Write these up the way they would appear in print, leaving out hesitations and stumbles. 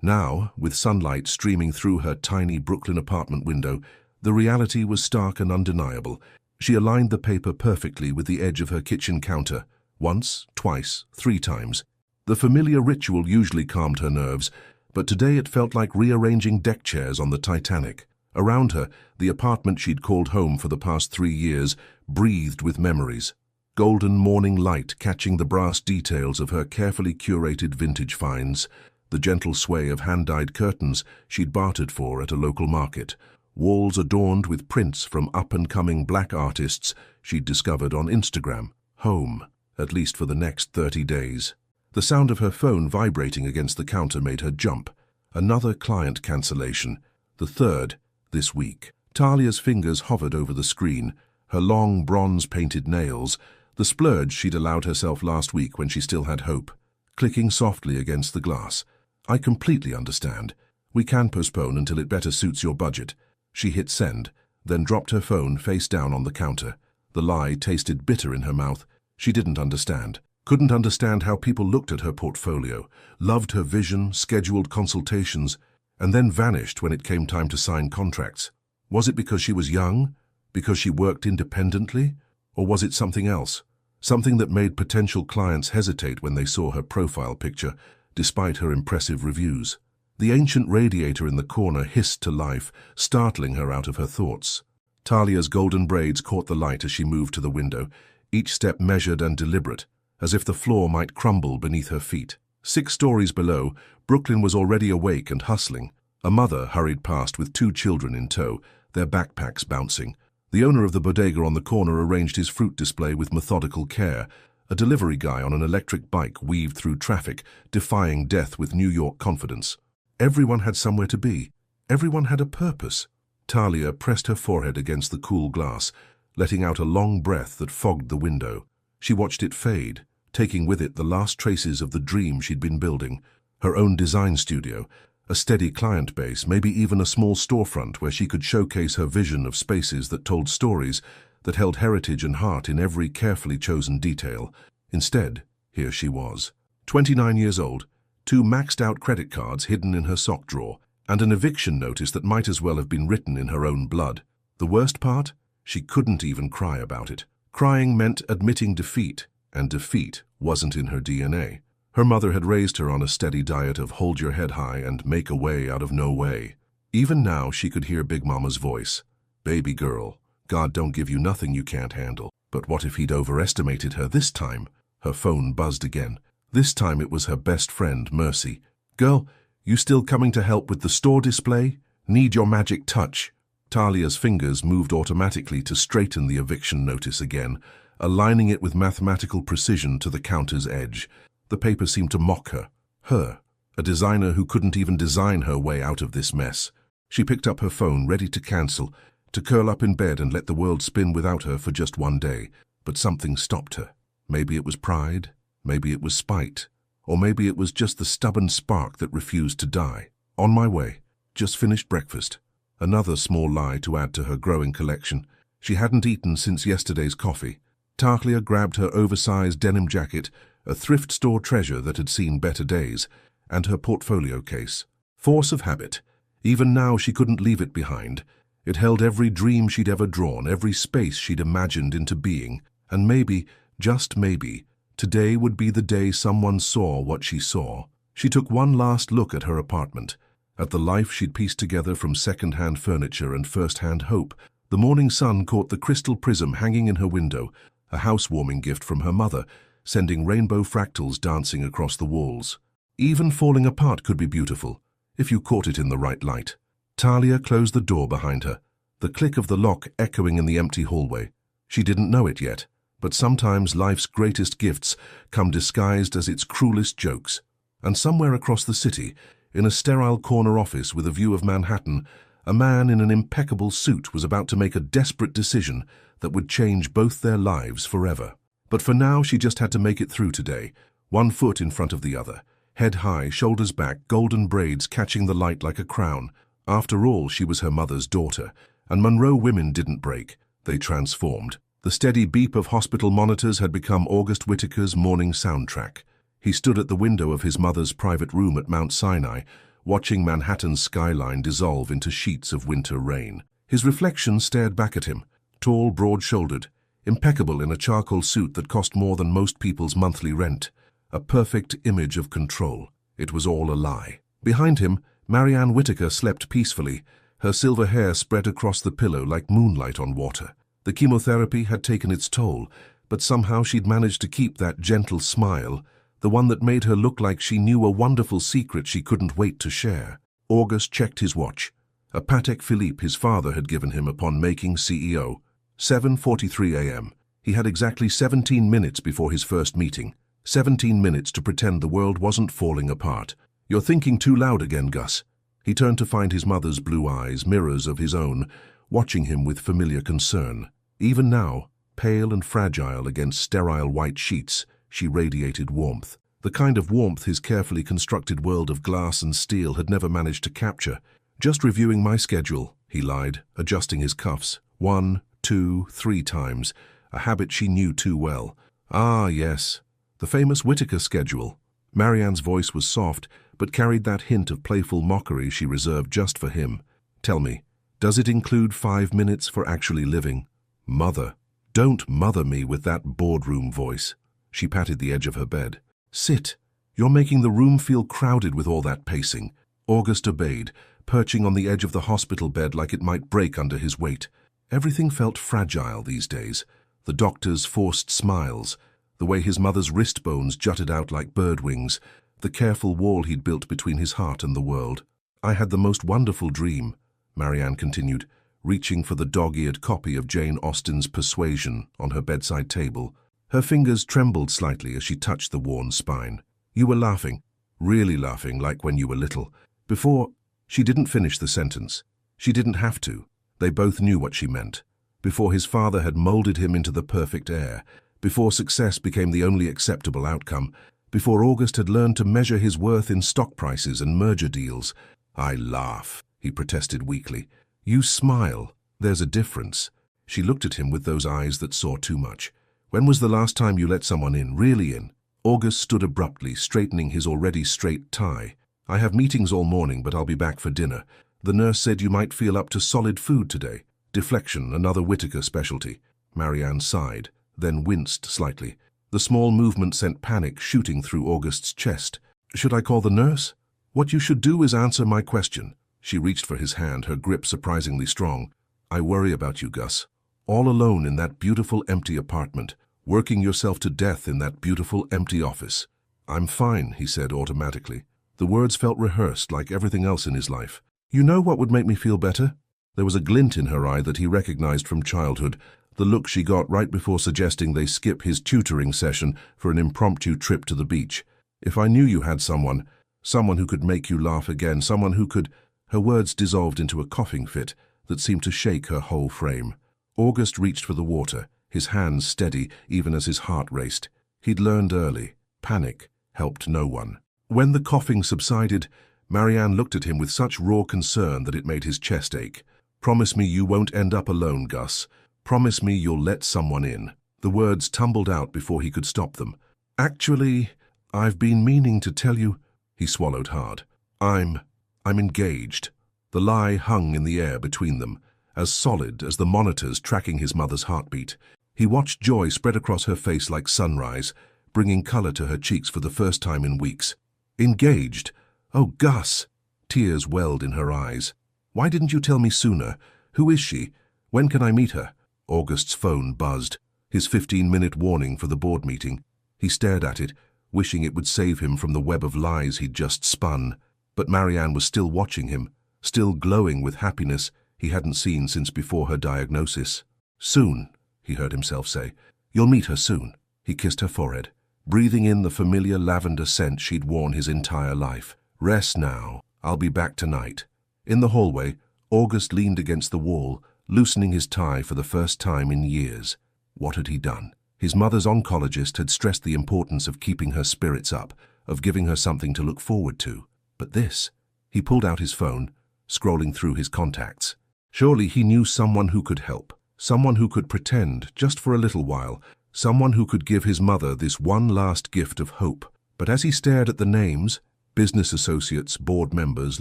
Now, with sunlight streaming through her tiny Brooklyn apartment window, the reality was stark and undeniable. She aligned the paper perfectly with the edge of her kitchen counter. Once, twice, 3 times. The familiar ritual usually calmed her nerves, but today it felt like rearranging deck chairs on the Titanic. Around her, the apartment she'd called home for the past 3 years breathed with memories. Golden morning light catching the brass details of her carefully curated vintage finds, the gentle sway of hand-dyed curtains she'd bartered for at a local market, walls adorned with prints from up-and-coming black artists she'd discovered on Instagram. Home, at least for the next 30 days. The sound of her phone vibrating against the counter made her jump. Another client cancellation, the 3rd this week. Talia's fingers hovered over the screen, her long bronze-painted nails, the splurge she'd allowed herself last week when she still had hope, clicking softly against the glass. "I completely understand. We can postpone until it better suits your budget." She hit send, then dropped her phone face down on the counter. The lie tasted bitter in her mouth. She didn't understand. Couldn't understand how people looked at her portfolio, loved her vision, scheduled consultations, and then vanished when it came time to sign contracts. Was it because she was young? Because she worked independently? Or was it something else? Something that made potential clients hesitate when they saw her profile picture, despite her impressive reviews. The ancient radiator in the corner hissed to life, startling her out of her thoughts. Talia's golden braids caught the light as she moved to the window, each step measured and deliberate, as if the floor might crumble beneath her feet. 6 stories below, Brooklyn was already awake and hustling. A mother hurried past with 2 children in tow, their backpacks bouncing. The owner of the bodega on the corner arranged his fruit display with methodical care. A delivery guy on an electric bike weaved through traffic, defying death with New York confidence. Everyone had somewhere to be. Everyone had a purpose. Talia pressed her forehead against the cool glass, letting out a long breath that fogged the window. She watched it fade, taking with it the last traces of the dream she'd been building. Her own design studio, a steady client base, maybe even a small storefront where she could showcase her vision of spaces that told stories, that held heritage and heart in every carefully chosen detail. Instead, here she was. 29 years old, 2 maxed-out credit cards hidden in her sock drawer, and an eviction notice that might as well have been written in her own blood. The worst part? She couldn't even cry about it. Crying meant admitting defeat, and defeat wasn't in her DNA. Her mother had raised her on a steady diet of hold your head high and make a way out of no way. Even now she could hear Big Mama's voice. "Baby girl, God don't give you nothing you can't handle." But what if he'd overestimated her this time? Her phone buzzed again. This time it was her best friend, Mercy. "Girl, you still coming to help with the store display? Need your magic touch." Talia's fingers moved automatically to straighten the eviction notice again, aligning it with mathematical precision to the counter's edge. The paper seemed to mock her. Her, a designer who couldn't even design her way out of this mess. She picked up her phone, ready to cancel, to curl up in bed and let the world spin without her for just one day. But something stopped her. Maybe it was pride, maybe it was spite, or maybe it was just the stubborn spark that refused to die. "On my way. Just finished breakfast." Another small lie to add to her growing collection. She hadn't eaten since yesterday's coffee. Talia grabbed her oversized denim jacket, a thrift store treasure that had seen better days, and her portfolio case. Force of habit. Even now she couldn't leave it behind. It held every dream she'd ever drawn, every space she'd imagined into being. And maybe, just maybe, today would be the day someone saw what she saw. She took one last look at her apartment, at the life she'd pieced together from second-hand furniture and first-hand hope. The morning sun caught the crystal prism hanging in her window, a housewarming gift from her mother, sending rainbow fractals dancing across the walls. Even falling apart could be beautiful, if you caught it in the right light. Talia closed the door behind her, the click of the lock echoing in the empty hallway. She didn't know it yet, but sometimes life's greatest gifts come disguised as its cruelest jokes. And somewhere across the city, in a sterile corner office with a view of Manhattan, a man in an impeccable suit was about to make a desperate decision that would change both their lives forever. But for now, she just had to make it through today, one foot in front of the other, head high, shoulders back, golden braids catching the light like a crown. After all, she was her mother's daughter, and Monroe women didn't break, they transformed. The steady beep of hospital monitors had become August Whitaker's morning soundtrack. He stood at the window of his mother's private room at Mount Sinai, watching Manhattan's skyline dissolve into sheets of winter rain. His reflection stared back at him, tall, broad-shouldered, impeccable in a charcoal suit that cost more than most people's monthly rent. A perfect image of control. It was all a lie. Behind him, Marianne Whittaker slept peacefully, her silver hair spread across the pillow like moonlight on water. The chemotherapy had taken its toll, but somehow she'd managed to keep that gentle smile, the one that made her look like she knew a wonderful secret she couldn't wait to share. August checked his watch. A Patek Philippe his father had given him upon making CEO. 7:43 a.m. He had exactly 17 minutes before his first meeting. 17 minutes to pretend the world wasn't falling apart. "You're thinking too loud again, Gus." He turned to find his mother's blue eyes, mirrors of his own, watching him with familiar concern. Even now, pale and fragile against sterile white sheets, she radiated warmth. The kind of warmth his carefully constructed world of glass and steel had never managed to capture. "Just reviewing my schedule," he lied, adjusting his cuffs. 1, 2, 3 times, a habit she knew too well. "Ah, yes, the famous Whittaker schedule." Marianne's voice was soft, but carried that hint of playful mockery she reserved just for him. "Tell me, does it include 5 minutes for actually living?" "Mother, don't mother me with that boardroom voice." She patted the edge of her bed. "Sit. You're making the room feel crowded with all that pacing." August obeyed, perching on the edge of the hospital bed like it might break under his weight. Everything felt fragile these days. The doctor's forced smiles, the way his mother's wrist bones jutted out like bird wings, the careful wall he'd built between his heart and the world. "I had the most wonderful dream," Marianne continued, reaching for the dog-eared copy of Jane Austen's Persuasion on her bedside table. Her fingers trembled slightly as she touched the worn spine. "You were laughing, really laughing, like when you were little." Before, she didn't finish the sentence. She didn't have to. They both knew what she meant. Before his father had molded him into the perfect heir, before success became the only acceptable outcome, before August had learned to measure his worth in stock prices and merger deals. "I laugh," he protested weakly. "You smile. There's a difference." She looked at him with those eyes that saw too much. "When was the last time you let someone in, really in?" August stood abruptly, straightening his already straight tie. "I have meetings all morning, but I'll be back for dinner. The nurse said you might feel up to solid food today. Deflection, another Whittaker specialty." Marianne sighed, then winced slightly. The small movement sent panic shooting through August's chest. "Should I call the nurse?" "What you should do is answer my question." She reached for his hand, her grip surprisingly strong. "I worry about you, Gus. All alone in that beautiful empty apartment, working yourself to death in that beautiful empty office." "I'm fine," he said automatically. The words felt rehearsed like everything else in his life. "You know what would make me feel better?" There was a glint in her eye that he recognized from childhood, the look she got right before suggesting they skip his tutoring session for an impromptu trip to the beach. "If I knew you had someone who could make you laugh again, someone who could—" Her words dissolved into a coughing fit that seemed to shake her whole frame. August reached for the water, his hands steady even as his heart raced. He'd learned early. Panic helped no one. When the coughing subsided, Marianne looked at him with such raw concern that it made his chest ache. "Promise me you won't end up alone, Gus. Promise me you'll let someone in." The words tumbled out before he could stop them. "Actually, I've been meaning to tell you—" He swallowed hard. I'm engaged." The lie hung in the air between them, as solid as the monitors tracking his mother's heartbeat. He watched joy spread across her face like sunrise, bringing color to her cheeks for the first time in weeks. "Engaged? Oh, Gus!" Tears welled in her eyes. "Why didn't you tell me sooner? Who is she? When can I meet her?" August's phone buzzed, his 15-minute warning for the board meeting. He stared at it, wishing it would save him from the web of lies he'd just spun. But Marianne was still watching him, still glowing with happiness he hadn't seen since before her diagnosis. "Soon," he heard himself say. "You'll meet her soon." He kissed her forehead, breathing in the familiar lavender scent she'd worn his entire life. "Rest now. I'll be back tonight." In the hallway, August leaned against the wall, loosening his tie for the first time in years. What had he done? His mother's oncologist had stressed the importance of keeping her spirits up, of giving her something to look forward to. But this— He pulled out his phone, scrolling through his contacts. Surely he knew someone who could help, someone who could pretend, just for a little while, someone who could give his mother this one last gift of hope. But as he stared at the names, business associates, board members,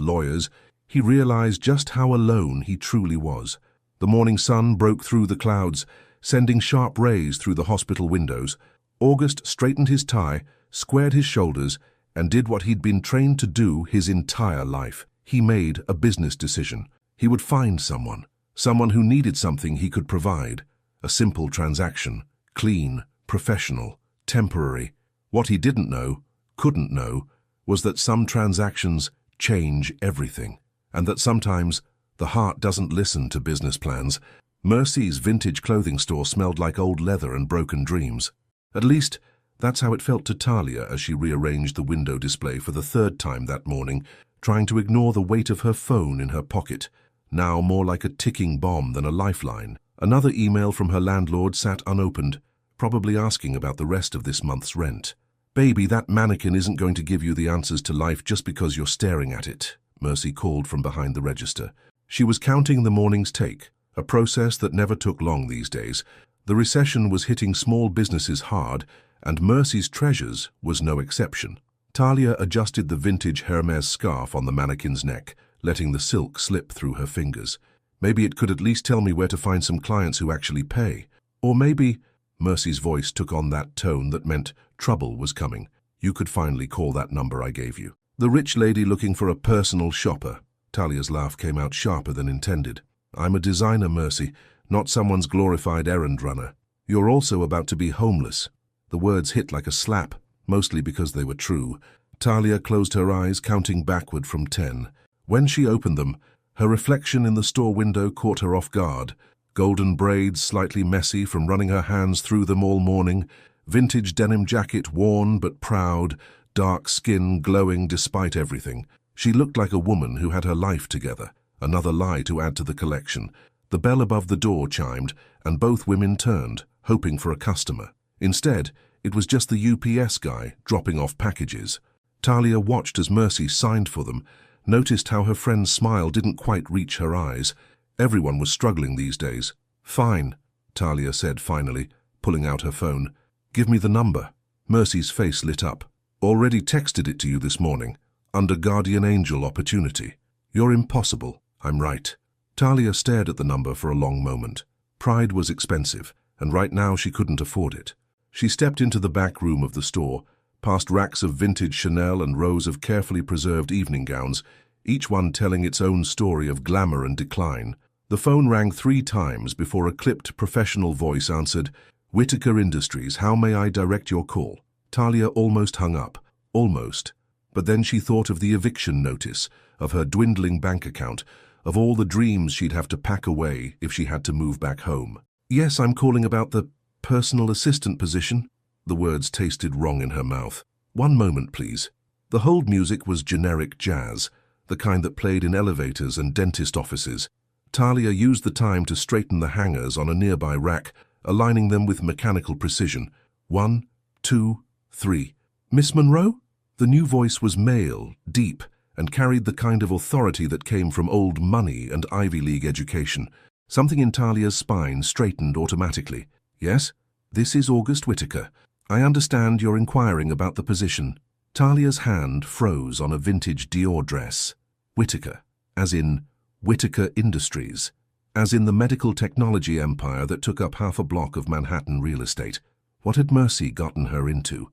lawyers. He realized just how alone he truly was. The morning sun broke through the clouds, sending sharp rays through the hospital windows. August straightened his tie, squared his shoulders, and did what he'd been trained to do his entire life. He made a business decision. He would find someone who needed something he could provide. A simple transaction, clean, professional, temporary. What he didn't know, couldn't know, was that some transactions change everything, and that sometimes the heart doesn't listen to business plans. Mercy's vintage clothing store smelled like old leather and broken dreams. At least, that's how it felt to Talia as she rearranged the window display for the third time that morning, trying to ignore the weight of her phone in her pocket, now more like a ticking bomb than a lifeline. Another email from her landlord sat unopened, probably asking about the rest of this month's rent. "Baby, that mannequin isn't going to give you the answers to life just because you're staring at it," Mercy called from behind the register. She was counting the morning's take, a process that never took long these days. The recession was hitting small businesses hard, and Mercy's Treasures was no exception. Talia adjusted the vintage Hermes scarf on the mannequin's neck, letting the silk slip through her fingers. "Maybe it could at least tell me where to find some clients who actually pay. Or maybe," Mercy's voice took on that tone that meant trouble was coming, "you could finally call that number I gave you." "The rich lady looking for a personal shopper." Talia's laugh came out sharper than intended. "I'm a designer, Mercy, not someone's glorified errand runner. You're also about to be homeless." The words hit like a slap, mostly because they were true. Talia closed her eyes, counting backward from 10. When she opened them, her reflection in the store window caught her off guard. Golden braids slightly messy from running her hands through them all morning, vintage denim jacket worn but proud, dark skin glowing despite everything. She looked like a woman who had her life together, another lie to add to the collection. The bell above the door chimed, and both women turned, hoping for a customer. Instead, it was just the UPS guy dropping off packages. Talia watched as Mercy signed for them, noticed how her friend's smile didn't quite reach her eyes. Everyone was struggling these days. "Fine," Talia said finally, pulling out her phone. "Give me the number." Mercy's face lit up. "Already texted it to you this morning, under Guardian Angel opportunity. You're impossible, I'm right." Talia stared at the number for a long moment. Pride was expensive, and right now she couldn't afford it. She stepped into the back room of the store, past racks of vintage Chanel and rows of carefully preserved evening gowns, each one telling its own story of glamour and decline. The phone rang 3 times before a clipped professional voice answered, "Whitaker Industries, how may I direct your call?" Talia almost hung up, almost. But then she thought of the eviction notice, of her dwindling bank account, of all the dreams she'd have to pack away if she had to move back home. "Yes, I'm calling about the personal assistant position." The words tasted wrong in her mouth. "One moment, please." The hold music was generic jazz, the kind that played in elevators and dentist offices. Talia used the time to straighten the hangers on a nearby rack, aligning them with mechanical precision. 1, 2, 3. "Miss Monroe?" The new voice was male, deep, and carried the kind of authority that came from old money and Ivy League education. Something in Talia's spine straightened automatically. "Yes? This is August Whitaker. I understand you're inquiring about the position." Talia's hand froze on a vintage Dior dress. Whitaker, as in Whitaker Industries, as in the medical technology empire that took up half a block of Manhattan real estate. What had Mercy gotten her into?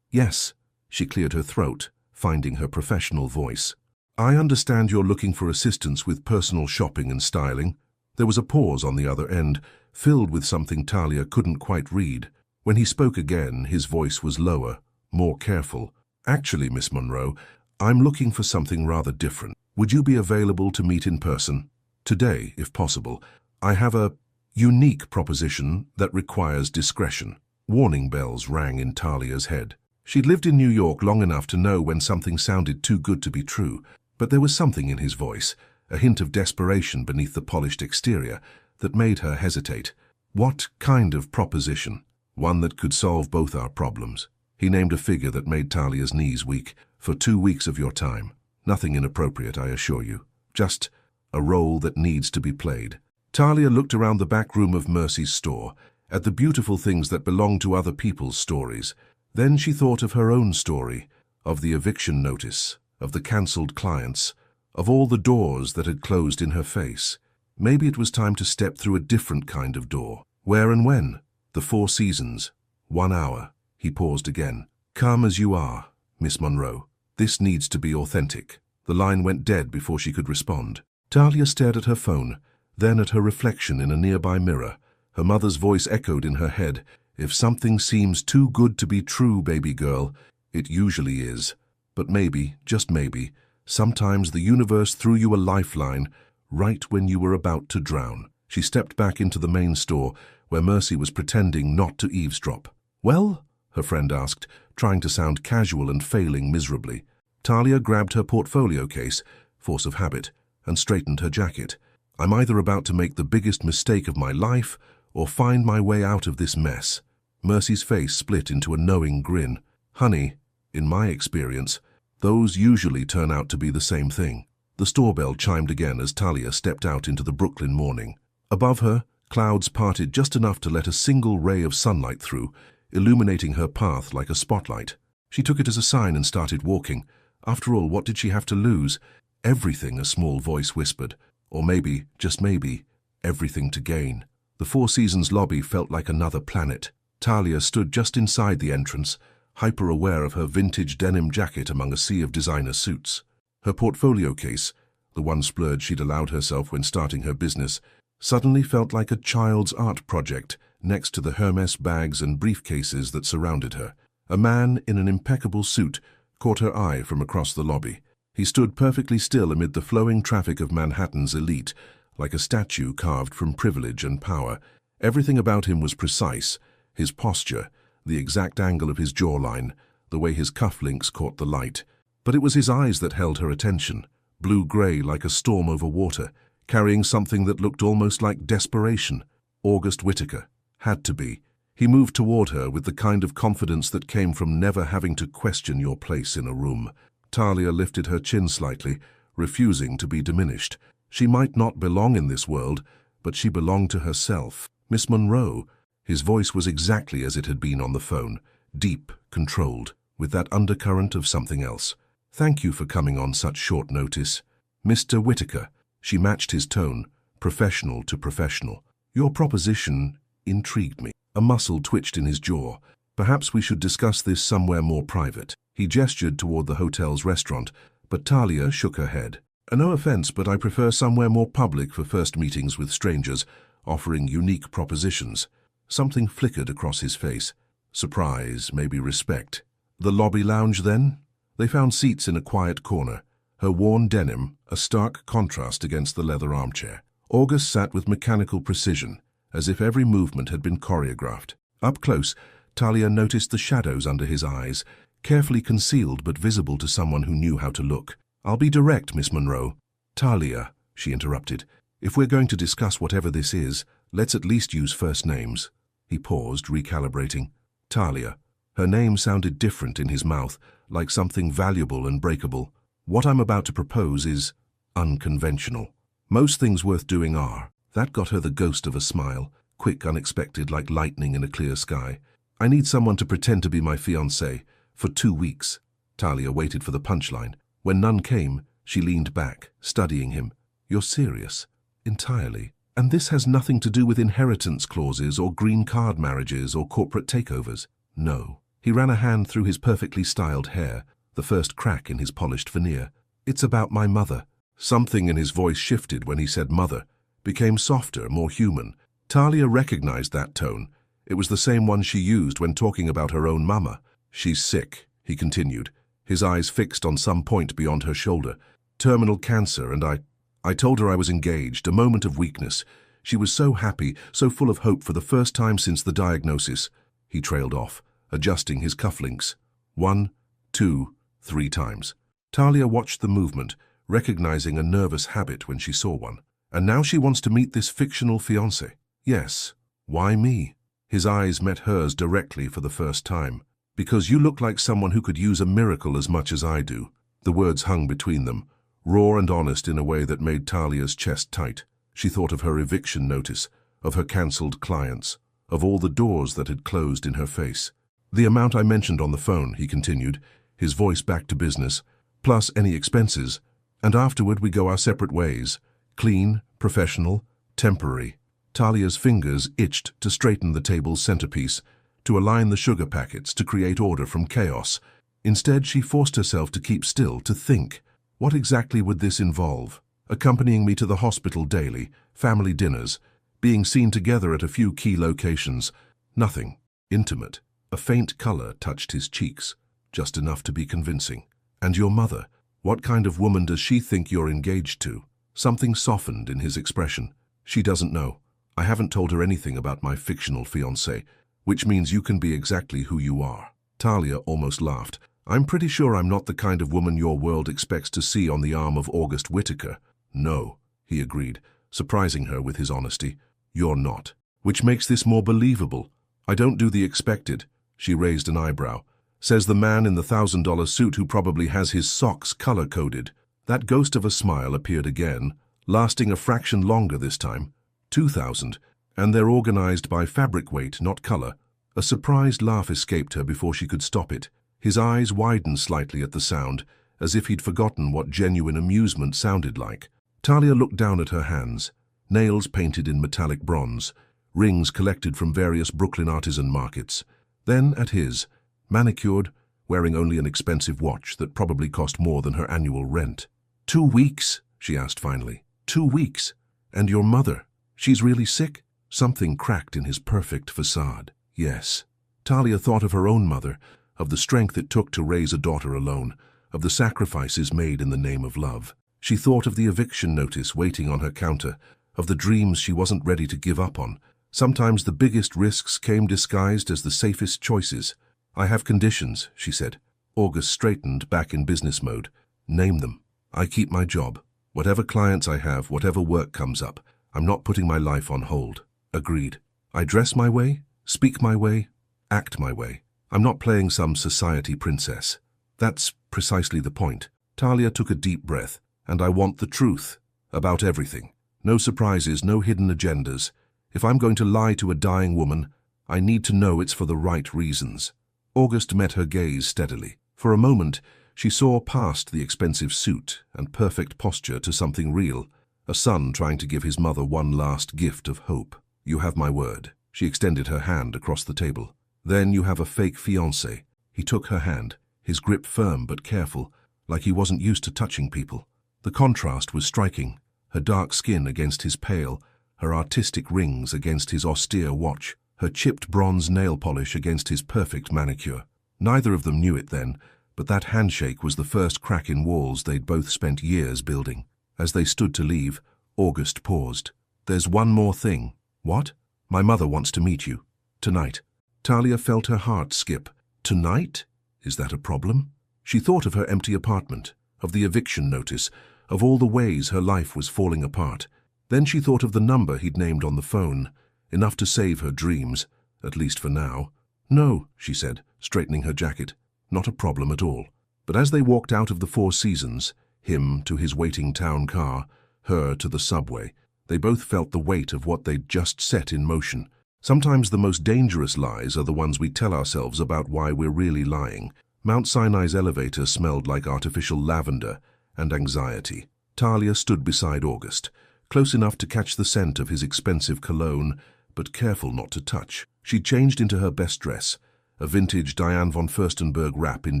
Yes, she cleared her throat, finding her professional voice. "I understand you're looking for assistance with personal shopping and styling." There was a pause on the other end, filled with something Talia couldn't quite read. When he spoke again, his voice was lower, more careful. "Actually, Miss Monroe, I'm looking for something rather different. Would you be available to meet in person? Today, if possible. I have a unique proposition that requires discretion." Warning bells rang in Talia's head. She'd lived in New York long enough to know when something sounded too good to be true, but there was something in his voice, a hint of desperation beneath the polished exterior, that made her hesitate. "What kind of proposition?" "One that could solve both our problems." He named a figure that made Talia's knees weak. "For 2 weeks of your time. Nothing inappropriate, I assure you. Just a role that needs to be played." Talia looked around the back room of Mercy's store, at the beautiful things that belonged to other people's stories. Then she thought of her own story, of the eviction notice, of the cancelled clients, of all the doors that had closed in her face. Maybe it was time to step through a different kind of door. Where and when? The Four Seasons. 1 hour. He paused again. Come as you are, Miss Monroe. This needs to be authentic. The line went dead before she could respond. Talia stared at her phone, then at her reflection in a nearby mirror. Her mother's voice echoed in her head. If something seems too good to be true, baby girl, it usually is. But maybe, just maybe, sometimes the universe threw you a lifeline right when you were about to drown. She stepped back into the main store, where Mercy was pretending not to eavesdrop. Well? Her friend asked, trying to sound casual and failing miserably. Talia grabbed her portfolio case, force of habit, and straightened her jacket. I'm either about to make the biggest mistake of my life or find my way out of this mess. Mercy's face split into a knowing grin. Honey, in my experience, those usually turn out to be the same thing. The store bell chimed again as Talia stepped out into the Brooklyn morning. Above her, clouds parted just enough to let a single ray of sunlight through, illuminating her path like a spotlight. She took it as a sign and started walking. After all, what did she have to lose? Everything, a small voice whispered. Or maybe, just maybe, everything to gain. The Four Seasons lobby felt like another planet. Talia stood just inside the entrance, hyper-aware of her vintage denim jacket among a sea of designer suits. Her portfolio case, the one splurge she'd allowed herself when starting her business, suddenly felt like a child's art project next to the Hermes bags and briefcases that surrounded her. A man in an impeccable suit caught her eye from across the lobby. He stood perfectly still amid the flowing traffic of Manhattan's elite, like a statue carved from privilege and power. Everything about him was precise: his posture, the exact angle of his jawline, the way his cufflinks caught the light. But it was his eyes that held her attention, blue-gray like a storm over water, carrying something that looked almost like desperation. August Whitaker. Had to be. He moved toward her with the kind of confidence that came from never having to question your place in a room. Talia lifted her chin slightly, refusing to be diminished. She might not belong in this world, but she belonged to herself. Miss Monroe. His voice was exactly as it had been on the phone, deep, controlled, with that undercurrent of something else. Thank you for coming on such short notice. Mr. Whitaker. She matched his tone, professional to professional. Your proposition intrigued me. A muscle twitched in his jaw. Perhaps we should discuss this somewhere more private. He gestured toward the hotel's restaurant, but Talia shook her head. No offense, but I prefer somewhere more public for first meetings with strangers, offering unique propositions. Something flickered across his face. Surprise, maybe respect. The lobby lounge, then? They found seats in a quiet corner, her worn denim a stark contrast against the leather armchair. August sat with mechanical precision, as if every movement had been choreographed. Up close, Talia noticed the shadows under his eyes, carefully concealed but visible to someone who knew how to look. I'll be direct, Miss Monroe. Talia, she interrupted, if we're going to discuss whatever this is, let's at least use first names. He paused, recalibrating. Talia. Her name sounded different in his mouth, like something valuable and breakable. What I'm about to propose is unconventional. Most things worth doing are. That got her the ghost of a smile, quick, unexpected, like lightning in a clear sky. I need someone to pretend to be my fiancé for 2 weeks. Talia waited for the punchline. When none came, she leaned back, studying him. You're serious? Entirely. And this has nothing to do with inheritance clauses or green card marriages or corporate takeovers? No. He ran a hand through his perfectly styled hair, the first crack in his polished veneer. It's about my mother. Something in his voice shifted when he said mother, became softer, more human. Talia recognized that tone. It was the same one she used when talking about her own mama. She's sick, he continued, his eyes fixed on some point beyond her shoulder. Terminal cancer, and I told her I was engaged, a moment of weakness. She was so happy, so full of hope for the first time since the diagnosis. He trailed off, adjusting his cufflinks. 1, 2, 3 times. Talia watched the movement, recognizing a nervous habit when she saw one. And now she wants to meet this fictional fiancé. Yes. Why me? His eyes met hers directly for the first time. Because you look like someone who could use a miracle as much as I do. The words hung between them, raw and honest in a way that made Talia's chest tight. She thought of her eviction notice, of her cancelled clients, of all the doors that had closed in her face. The amount I mentioned on the phone, he continued, his voice back to business, plus any expenses, and afterward we go our separate ways. Clean, professional, temporary. Talia's fingers itched to straighten the table's centerpiece, to align the sugar packets, to create order from chaos. Instead, she forced herself to keep still, to think. What exactly would this involve? Accompanying me to the hospital daily, family dinners, being seen together at a few key locations. Nothing. Intimate. A faint color touched his cheeks, just enough to be convincing. And your mother? What kind of woman does she think you're engaged to? Something softened in his expression. She doesn't know. I haven't told her anything about my fictional fiancé, which means you can be exactly who you are. Talia almost laughed. I'm pretty sure I'm not the kind of woman your world expects to see on the arm of August Whitaker. No, he agreed, surprising her with his honesty. You're not. Which makes this more believable. I don't do the expected. She raised an eyebrow. Says the man in the $1,000 suit who probably has his socks color-coded. That ghost of a smile appeared again, lasting a fraction longer this time. 2,000, and they're organized by fabric weight, not color. A surprised laugh escaped her before she could stop it. His eyes widened slightly at the sound, as if he'd forgotten what genuine amusement sounded like. Talia looked down at her hands, nails painted in metallic bronze, rings collected from various Brooklyn artisan markets. Then at his, manicured, wearing only an expensive watch that probably cost more than her annual rent. 2 weeks, she asked finally. 2 weeks. And your mother? She's really sick? Something cracked in his perfect facade. Yes. Talia thought of her own mother, of the strength it took to raise a daughter alone, of the sacrifices made in the name of love. She thought of the eviction notice waiting on her counter, of the dreams she wasn't ready to give up on. Sometimes the biggest risks came disguised as the safest choices. I have conditions, she said. August straightened, back in business mode. Name them. I keep my job. Whatever clients I have, whatever work comes up, I'm not putting my life on hold. Agreed. I dress my way, speak my way, act my way. I'm not playing some society princess. That's precisely the point. Talia took a deep breath. And I want the truth. About everything. No surprises, no hidden agendas. If I'm going to lie to a dying woman, I need to know it's for the right reasons. August met her gaze steadily. For a moment, she saw past the expensive suit and perfect posture to something real. A son trying to give his mother one last gift of hope. You have my word. She extended her hand across the table. Then you have a fake fiancé. He took her hand, his grip firm but careful, like he wasn't used to touching people. The contrast was striking, her dark skin against his pale, her artistic rings against his austere watch, her chipped bronze nail polish against his perfect manicure. Neither of them knew it then, but that handshake was the first crack in walls they'd both spent years building. As they stood to leave, August paused. There's one more thing. What? My mother wants to meet you. Tonight. Talia felt her heart skip. Tonight? Is that a problem? She thought of her empty apartment, of the eviction notice, of all the ways her life was falling apart. Then she thought of the number he'd named on the phone, enough to save her dreams, at least for now. No, she said, straightening her jacket. Not a problem at all. But as they walked out of the Four Seasons, him to his waiting town car, her to the subway, they both felt the weight of what they'd just set in motion. Sometimes the most dangerous lies are the ones we tell ourselves about why we're really lying. Mount Sinai's elevator smelled like artificial lavender and anxiety. Talia stood beside August, close enough to catch the scent of his expensive cologne, but careful not to touch. She changed into her best dress, a vintage Diane von Furstenberg wrap in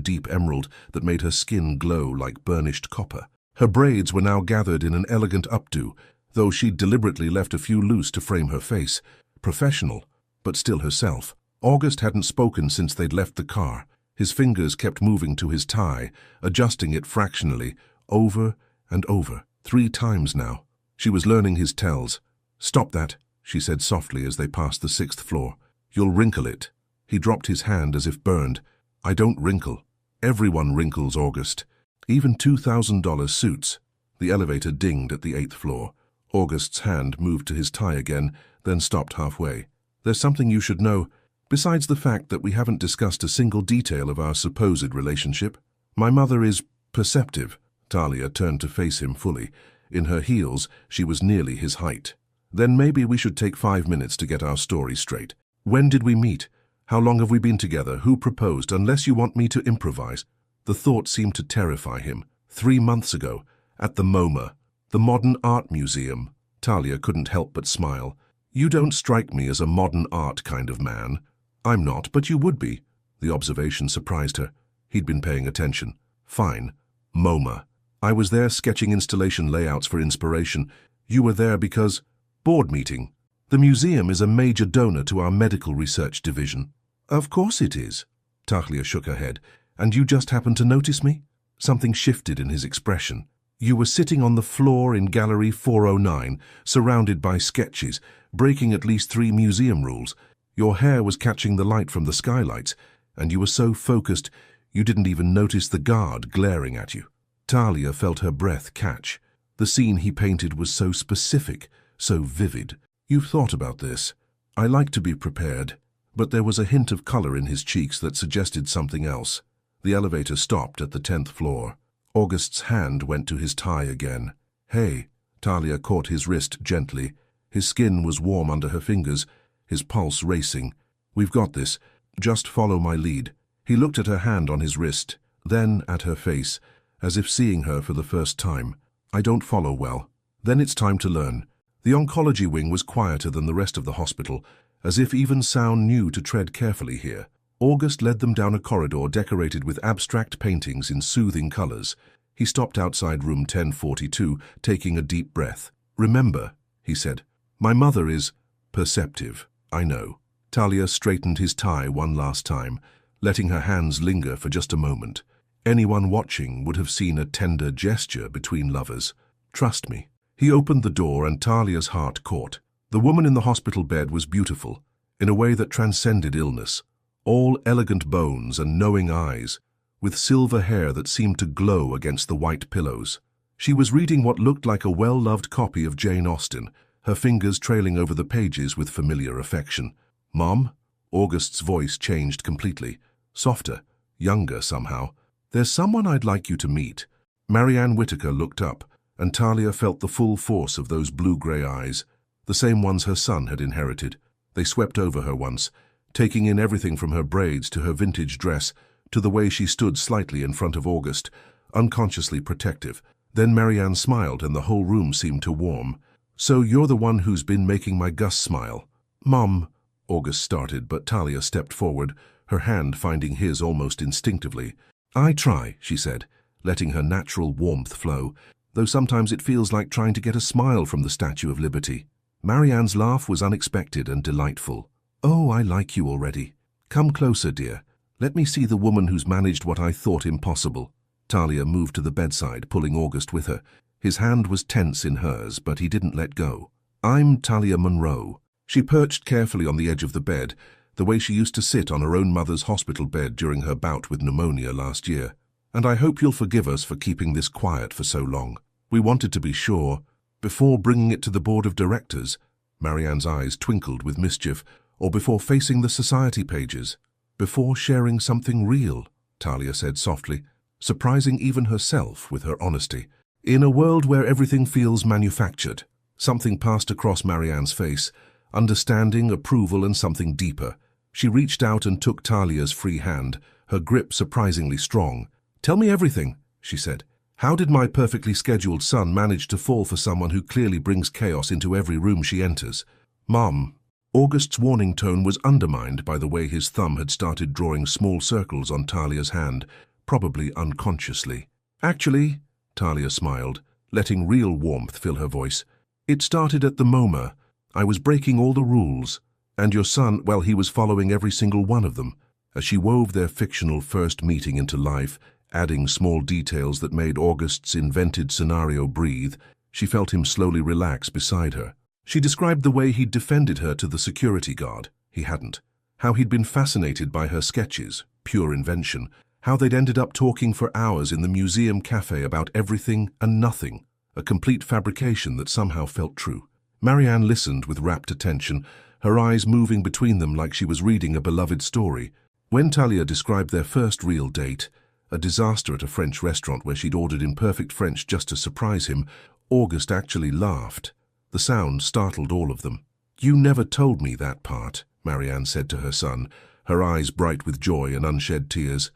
deep emerald that made her skin glow like burnished copper. Her braids were now gathered in an elegant updo, though she'd deliberately left a few loose to frame her face. Professional, but still herself. August hadn't spoken since they'd left the car. His fingers kept moving to his tie, adjusting it fractionally, over and over, 3 times now. She was learning his tells. Stop that, she said softly as they passed the 6th floor. You'll wrinkle it. He dropped his hand as if burned. I don't wrinkle. Everyone wrinkles, August. Even $2,000 suits. The elevator dinged at the 8th floor. August's hand moved to his tie again, then stopped halfway. There's something you should know, besides the fact that we haven't discussed a single detail of our supposed relationship. My mother is perceptive. Talia turned to face him fully. In her heels, she was nearly his height. Then maybe we should take 5 minutes to get our story straight. When did we meet? How long have we been together? Who proposed? Unless you want me to improvise. The thought seemed to terrify him. 3 months ago, at the MoMA, the Modern Art Museum, Talia couldn't help but smile. You don't strike me as a modern art kind of man. I'm not, but you would be. The observation surprised her. He'd been paying attention. Fine. MoMA. I was there sketching installation layouts for inspiration. You were there because... Board meeting. The museum is a major donor to our medical research division. Of course it is. Talia shook her head. And you just happened to notice me? Something shifted in his expression. You were sitting on the floor in Gallery 409, surrounded by sketches, breaking at least 3 museum rules. Your hair was catching the light from the skylights, and you were so focused you didn't even notice the guard glaring at you. Talia felt her breath catch. The scene he painted was so specific, so vivid. You've thought about this. I like to be prepared. But there was a hint of color in his cheeks that suggested something else. The elevator stopped at the 10th floor. August's hand went to his tie again. Hey, Talia caught his wrist gently. His skin was warm under her fingers, his pulse racing. We've got this. Just follow my lead. He looked at her hand on his wrist, then at her face, as if seeing her for the first time. I don't follow well. Then it's time to learn. The oncology wing was quieter than the rest of the hospital, as if even sound knew to tread carefully here. August led them down a corridor decorated with abstract paintings in soothing colors. He stopped outside room 1042, taking a deep breath. Remember, he said, my mother is perceptive, I know. Talia straightened his tie one last time, letting her hands linger for just a moment. Anyone watching would have seen a tender gesture between lovers. Trust me. He opened the door and Talia's heart caught. The woman in the hospital bed was beautiful, in a way that transcended illness. All elegant bones and knowing eyes, with silver hair that seemed to glow against the white pillows. She was reading what looked like a well-loved copy of Jane Austen, her fingers trailing over the pages with familiar affection. Mom? August's voice changed completely. Softer, younger somehow. There's someone I'd like you to meet. Marianne Whitaker looked up, and Talia felt the full force of those blue-grey eyes, the same ones her son had inherited. They swept over her once, taking in everything from her braids to her vintage dress, to the way she stood slightly in front of August, unconsciously protective. Then Marianne smiled and the whole room seemed to warm. So you're the one who's been making my Gus smile. Mom, August started, but Talia stepped forward, her hand finding his almost instinctively. I try, she said, letting her natural warmth flow, though sometimes it feels like trying to get a smile from the Statue of Liberty. Marianne's laugh was unexpected and delightful. Oh, I like you already. Come closer, dear. Let me see the woman who's managed what I thought impossible. Talia moved to the bedside, pulling August with her. His hand was tense in hers, but he didn't let go. I'm Talia Monroe. She perched carefully on the edge of the bed, the way she used to sit on her own mother's hospital bed during her bout with pneumonia last year. And I hope you'll forgive us for keeping this quiet for so long. We wanted to be sure. Before bringing it to the board of directors, Marianne's eyes twinkled with mischief, or before facing the society pages. Before sharing something real, Talia said softly, surprising even herself with her honesty. In a world where everything feels manufactured, something passed across Marianne's face, understanding, approval, and something deeper. She reached out and took Talia's free hand, her grip surprisingly strong. Tell me everything, she said. How did my perfectly scheduled son manage to fall for someone who clearly brings chaos into every room she enters? Mom. August's warning tone was undermined by the way his thumb had started drawing small circles on Talia's hand, probably unconsciously. Actually, Talia smiled, letting real warmth fill her voice. It started at the MoMA. I was breaking all the rules. And your son, well, he was following every single one of them. As she wove their fictional first meeting into life, adding small details that made August's invented scenario breathe, she felt him slowly relax beside her. She described the way he'd defended her to the security guard. He hadn't. How he'd been fascinated by her sketches, pure invention. How they'd ended up talking for hours in the museum cafe about everything and nothing. A complete fabrication that somehow felt true. Marianne listened with rapt attention, her eyes moving between them like she was reading a beloved story. When Talia described their first real date, a disaster at a French restaurant where she'd ordered in perfect French just to surprise him, August actually laughed. The sound startled all of them. You never told me that part, Marianne said to her son, her eyes bright with joy and unshed tears.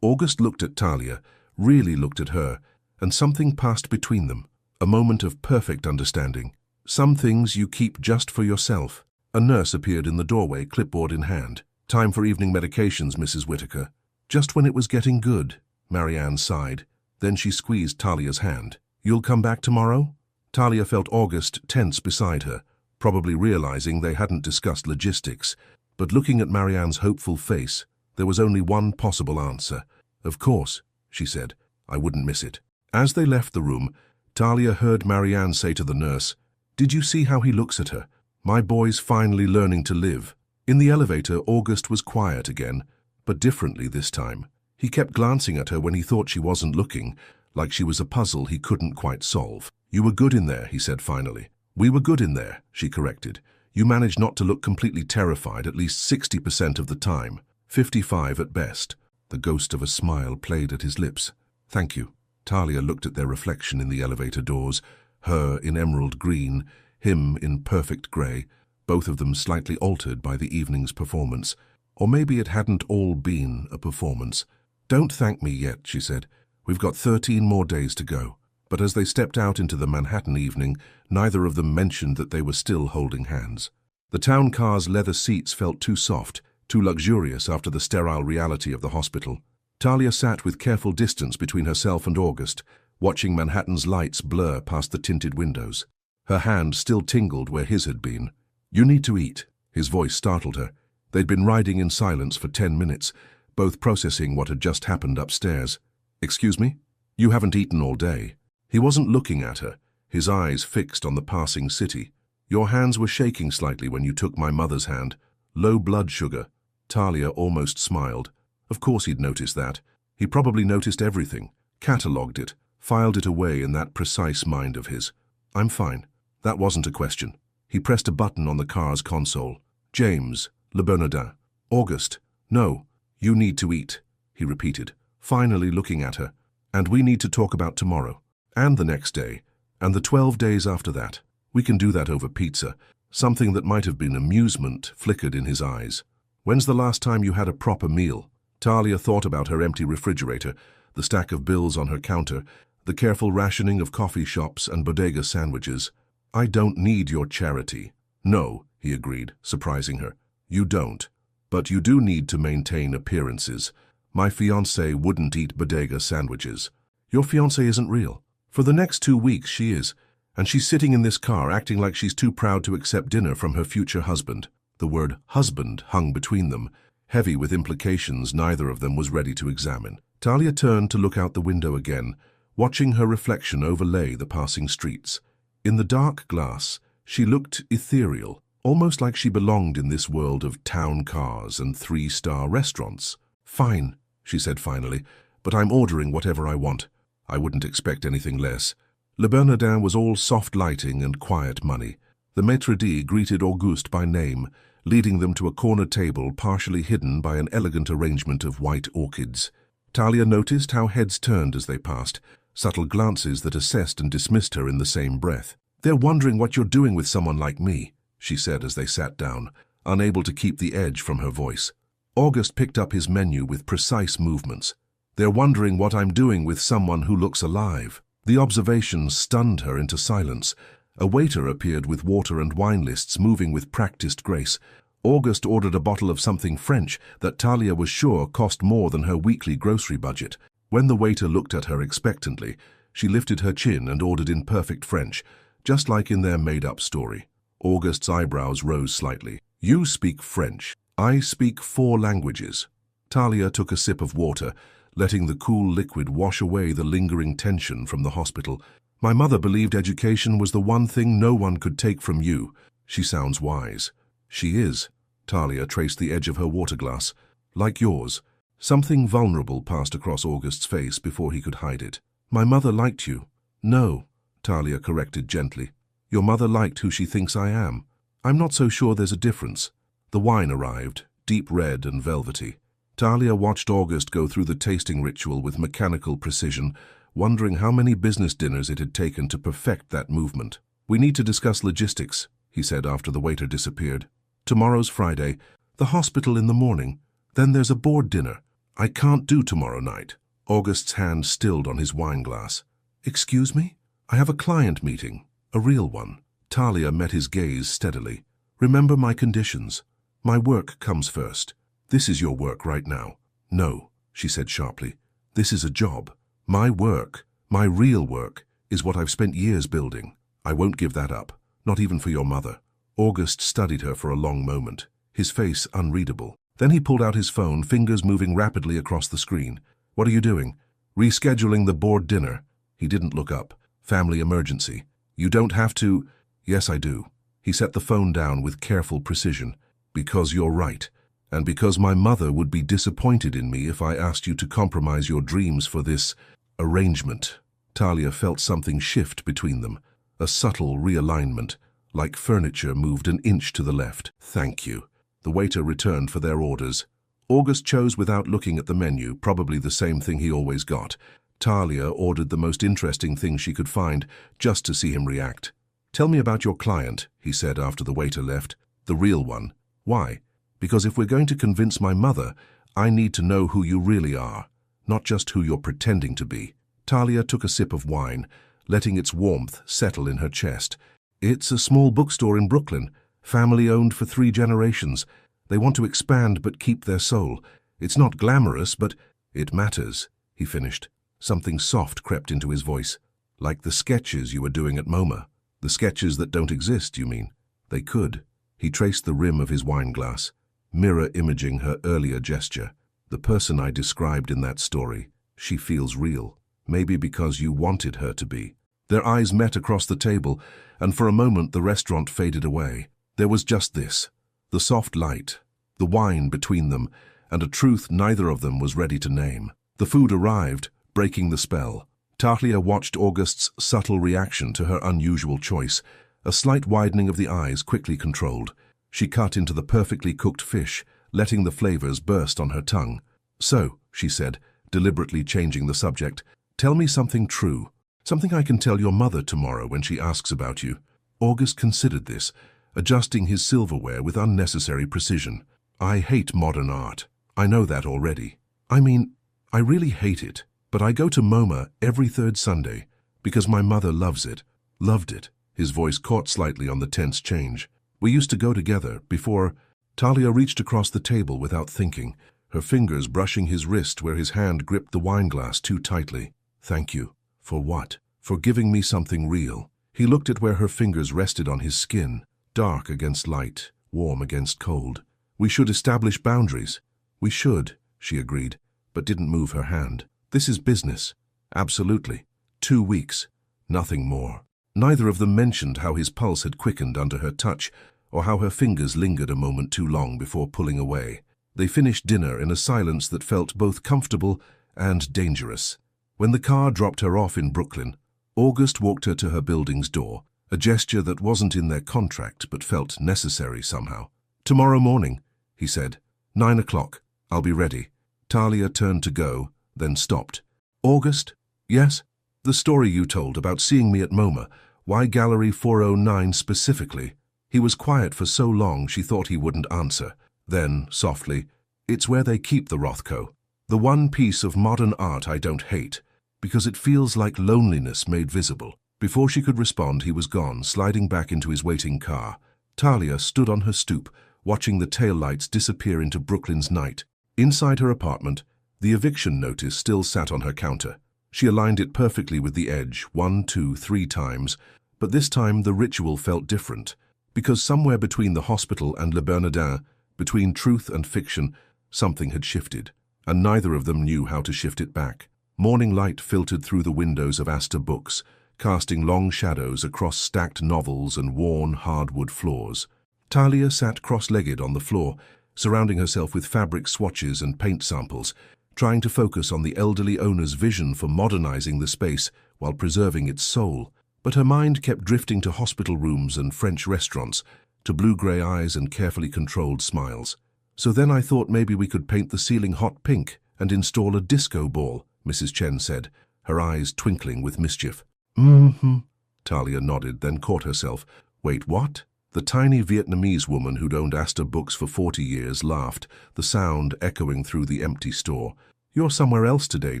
August looked at Talia, really looked at her, and something passed between them, a moment of perfect understanding. Some things you keep just for yourself. A nurse appeared in the doorway, clipboard in hand. Time for evening medications, Mrs. Whitaker. Just when it was getting good, Marianne sighed. Then she squeezed Talia's hand. You'll come back tomorrow? Talia felt August tense beside her, probably realizing they hadn't discussed logistics. But looking at Marianne's hopeful face, there was only one possible answer. Of course, she said. I wouldn't miss it. As they left the room, Talia heard Marianne say to the nurse, Did you see how he looks at her? My boy's finally learning to live. In the elevator, August was quiet again, but differently this time. He kept glancing at her when he thought she wasn't looking, like she was a puzzle he couldn't quite solve. You were good in there, he said finally. We were good in there, she corrected. You managed not to look completely terrified at least 60% of the time, 55 at best. The ghost of a smile played at his lips. Thank you. Talia looked at their reflection in the elevator doors, her in emerald green, him in perfect grey, both of them slightly altered by the evening's performance. Or maybe it hadn't all been a performance. Don't thank me yet, she said. We've got 13 more days to go. But as they stepped out into the Manhattan evening, neither of them mentioned that they were still holding hands. The town car's leather seats felt too soft, too luxurious after the sterile reality of the hospital. Talia sat with careful distance between herself and August, watching Manhattan's lights blur past the tinted windows. Her hand still tingled where his had been. You need to eat. His voice startled her. They'd been riding in silence for 10 minutes, both processing what had just happened upstairs. Excuse me? You haven't eaten all day. He wasn't looking at her, his eyes fixed on the passing city. Your hands were shaking slightly when you took my mother's hand. Low blood sugar. Talia almost smiled. Of course he'd noticed that. He probably noticed everything, catalogued it, filed it away in that precise mind of his. I'm fine. That wasn't a question. He pressed a button on the car's console. James, Le Bernardin. August. No, you need to eat, he repeated, finally looking at her. And we need to talk about tomorrow. And the next day. And the 12 days after that. We can do that over pizza. Something that might have been amusement flickered in his eyes. When's the last time you had a proper meal? Talia thought about her empty refrigerator, the stack of bills on her counter, the careful rationing of coffee shops and bodega sandwiches. I don't need your charity. No, he agreed, surprising her. You don't. But you do need to maintain appearances. My fiancée wouldn't eat bodega sandwiches. Your fiancée isn't real. For the next 2 weeks she is, and she's sitting in this car acting like she's too proud to accept dinner from her future husband. The word husband hung between them, heavy with implications neither of them was ready to examine. Talia turned to look out the window again, watching her reflection overlay the passing streets. In the dark glass, she looked ethereal, almost like she belonged in this world of town cars and 3-star restaurants. Fine, she said finally, but I'm ordering whatever I want. I wouldn't expect anything less. Le Bernardin was all soft lighting and quiet money. The maitre d' greeted Auguste by name, leading them to a corner table partially hidden by an elegant arrangement of white orchids. Talia noticed how heads turned as they passed, subtle glances that assessed and dismissed her in the same breath. They're wondering what you're doing with someone like me, she said as they sat down, unable to keep the edge from her voice. August picked up his menu with precise movements. They're wondering what I'm doing with someone who looks alive. The observation stunned her into silence. A waiter appeared with water and wine lists moving with practiced grace. August ordered a bottle of something French that Talia was sure cost more than her weekly grocery budget. When the waiter looked at her expectantly, she lifted her chin and ordered in perfect French, just like in their made-up story. August's eyebrows rose slightly. You speak French. I speak 4 languages. Talia took a sip of water, letting the cool liquid wash away the lingering tension from the hospital. My mother believed education was the one thing no one could take from you. She sounds wise. She is. Talia traced the edge of her water glass. Like yours. Something vulnerable passed across August's face before he could hide it. My mother liked you. No, Talia corrected gently. Your mother liked who she thinks I am. I'm not so sure there's a difference. The wine arrived, deep red and velvety. Talia watched August go through the tasting ritual with mechanical precision, wondering how many business dinners it had taken to perfect that movement. We need to discuss logistics, he said after the waiter disappeared. Tomorrow's Friday, the hospital in the morning. Then there's a board dinner. I can't do tomorrow night. August's hand stilled on his wine glass. Excuse me? I have a client meeting. A real one. Talia met his gaze steadily. Remember my conditions. My work comes first. This is your work right now. No, she said sharply. This is a job. My work, my real work, is what I've spent years building. I won't give that up, not even for your mother. August studied her for a long moment, his face unreadable. Then he pulled out his phone, fingers moving rapidly across the screen. What are you doing? Rescheduling the board dinner. He didn't look up. Family emergency. You don't have to. Yes, I do. He set the phone down with careful precision. Because you're right. And because my mother would be disappointed in me if I asked you to compromise your dreams for this arrangement. Talia felt something shift between them, a subtle realignment, like furniture moved an inch to the left. Thank you. The waiter returned for their orders. August chose without looking at the menu, probably the same thing he always got. Talia ordered the most interesting thing she could find, just to see him react. Tell me about your client, he said after the waiter left. The real one. Why? Because if we're going to convince my mother, I need to know who you really are, not just who you're pretending to be. Talia took a sip of wine, letting its warmth settle in her chest. It's a small bookstore in Brooklyn, family-owned for 3 generations. They want to expand but keep their soul. It's not glamorous, but it matters, he finished. Something soft crept into his voice. Like the sketches you were doing at MoMA. The sketches that don't exist, you mean? They could. He traced the rim of his wine glass, mirror imaging her earlier gesture. The person I described in that story, she feels real. Maybe because you wanted her to be. Their eyes met across the table, and for a moment the restaurant faded away. There was just this, the soft light, the wine between them, and a truth neither of them was ready to name. The food arrived, breaking the spell. Talia watched August's subtle reaction to her unusual choice, a slight widening of the eyes quickly controlled. She cut into the perfectly cooked fish, letting the flavors burst on her tongue. So, she said, deliberately changing the subject, tell me something true, something I can tell your mother tomorrow when she asks about you. August considered this, adjusting his silverware with unnecessary precision. I hate modern art. I know that already. I mean, I really hate it, but I go to MoMA every 3rd Sunday because my mother loves it. Loved it. His voice caught slightly on the tense change. We used to go together before. Talia reached across the table without thinking, her fingers brushing his wrist where his hand gripped the wineglass too tightly. Thank you. For what? For giving me something real. He looked at where her fingers rested on his skin, dark against light, warm against cold. We should establish boundaries. We should, she agreed, but didn't move her hand. This is business. Absolutely. 2 weeks. Nothing more. Neither of them mentioned how his pulse had quickened under her touch, or how her fingers lingered a moment too long before pulling away. They finished dinner in a silence that felt both comfortable and dangerous. When the car dropped her off in Brooklyn, August walked her to her building's door, a gesture that wasn't in their contract but felt necessary somehow. Tomorrow morning, he said. 9 o'clock. I'll be ready. Talia turned to go, then stopped. August? Yes? The story you told about seeing me at MoMA, why Gallery 409 specifically? He was quiet for so long she thought he wouldn't answer. Then, softly, it's where they keep the Rothko. The one piece of modern art I don't hate, because it feels like loneliness made visible. Before she could respond, he was gone, sliding back into his waiting car. Talia stood on her stoop, watching the taillights disappear into Brooklyn's night. Inside her apartment, the eviction notice still sat on her counter. She aligned it perfectly with the edge, 1, 2, 3 times, but this time the ritual felt different, because somewhere between the hospital and Le Bernardin, between truth and fiction, something had shifted, and neither of them knew how to shift it back. Morning light filtered through the windows of Astor Books, casting long shadows across stacked novels and worn hardwood floors. Talia sat cross-legged on the floor, surrounding herself with fabric swatches and paint samples, trying to focus on the elderly owner's vision for modernizing the space while preserving its soul. But her mind kept drifting to hospital rooms and French restaurants, to blue-gray eyes and carefully controlled smiles. So then I thought maybe we could paint the ceiling hot pink and install a disco ball, Mrs. Chen said, her eyes twinkling with mischief. Mm-hmm. Talia nodded, then caught herself. Wait, what? The tiny Vietnamese woman who'd owned Astor Books for 40 years laughed, the sound echoing through the empty store. You're somewhere else today,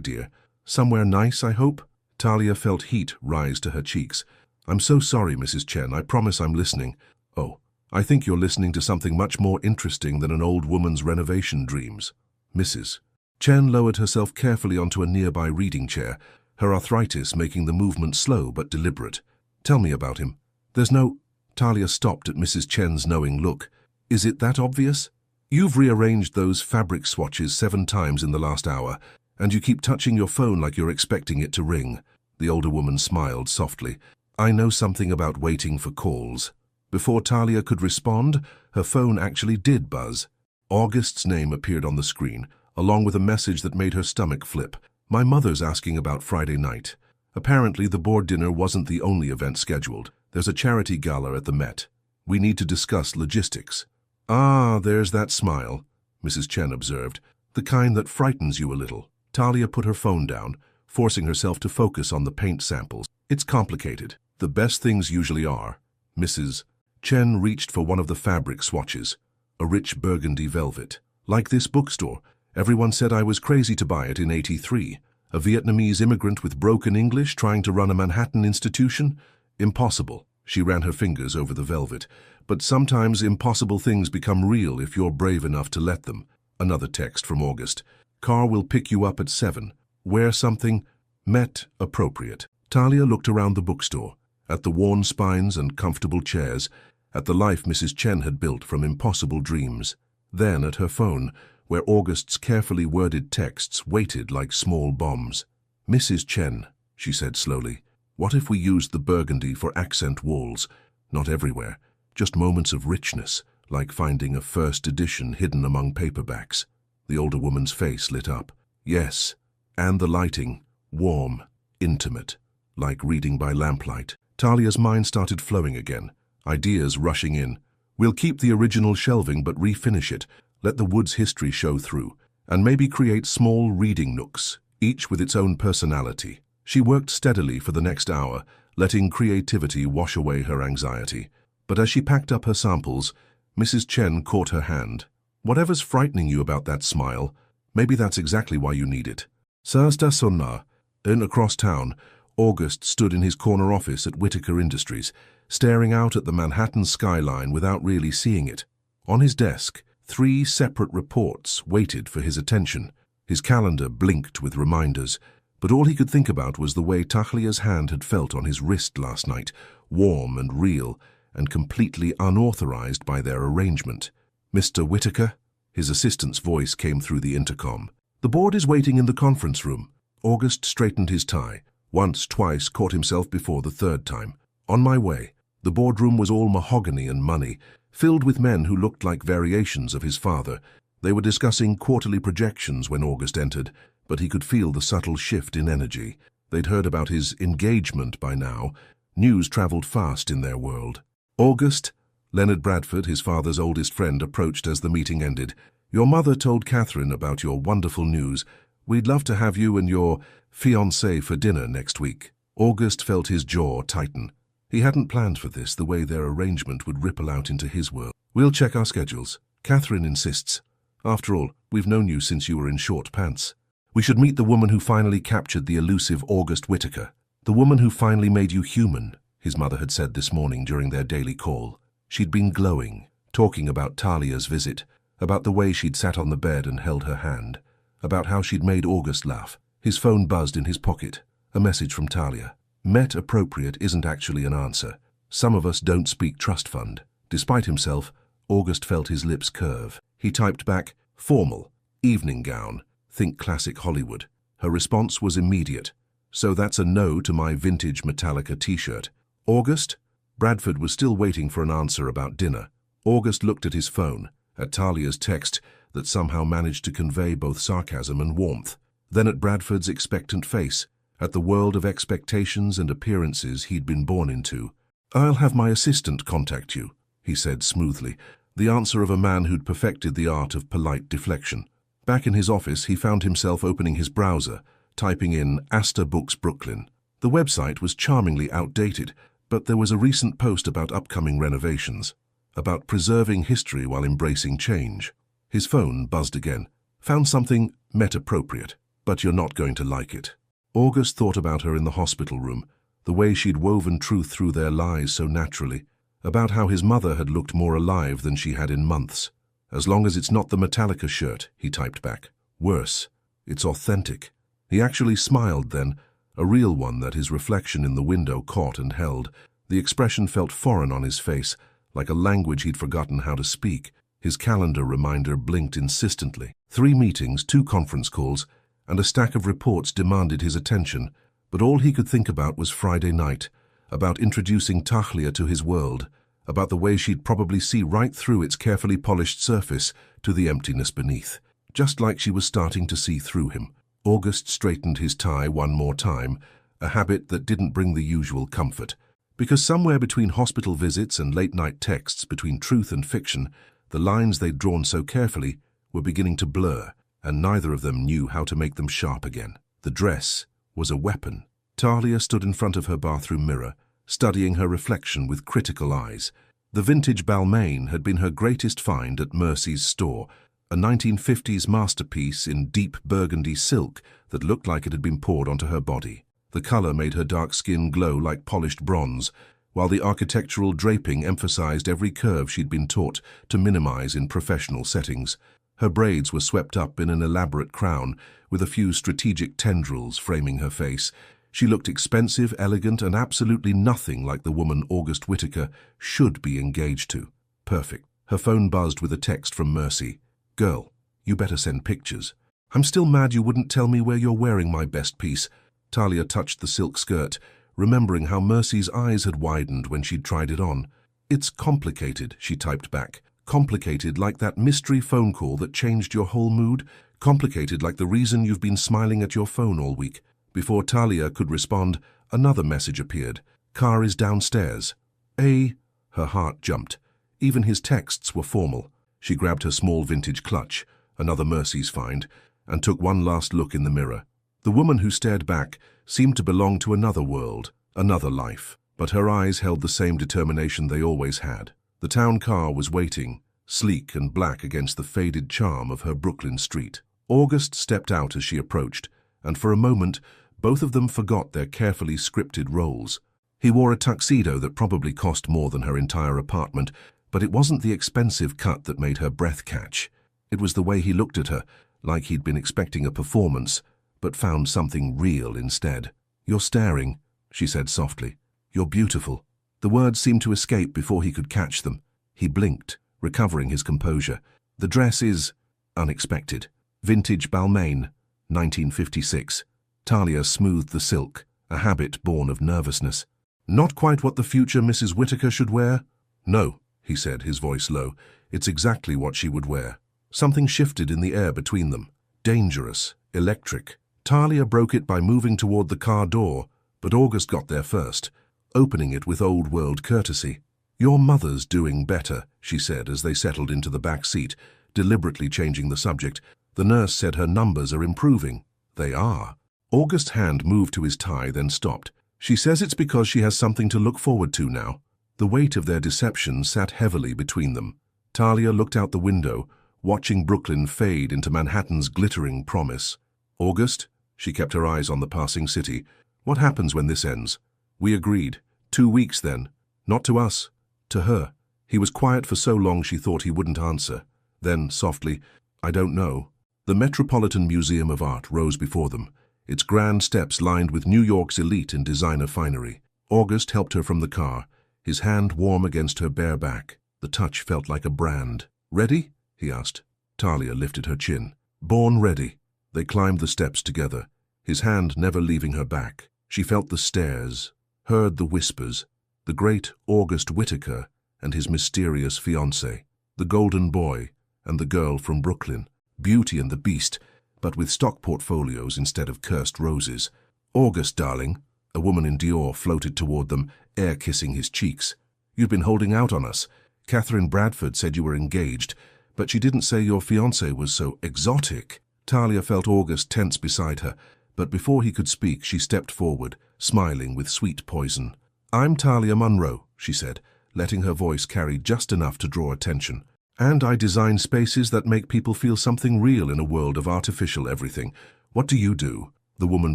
dear. Somewhere nice, I hope? Talia felt heat rise to her cheeks. I'm so sorry, Mrs. Chen. I promise I'm listening. Oh, I think you're listening to something much more interesting than an old woman's renovation dreams. Mrs. Chen lowered herself carefully onto a nearby reading chair, her arthritis making the movement slow but deliberate. Tell me about him. There's no... Talia stopped at Mrs. Chen's knowing look. Is it that obvious? You've rearranged those fabric swatches 7 times in the last hour, and you keep touching your phone like you're expecting it to ring. The older woman smiled softly. I know something about waiting for calls. Before Talia could respond, her phone actually did buzz. August's name appeared on the screen, along with a message that made her stomach flip. My mother's asking about Friday night. Apparently the board dinner wasn't the only event scheduled. There's a charity gala at the Met. We need to discuss logistics. Ah, there's that smile, Mrs. Chen observed, the kind that frightens you a little. Talia put her phone down, forcing herself to focus on the paint samples. It's complicated. The best things usually are. Mrs. Chen reached for one of the fabric swatches, a rich burgundy velvet. Like this bookstore, everyone said I was crazy to buy it in '83. A Vietnamese immigrant with broken English trying to run a Manhattan institution? Impossible. She ran her fingers over the velvet. But sometimes impossible things become real if you're brave enough to let them. Another text from August. Car will pick you up at 7. Wear something Met appropriate. Talia looked around the bookstore, at the worn spines and comfortable chairs, at the life Mrs. Chen had built from impossible dreams. Then at her phone, where August's carefully worded texts waited like small bombs. Mrs. Chen, she said slowly, what if we used the burgundy for accent walls? Not everywhere, just moments of richness, like finding a first edition hidden among paperbacks. The older woman's face lit up. Yes, and the lighting, warm, intimate, like reading by lamplight. Talia's mind started flowing again, ideas rushing in. We'll keep the original shelving but refinish it, let the wood's history show through, and maybe create small reading nooks, each with its own personality. She worked steadily for the next hour, letting creativity wash away her anxiety. But as she packed up her samples, Mrs. Chen caught her hand. Whatever's frightening you about that smile, maybe that's exactly why you need it. Thursday Sonna, in across town, August stood in his corner office at Whitaker Industries, staring out at the Manhattan skyline without really seeing it. On his desk, 3 separate reports waited for his attention. His calendar blinked with reminders, but all he could think about was the way Talia's hand had felt on his wrist last night, warm and real, and completely unauthorized by their arrangement. Mr. Whitaker? His assistant's voice came through the intercom. The board is waiting in the conference room. August straightened his tie. Once, twice, caught himself before the 3rd time. On my way. The boardroom was all mahogany and money, filled with men who looked like variations of his father. They were discussing quarterly projections when August entered, but he could feel the subtle shift in energy. They'd heard about his engagement by now. News traveled fast in their world. August, Leonard Bradford, his father's oldest friend, approached as the meeting ended. Your mother told Catherine about your wonderful news. We'd love to have you and your fiancé for dinner next week. August felt his jaw tighten. He hadn't planned for this, the way their arrangement would ripple out into his world. We'll check our schedules. Catherine insists. After all, we've known you since you were in short pants. We should meet the woman who finally captured the elusive August Whitaker. The woman who finally made you human, his mother had said this morning during their daily call. She'd been glowing, talking about Talia's visit, about the way she'd sat on the bed and held her hand, about how she'd made August laugh. His phone buzzed in his pocket, a message from Talia. Met appropriate isn't actually an answer. Some of us don't speak trust fund. Despite himself, August felt his lips curve. He typed back, formal, evening gown, think classic Hollywood. Her response was immediate. So that's a no to my vintage Metallica t-shirt. August? Bradford was still waiting for an answer about dinner. August looked at his phone, at Talia's text that somehow managed to convey both sarcasm and warmth. Then at Bradford's expectant face, at the world of expectations and appearances he'd been born into. I'll have my assistant contact you, he said smoothly, the answer of a man who'd perfected the art of polite deflection. Back in his office, he found himself opening his browser, typing in Astor Books Brooklyn. The website was charmingly outdated, but there was a recent post about upcoming renovations, about preserving history while embracing change. His phone buzzed again. Found something Met appropriate. but you're not going to like it. August thought about her in the hospital room, the way she'd woven truth through their lies so naturally, about how his mother had looked more alive than she had in months. As long as it's not the Metallica shirt, he typed back. Worse, it's authentic. He actually smiled then, a real one that his reflection in the window caught and held. The expression felt foreign on his face, like a language he'd forgotten how to speak. His calendar reminder blinked insistently. 3 meetings, 2 conference calls, and a stack of reports demanded his attention, but all he could think about was Friday night, about introducing Tahlia to his world, about the way she'd probably see right through its carefully polished surface to the emptiness beneath, just like she was starting to see through him. August straightened his tie one more time, a habit that didn't bring the usual comfort, because somewhere between hospital visits and late-night texts, between truth and fiction, the lines they'd drawn so carefully were beginning to blur, and neither of them knew how to make them sharp again. The dress was a weapon. Tahlia stood in front of her bathroom mirror, studying her reflection with critical eyes. The vintage Balmain had been her greatest find at Mercy's store, a 1950s masterpiece in deep burgundy silk that looked like it had been poured onto her body. The color made her dark skin glow like polished bronze, while the architectural draping emphasized every curve she'd been taught to minimize in professional settings. Her braids were swept up in an elaborate crown, with a few strategic tendrils framing her face. She looked expensive, elegant, and absolutely nothing like the woman August Whitaker should be engaged to. Perfect. Her phone buzzed with a text from Mercy. "Girl, you better send pictures. I'm still mad you wouldn't tell me where you're wearing my best piece." Tahlia touched the silk skirt, remembering how Mercy's eyes had widened when she'd tried it on. "It's complicated," she typed back. "Complicated like that mystery phone call that changed your whole mood. Complicated like the reason you've been smiling at your phone all week." Before Tahlia could respond, another message appeared. "Car is downstairs." Her heart jumped. Even his texts were formal. She grabbed her small vintage clutch, another Mercy's find, and took one last look in the mirror. The woman who stared back seemed to belong to another world, another life, but her eyes held the same determination they always had. The town car was waiting, sleek and black against the faded charm of her Brooklyn street. August stepped out as she approached, and for a moment, both of them forgot their carefully scripted roles. He wore a tuxedo that probably cost more than her entire apartment, but it wasn't the expensive cut that made her breath catch. It was the way he looked at her, like he'd been expecting a performance, but found something real instead. "You're staring," she said softly. "You're beautiful." The words seemed to escape before he could catch them. He blinked, recovering his composure. "The dress is unexpected. Vintage Balmain, 1956. Tahlia smoothed the silk, a habit born of nervousness. "Not quite what the future Mrs. Whitaker should wear?" "No," he said, his voice low. "It's exactly what she would wear." Something shifted in the air between them. Dangerous, electric. Tahlia broke it by moving toward the car door, but August got there first, opening it with old-world courtesy. "Your mother's doing better," she said as they settled into the back seat, deliberately changing the subject. "The nurse said her numbers are improving." "They are." August's hand moved to his tie, then stopped. "She says it's because she has something to look forward to now." The weight of their deception sat heavily between them. Tahlia looked out the window, watching Brooklyn fade into Manhattan's glittering promise. "August," she kept her eyes on the passing city, "what happens when this ends?" "We agreed. 2 weeks then. Not to us, to her." He was quiet for so long she thought he wouldn't answer. Then, softly, "I don't know." The Metropolitan Museum of Art rose before them, its grand steps lined with New York's elite in designer finery. August helped her from the car, his hand warm against her bare back. The touch felt like a brand. "Ready?" he asked. Tahlia lifted her chin. "Born ready." They climbed the steps together, his hand never leaving her back. She felt the stares, heard the whispers, the great August Whitaker and his mysterious fiancé, the golden boy and the girl from Brooklyn, Beauty and the Beast, but with stock portfolios instead of cursed roses. "August, darling," a woman in Dior floated toward them, air-kissing his cheeks. "You've been holding out on us. Catherine Bradford said you were engaged, but she didn't say your fiancé was so exotic." Tahlia felt August tense beside her, but before he could speak, she stepped forward, smiling with sweet poison. "I'm Tahlia Munro," she said, letting her voice carry just enough to draw attention. "And I design spaces that make people feel something real in a world of artificial everything. What do you do? The woman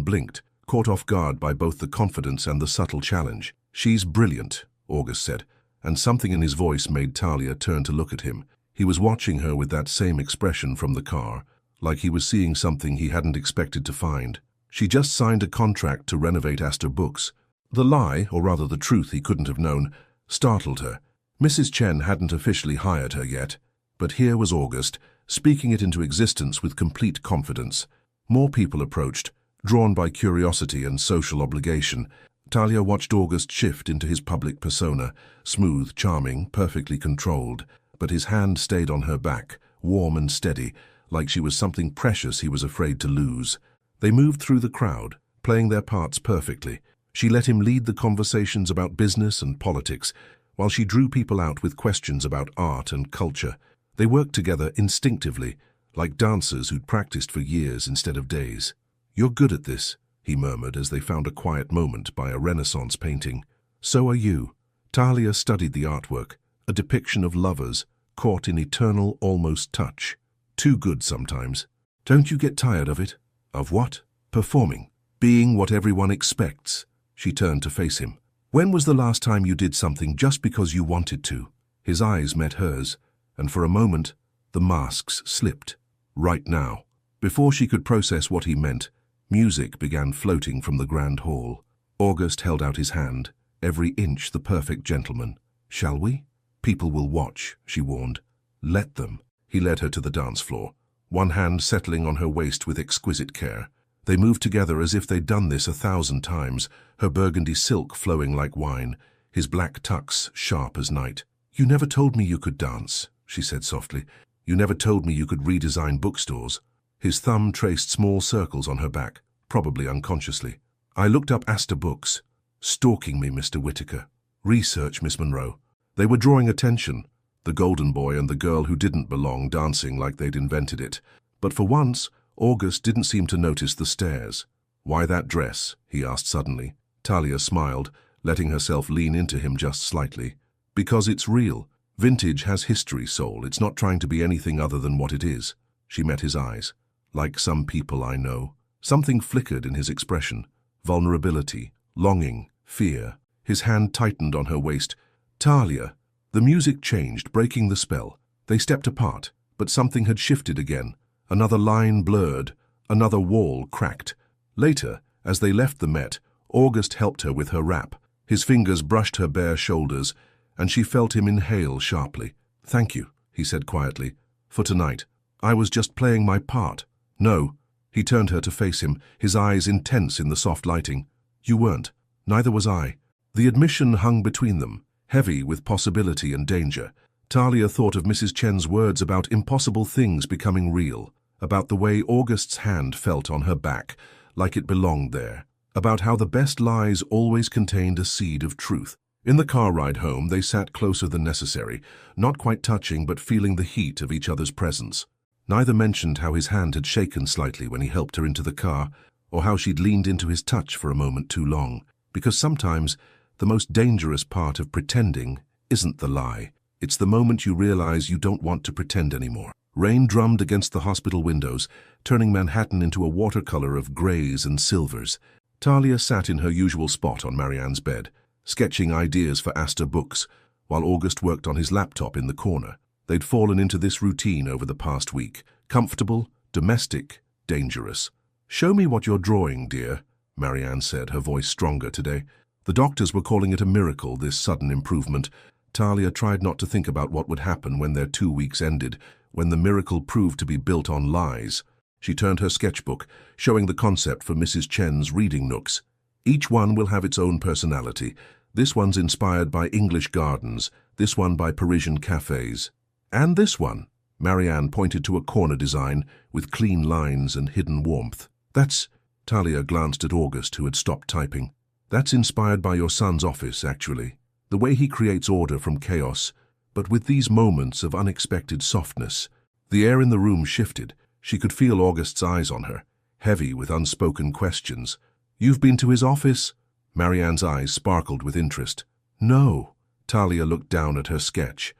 blinked, caught off guard by both the confidence and the subtle challenge. She's brilliant, August said, and something in his voice made Talia turn to look at him. He was watching her with that same expression from the car, like he was seeing something he hadn't expected to find. She just signed a contract to renovate Astor Books. The lie, or rather the truth he couldn't have known, startled her. Mrs. Chen hadn't officially hired her yet, but here was August, speaking it into existence with complete confidence. More people approached, drawn by curiosity and social obligation. Talia watched August shift into his public persona, smooth, charming, perfectly controlled, but his hand stayed on her back, warm and steady, like she was something precious he was afraid to lose. They moved through the crowd, playing their parts perfectly. She let him lead the conversations about business and politics, while she drew people out with questions about art and culture. They worked together instinctively, like dancers who'd practiced for years instead of days. "You're good at this," he murmured as they found a quiet moment by a Renaissance painting. "So are you." Talia studied the artwork, a depiction of lovers, caught in eternal, almost touch. Too good sometimes. "Don't you get tired of it?" "Of what?" "Performing. Being what everyone expects." She turned to face him. "When was the last time you did something just because you wanted to?" His eyes met hers, and for a moment, the masks slipped. Right now. Before she could process what he meant, music began floating from the grand hall. August held out his hand, every inch the perfect gentleman. "Shall we?" "People will watch," she warned. "Let them." He led her to the dance floor, one hand settling on her waist with exquisite care. They moved together as if they'd done this 1,000 times, her burgundy silk flowing like wine, his black tux sharp as night. "You never told me you could dance," she said softly. "You never told me you could redesign bookstores." His thumb traced small circles on her back, probably unconsciously. "I looked up Astor Books." "Stalking me, Mr. Whitaker." "Research, Miss Monroe." They were drawing attention, the golden boy and the girl who didn't belong dancing like they'd invented it. But for once, August didn't seem to notice the stares. "Why that dress?" he asked suddenly. Talia smiled, letting herself lean into him just slightly. "Because it's real. Vintage has history, soul. It's not trying to be anything other than what it is." She met his eyes. "Like some people I know." Something flickered in his expression. Vulnerability, longing, fear. His hand tightened on her waist. "Talia." The music changed, breaking the spell. They stepped apart, but something had shifted again. Another line blurred, another wall cracked. Later, as they left the Met, August helped her with her wrap. His fingers brushed her bare shoulders, and she felt him inhale sharply. "Thank you," he said quietly, "for tonight. I was just playing my part." "No." He turned her to face him, his eyes intense in the soft lighting. "You weren't. Neither was I." The admission hung between them, heavy with possibility and danger. Talia thought of Mrs. Chen's words about impossible things becoming real, about the way August's hand felt on her back, like it belonged there, about how the best lies always contained a seed of truth. In the car ride home, they sat closer than necessary, not quite touching but feeling the heat of each other's presence. Neither mentioned how his hand had shaken slightly when he helped her into the car, or how she'd leaned into his touch for a moment too long, because sometimes the most dangerous part of pretending isn't the lie. It's the moment you realize you don't want to pretend anymore. Rain drummed against the hospital windows, turning Manhattan into a watercolor of grays and silvers. Talia sat in her usual spot on Marianne's bed, sketching ideas for Astor Books, while August worked on his laptop in the corner. They'd fallen into this routine over the past week. Comfortable, domestic, dangerous. "Show me what you're drawing, dear," Marianne said, her voice stronger today. The doctors were calling it a miracle, this sudden improvement. Talia tried not to think about what would happen when their 2 weeks ended, when the miracle proved to be built on lies. She turned her sketchbook, showing the concept for Mrs. Chen's reading nooks. "Each one will have its own personality. This one's inspired by English gardens, this one by Parisian cafes. And this one." Marianne pointed to a corner design with clean lines and hidden warmth. "That's..." Talia glanced at August, who had stopped typing. "That's inspired by your son's office, actually. The way he creates order from chaos, but with these moments of unexpected softness." The air in the room shifted. She could feel August's eyes on her, heavy with unspoken questions. "You've been to his office?" Marianne's eyes sparkled with interest. "No." Talia looked down at her sketch.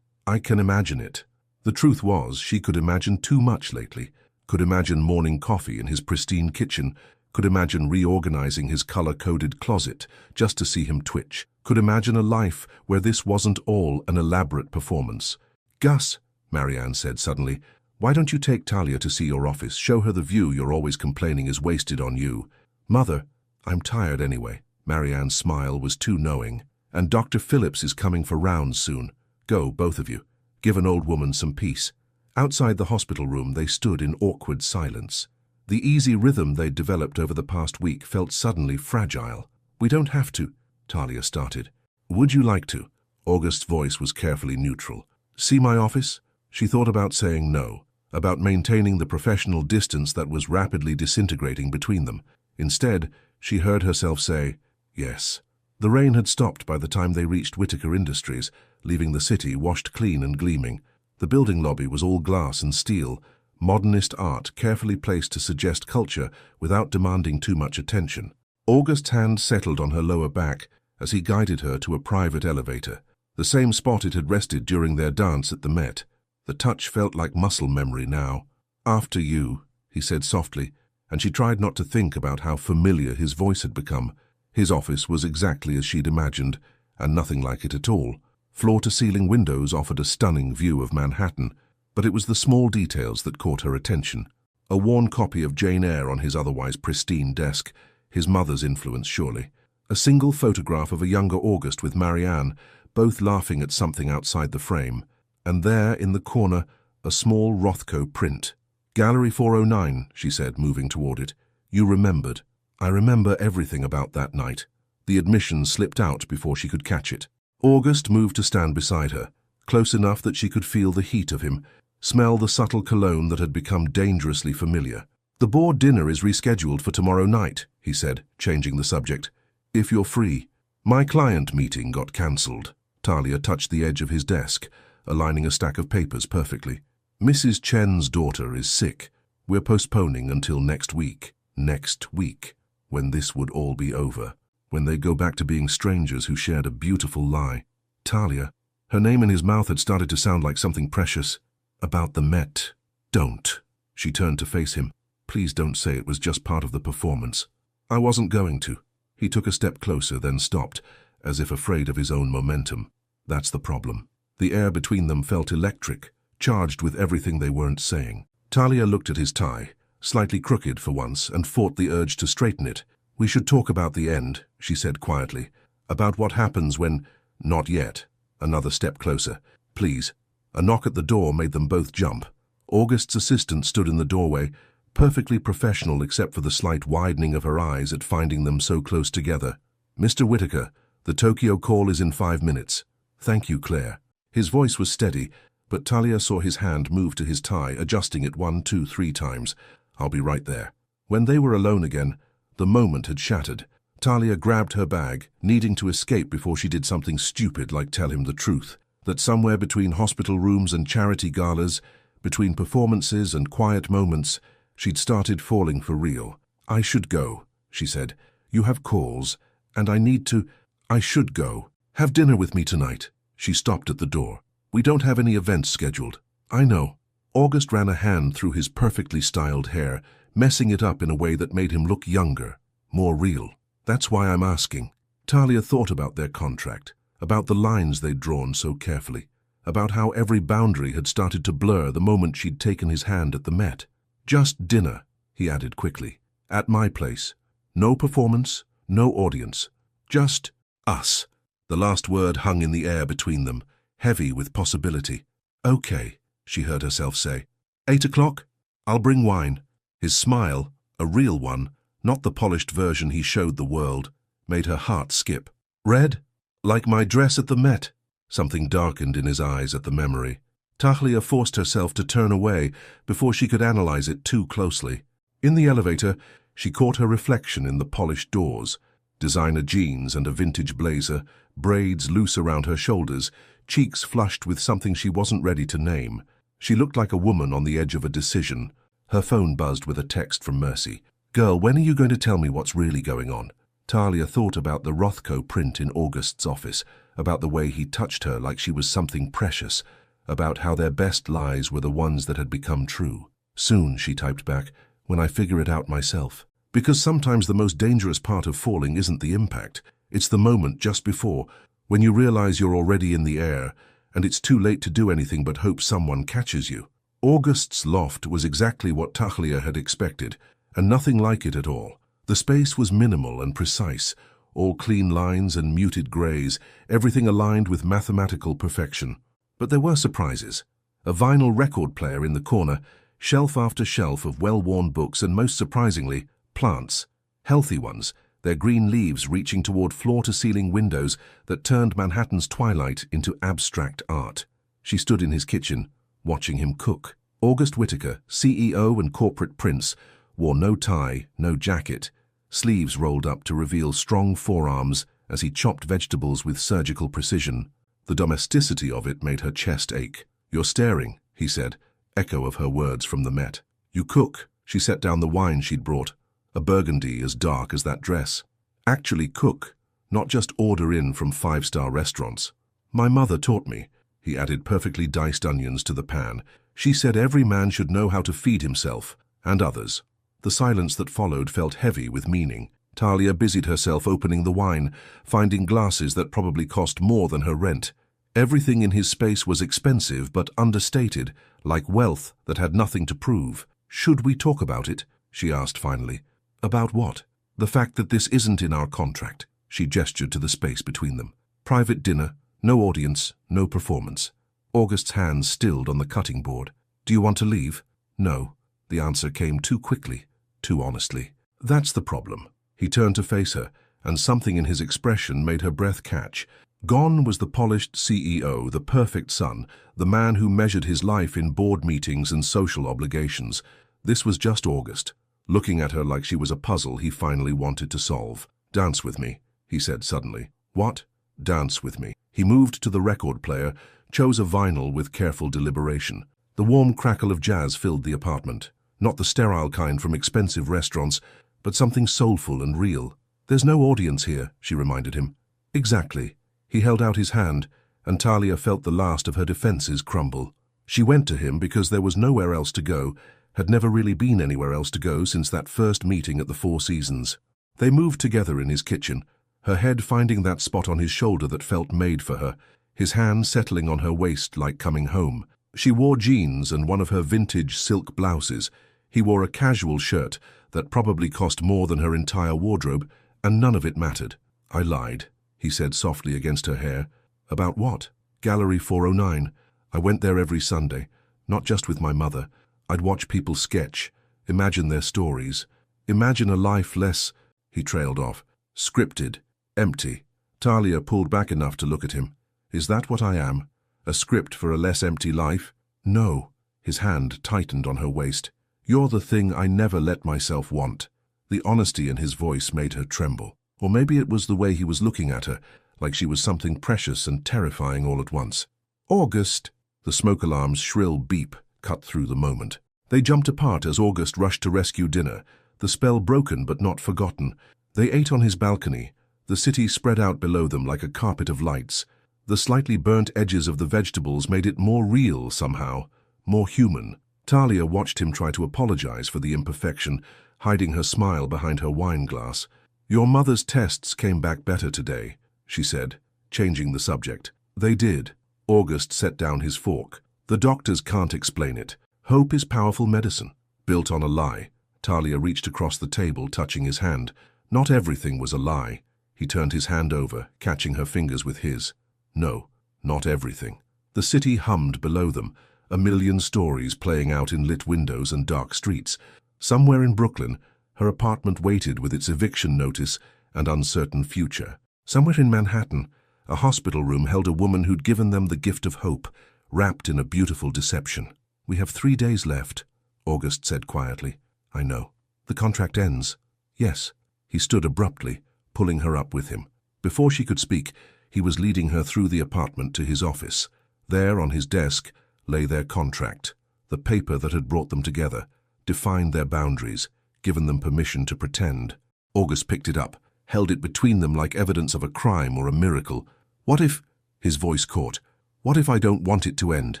I can imagine it." The truth was, she could imagine too much lately. could imagine morning coffee in his pristine kitchen, could imagine reorganizing his color-coded closet just to see him twitch, could imagine a life where this wasn't all an elaborate performance. "Gus," Marianne said suddenly, "why don't you take Talia to see your office? Show her the view you're always complaining is wasted on you." "Mother, I'm tired anyway." Marianne's smile was too knowing. "And Dr. Phillips is coming for rounds soon. Go, both of you. Give an old woman some peace." Outside the hospital room, they stood in awkward silence. The easy rhythm they'd developed over the past week felt suddenly fragile. "We don't have to," Talia started. "Would you like to?" August's voice was carefully neutral. "See my office?" She thought about saying no, about maintaining the professional distance that was rapidly disintegrating between them. Instead, she heard herself say, "Yes." The rain had stopped by the time they reached Whitaker Industries, leaving the city washed clean and gleaming. The building lobby was all glass and steel, modernist art carefully placed to suggest culture without demanding too much attention. August's hand settled on her lower back as he guided her to a private elevator, the same spot it had rested during their dance at the Met. The touch felt like muscle memory now. "After you," he said softly, and she tried not to think about how familiar his voice had become. His office was exactly as she'd imagined, and nothing like it at all. Floor-to-ceiling windows offered a stunning view of Manhattan, but it was the small details that caught her attention. A worn copy of Jane Eyre on his otherwise pristine desk, his mother's influence surely. A single photograph of a younger August with Marianne, both laughing at something outside the frame. And there, in the corner, a small Rothko print. "Gallery 409, she said, moving toward it. "You remembered." "I remember everything about that night." The admission slipped out before she could catch it. August moved to stand beside her, close enough that she could feel the heat of him, smell the subtle cologne that had become dangerously familiar. "The board dinner is rescheduled for tomorrow night," he said, changing the subject. "If you're free." "My client meeting got cancelled." Talia touched the edge of his desk, aligning a stack of papers perfectly. "Mrs. Chen's daughter is sick. We're postponing until next week." Next week, when this would all be over. When they go back to being strangers who shared a beautiful lie. Talia, her name in his mouth had started to sound like something precious. "About the Met." "Don't." She turned to face him. "Please don't say it was just part of the performance." "I wasn't going to." He took a step closer, then stopped, as if afraid of his own momentum. That's the problem. The air between them felt electric, charged with everything they weren't saying. Talia looked at his tie, slightly crooked for once, and fought the urge to straighten it. "We should talk about the end," she said quietly. "About what happens when—" "Not yet." Another step closer. "Please." A knock at the door made them both jump. August's assistant stood in the doorway, perfectly professional except for the slight widening of her eyes at finding them so close together. "Mr. Whitaker, the Tokyo call is in 5 minutes." "Thank you, Claire." His voice was steady, but Talia saw his hand move to his tie, adjusting it 1, 2, 3 times. "I'll be right there." When they were alone again, the moment had shattered. Talia grabbed her bag, needing to escape before she did something stupid like tell him the truth. That somewhere between hospital rooms and charity galas, between performances and quiet moments, she'd started falling for real. "I should go," she said. "You have calls, and I need to—" "I should go. Have dinner with me tonight." She stopped at the door. "We don't have any events scheduled." "I know." August ran a hand through his perfectly styled hair, messing it up in a way that made him look younger, more real. "That's why I'm asking." Talia thought about their contract, about the lines they'd drawn so carefully, about how every boundary had started to blur the moment she'd taken his hand at the Met. "Just dinner," he added quickly. "At my place. No performance, no audience. Just us." The last word hung in the air between them, heavy with possibility. "Okay," she heard herself say. 8 o'clock? I'll bring wine." His smile, a real one, not the polished version he showed the world, made her heart skip. "Red? Like my dress at the Met?" Something darkened in his eyes at the memory. Talia forced herself to turn away before she could analyze it too closely. In the elevator, she caught her reflection in the polished doors. Designer jeans and a vintage blazer, braids loose around her shoulders, cheeks flushed with something she wasn't ready to name. She looked like a woman on the edge of a decision. Her phone buzzed with a text from Mercy. "Girl, when are you going to tell me what's really going on?" Talia thought about the Rothko print in August's office, about the way he touched her like she was something precious, about how their best lies were the ones that had become true. Soon, she typed back, when I figure it out myself. Because sometimes the most dangerous part of falling isn't the impact. It's the moment just before, when you realize you're already in the air, and it's too late to do anything but hope someone catches you. August's loft was exactly what Talia had expected, and nothing like it at all. The space was minimal and precise, all clean lines and muted grays, everything aligned with mathematical perfection. But there were surprises. A vinyl record player in the corner, shelf after shelf of well-worn books, and most surprisingly, plants. Healthy ones, their green leaves reaching toward floor-to-ceiling windows that turned Manhattan's twilight into abstract art. She stood in his kitchen, watching him cook. August Whitaker, CEO and corporate prince, wore no tie, no jacket, sleeves rolled up to reveal strong forearms as he chopped vegetables with surgical precision. The domesticity of it made her chest ache. "You're staring," he said, echo of her words from the Met. "You cook." She set down the wine she'd brought, a burgundy as dark as that dress. "Actually cook, not just order in from five-star restaurants. My mother taught me," he added perfectly diced onions to the pan. "She said every man should know how to feed himself, and others." The silence that followed felt heavy with meaning. Talia busied herself opening the wine, finding glasses that probably cost more than her rent. Everything in his space was expensive but understated, like wealth that had nothing to prove. "Should we talk about it?" she asked finally. "About what?" "The fact that this isn't in our contract." She gestured to the space between them. "Private dinner, no audience, no performance." August's hands stilled on the cutting board. "Do you want to leave?" "No." The answer came too quickly, too honestly. "That's the problem." He turned to face her, and something in his expression made her breath catch. Gone was the polished CEO, the perfect son, the man who measured his life in board meetings and social obligations. This was just August, looking at her like she was a puzzle he finally wanted to solve. "Dance with me," he said suddenly. "What?" "Dance with me." He moved to the record player, chose a vinyl with careful deliberation. The warm crackle of jazz filled the apartment. Not the sterile kind from expensive restaurants, but something soulful and real. "There's no audience here," she reminded him. "Exactly." He held out his hand, and Talia felt the last of her defenses crumble. She went to him because there was nowhere else to go, had never really been anywhere else to go since that first meeting at the Four Seasons. They moved together in his kitchen, her head finding that spot on his shoulder that felt made for her, his hand settling on her waist like coming home. She wore jeans and one of her vintage silk blouses. He wore a casual shirt that probably cost more than her entire wardrobe, and none of it mattered. "I lied," he said softly against her hair. "About what?" "Gallery 409. I went there every Sunday, not just with my mother. I'd watch people sketch, imagine their stories. Imagine a life less," he trailed off, "scripted, empty." Talia pulled back enough to look at him. "Is that what I am? A script for a less empty life?" "No." His hand tightened on her waist. "You're the thing I never let myself want." The honesty in his voice made her tremble. Or maybe it was the way he was looking at her, like she was something precious and terrifying all at once. "August!" The smoke alarm's shrill beep cut through the moment. They jumped apart as August rushed to rescue dinner, the spell broken but not forgotten. They ate on his balcony, the city spread out below them like a carpet of lights. The slightly burnt edges of the vegetables made it more real somehow, more human. Talia watched him try to apologize for the imperfection, hiding her smile behind her wine glass. "Your mother's tests came back better today," she said, changing the subject. "They did." August set down his fork. "The doctors can't explain it. Hope is powerful medicine, built on a lie." Talia reached across the table, touching his hand. Not everything was a lie. He turned his hand over, catching her fingers with his. No, not everything. The city hummed below them, a million stories playing out in lit windows and dark streets. Somewhere in Brooklyn, her apartment waited with its eviction notice and uncertain future. Somewhere in Manhattan, a hospital room held a woman who'd given them the gift of hope, wrapped in a beautiful deception. "We have 3 days left," August said quietly. "I know. The contract ends." "Yes." He stood abruptly, pulling her up with him. Before she could speak, he was leading her through the apartment to his office. There, on his desk, lay their contract, the paper that had brought them together, defined their boundaries, given them permission to pretend. August picked it up, held it between them like evidence of a crime or a miracle. "What if—" His voice caught. "What if I don't want it to end?"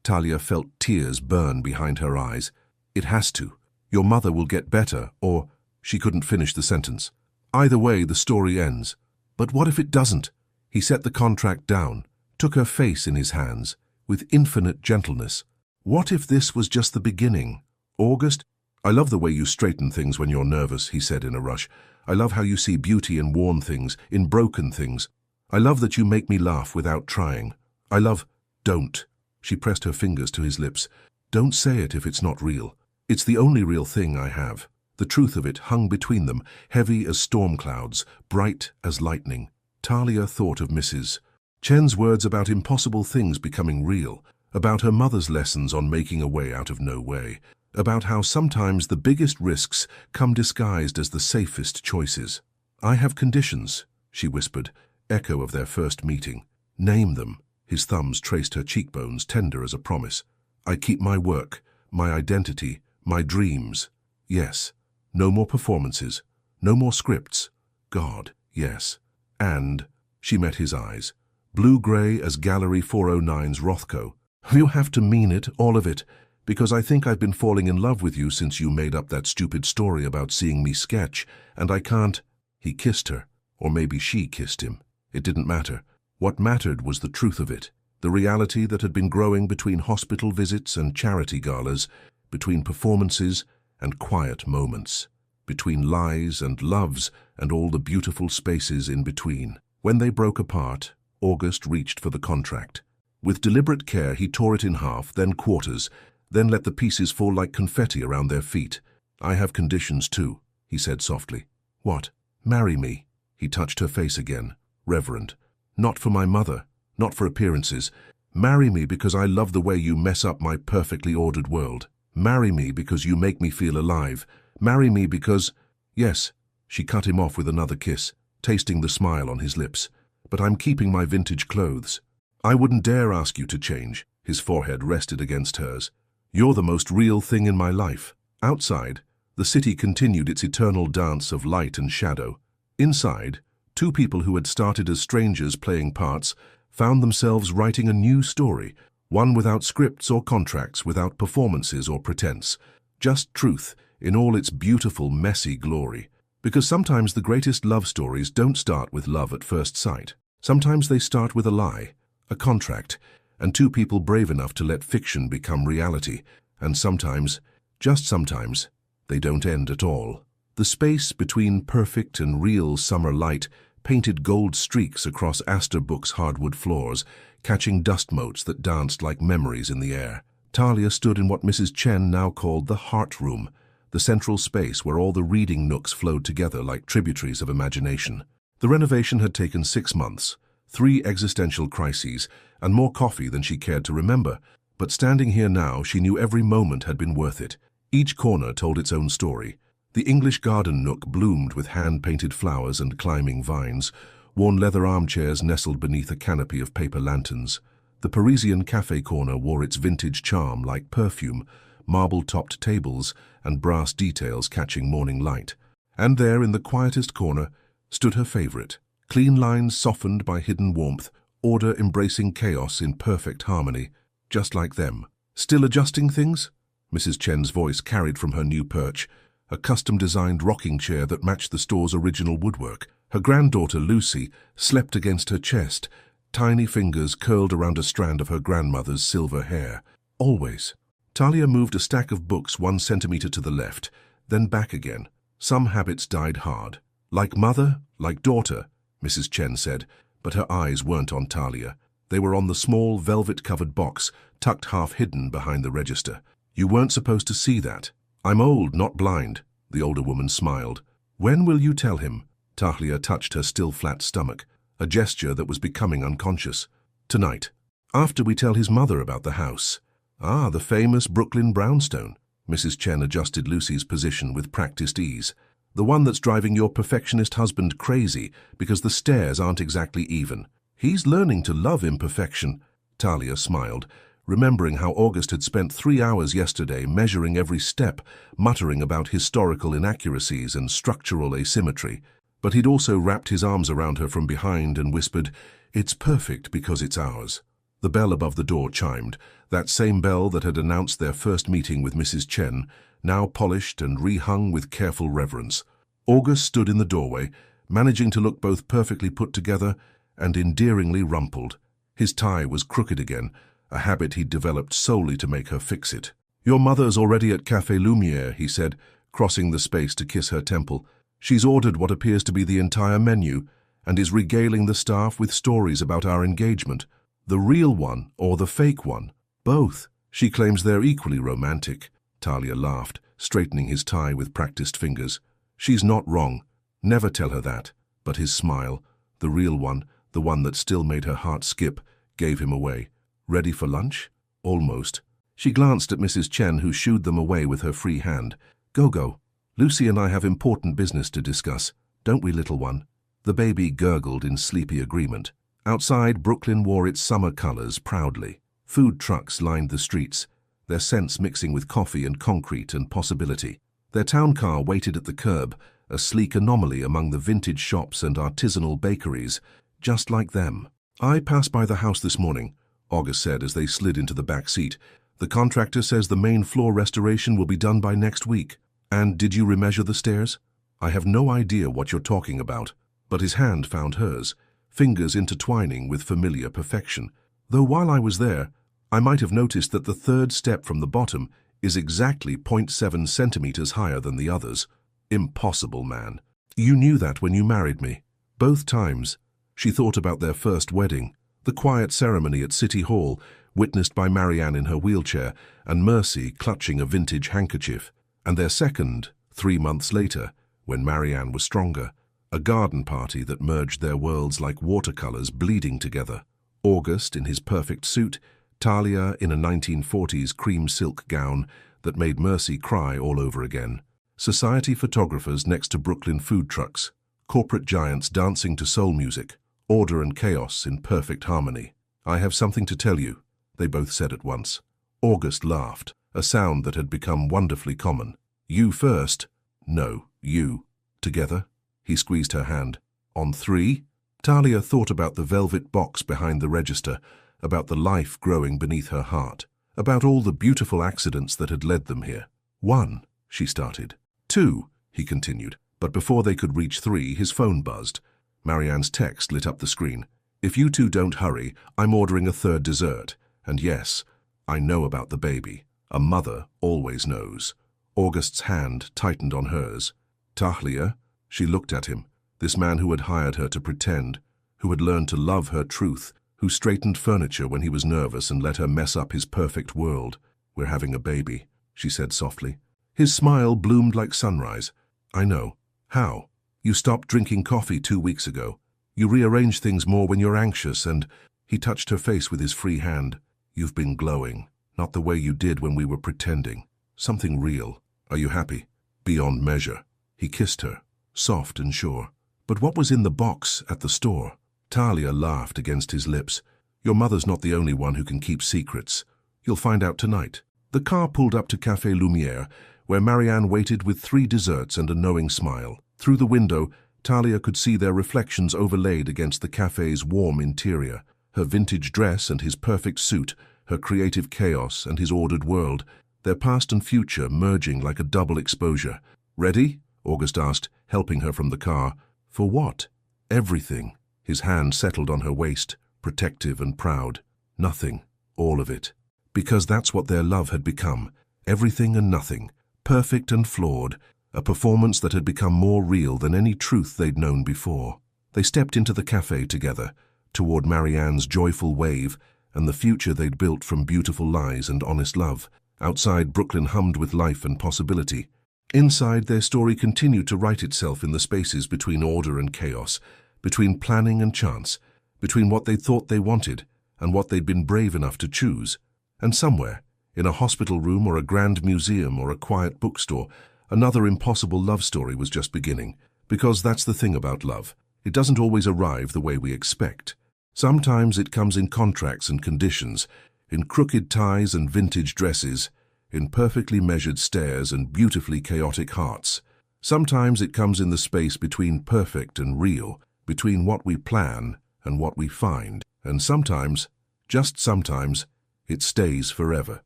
Talia felt tears burn behind her eyes. It has to. Your mother will get better, or—" She couldn't finish the sentence. "Either way, the story ends. But what if it doesn't?" He set the contract down, took her face in his hands, with infinite gentleness. "What if this was just the beginning? August, I love the way you straighten things when you're nervous," he said in a rush. "I love how you see beauty in worn things, in broken things. I love that you make me laugh without trying. I love—" "Don't." She pressed her fingers to his lips. "Don't say it if it's not real. It's the only real thing I have." The truth of it hung between them, heavy as storm clouds, bright as lightning. Talia thought of Mrs. Chen's words about impossible things becoming real, about her mother's lessons on making a way out of no way, about how sometimes the biggest risks come disguised as the safest choices. "I have conditions," she whispered, echo of their first meeting. "Name them." His thumbs traced her cheekbones, tender as a promise. "I keep my work, my identity, my dreams. Yes. No more performances. No more scripts. God, yes. And—" she met his eyes, blue-gray as Gallery 409's Rothko. "You have to mean it, all of it, because I think I've been falling in love with you since you made up that stupid story about seeing me sketch, and I can't—" He kissed her, or maybe she kissed him. It didn't matter. What mattered was the truth of it, the reality that had been growing between hospital visits and charity galas, between performances and quiet moments, between lies and loves and all the beautiful spaces in between. When they broke apart, August reached for the contract. With deliberate care, he tore it in half, then quarters, then let the pieces fall like confetti around their feet. "I have conditions too," he said softly. "What?" "Marry me." He touched her face again, reverent. "Not for my mother, not for appearances. Marry me because I love the way you mess up my perfectly ordered world. Marry me because you make me feel alive. Marry me because—" "Yes," she cut him off with another kiss, tasting the smile on his lips. "But I'm keeping my vintage clothes. I wouldn't dare ask you to change." His forehead rested against hers. "You're the most real thing in my life." Outside, the city continued its eternal dance of light and shadow. Inside, two people who had started as strangers playing parts found themselves writing a new story, one without scripts or contracts, without performances or pretense. Just truth in all its beautiful, messy glory. Because sometimes the greatest love stories don't start with love at first sight. Sometimes they start with a lie, a contract, and two people brave enough to let fiction become reality. And sometimes, just sometimes, they don't end at all. The space between perfect and real summer light painted gold streaks across Astor Book's hardwood floors, catching dust motes that danced like memories in the air. Talia stood in what Mrs. Chen now called the heart room, the central space where all the reading nooks flowed together like tributaries of imagination. The renovation had taken 6 months, 3 existential crises, and more coffee than she cared to remember. But standing here now, she knew every moment had been worth it. Each corner told its own story. The English garden nook bloomed with hand-painted flowers and climbing vines. Worn leather armchairs nestled beneath a canopy of paper lanterns. The Parisian cafe corner wore its vintage charm like perfume, marble-topped tables and brass details catching morning light. And there, in the quietest corner, stood her favorite. Clean lines softened by hidden warmth, order embracing chaos in perfect harmony, just like them. "Still adjusting things?" Mrs. Chen's voice carried from her new perch, a custom-designed rocking chair that matched the store's original woodwork. Her granddaughter, Lucy, slept against her chest, tiny fingers curled around a strand of her grandmother's silver hair. "Always." Talia moved a stack of books 1 centimeter to the left, then back again. Some habits died hard. "Like mother, like daughter," Mrs. Chen said, but her eyes weren't on Talia. They were on the small, velvet-covered box, tucked half-hidden behind the register. "You weren't supposed to see that." "I'm old, not blind," the older woman smiled. "When will you tell him?" Talia touched her still flat stomach, a gesture that was becoming unconscious. "Tonight. After we tell his mother about the house." "Ah, the famous Brooklyn brownstone." Mrs. Chen adjusted Lucy's position with practiced ease. "The one that's driving your perfectionist husband crazy because the stairs aren't exactly even. He's learning to love imperfection." Talia smiled, remembering how August had spent 3 hours yesterday measuring every step, muttering about historical inaccuracies and structural asymmetry. But he'd also wrapped his arms around her from behind and whispered, "It's perfect because it's ours." The bell above the door chimed, that same bell that had announced their first meeting with Mrs. Chen, now polished and rehung with careful reverence. August stood in the doorway, managing to look both perfectly put together and endearingly rumpled. His tie was crooked again, a habit he'd developed solely to make her fix it. "Your mother's already at Café Lumière," he said, crossing the space to kiss her temple. "She's ordered what appears to be the entire menu and is regaling the staff with stories about our engagement. The real one or the fake one? Both. She claims they're equally romantic." Talia laughed, straightening his tie with practiced fingers. "She's not wrong. Never tell her that." But his smile, the real one, the one that still made her heart skip, gave him away. "Ready for lunch?" "Almost." She glanced at Mrs. Chen, who shooed them away with her free hand. Go. Lucy and I have important business to discuss. Don't we, little one?" The baby gurgled in sleepy agreement. Outside, Brooklyn wore its summer colors proudly. Food trucks lined the streets, their scents mixing with coffee and concrete and possibility. Their town car waited at the curb, a sleek anomaly among the vintage shops and artisanal bakeries, just like them. "I passed by the house this morning," August said as they slid into the back seat. "The contractor says the main floor restoration will be done by next week." "And did you remeasure the stairs?" "I have no idea what you're talking about." But his hand found hers, fingers intertwining with familiar perfection. "Though while I was there, I might have noticed that the third step from the bottom is exactly 0.7 centimeters higher than the others." "Impossible, man. You knew that when you married me." Both times, she thought about their first wedding, the quiet ceremony at City Hall, witnessed by Marianne in her wheelchair and Mercy clutching a vintage handkerchief, and their second, 3 months later, when Marianne was stronger, a garden party that merged their worlds like watercolors bleeding together. August in his perfect suit, Talia in a 1940s cream silk gown that made Mercy cry all over again. Society photographers next to Brooklyn food trucks, corporate giants dancing to soul music, order and chaos in perfect harmony. "I have something to tell you," they both said at once. August laughed, a sound that had become wonderfully common. "You first." "No, you." "Together?" He squeezed her hand. "On 3? Talia thought about the velvet box behind the register, about the life growing beneath her heart, about all the beautiful accidents that had led them here. "1, she started. "2, he continued. But before they could reach 3, his phone buzzed. Marianne's text lit up the screen. "If you two don't hurry, I'm ordering a third dessert. And yes, I know about the baby. A mother always knows." August's hand tightened on hers. "Talia?" She looked at him, this man who had hired her to pretend, who had learned to love her truth, who straightened furniture when he was nervous and let her mess up his perfect world. "We're having a baby," she said softly. His smile bloomed like sunrise. "I know. How? You stopped drinking coffee 2 weeks ago. You rearrange things more when you're anxious and—" He touched her face with his free hand. "You've been glowing. Not the way you did when we were pretending. Something real. Are you happy?" "Beyond measure." He kissed her, soft and sure. "But what was in the box at the store?" Talia laughed against his lips. "Your mother's not the only one who can keep secrets. You'll find out tonight." The car pulled up to Café Lumière, where Marianne waited with 3 desserts and a knowing smile. Through the window, Talia could see their reflections overlaid against the cafe's warm interior. Her vintage dress and his perfect suit, her creative chaos and his ordered world, their past and future merging like a double exposure. "Ready?" August asked, helping her from the car. "For what?" "Everything." His hand settled on her waist, protective and proud. "Nothing. All of it." Because that's what their love had become. Everything and nothing. Perfect and flawed. A performance that had become more real than any truth they'd known before. They stepped into the cafe together, toward Marianne's joyful wave and the future they'd built from beautiful lies and honest love. Outside, Brooklyn hummed with life and possibility. Inside, their story continued to write itself in the spaces between order and chaos, between planning and chance, between what they thought they wanted and what they'd been brave enough to choose. And somewhere, in a hospital room or a grand museum or a quiet bookstore, another impossible love story was just beginning. Because that's the thing about love. It doesn't always arrive the way we expect. Sometimes it comes in contracts and conditions, in crooked ties and vintage dresses, in perfectly measured stares and beautifully chaotic hearts. Sometimes it comes in the space between perfect and real, between what we plan and what we find. And sometimes, Just sometimes, it stays forever.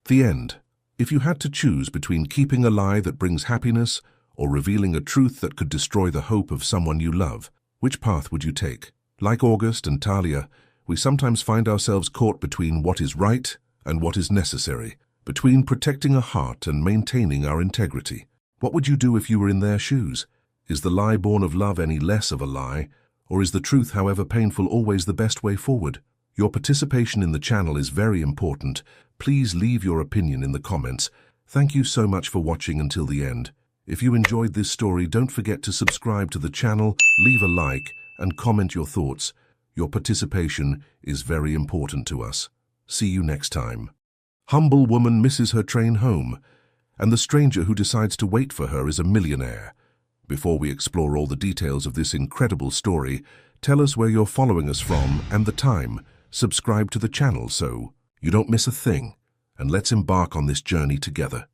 The end. If you had to choose between keeping a lie that brings happiness or revealing a truth that could destroy the hope of someone you love, which path would you take? Like August and Talia, we sometimes find ourselves caught between what is right and what is necessary, between protecting a heart and maintaining our integrity. What would you do if you were in their shoes? Is the lie born of love any less of a lie, or is the truth, however painful, always the best way forward? Your participation in the channel is very important. Please leave your opinion in the comments. Thank you so much for watching until the end. If you enjoyed this story, don't forget to subscribe to the channel, leave a like, and comment your thoughts. Your participation is very important to us. See you next time. Humble woman misses her train home, and the stranger who decides to wait for her is a millionaire. Before we explore all the details of this incredible story, tell us where you're following us from and the time. Subscribe to the channel so you don't miss a thing, and let's embark on this journey together.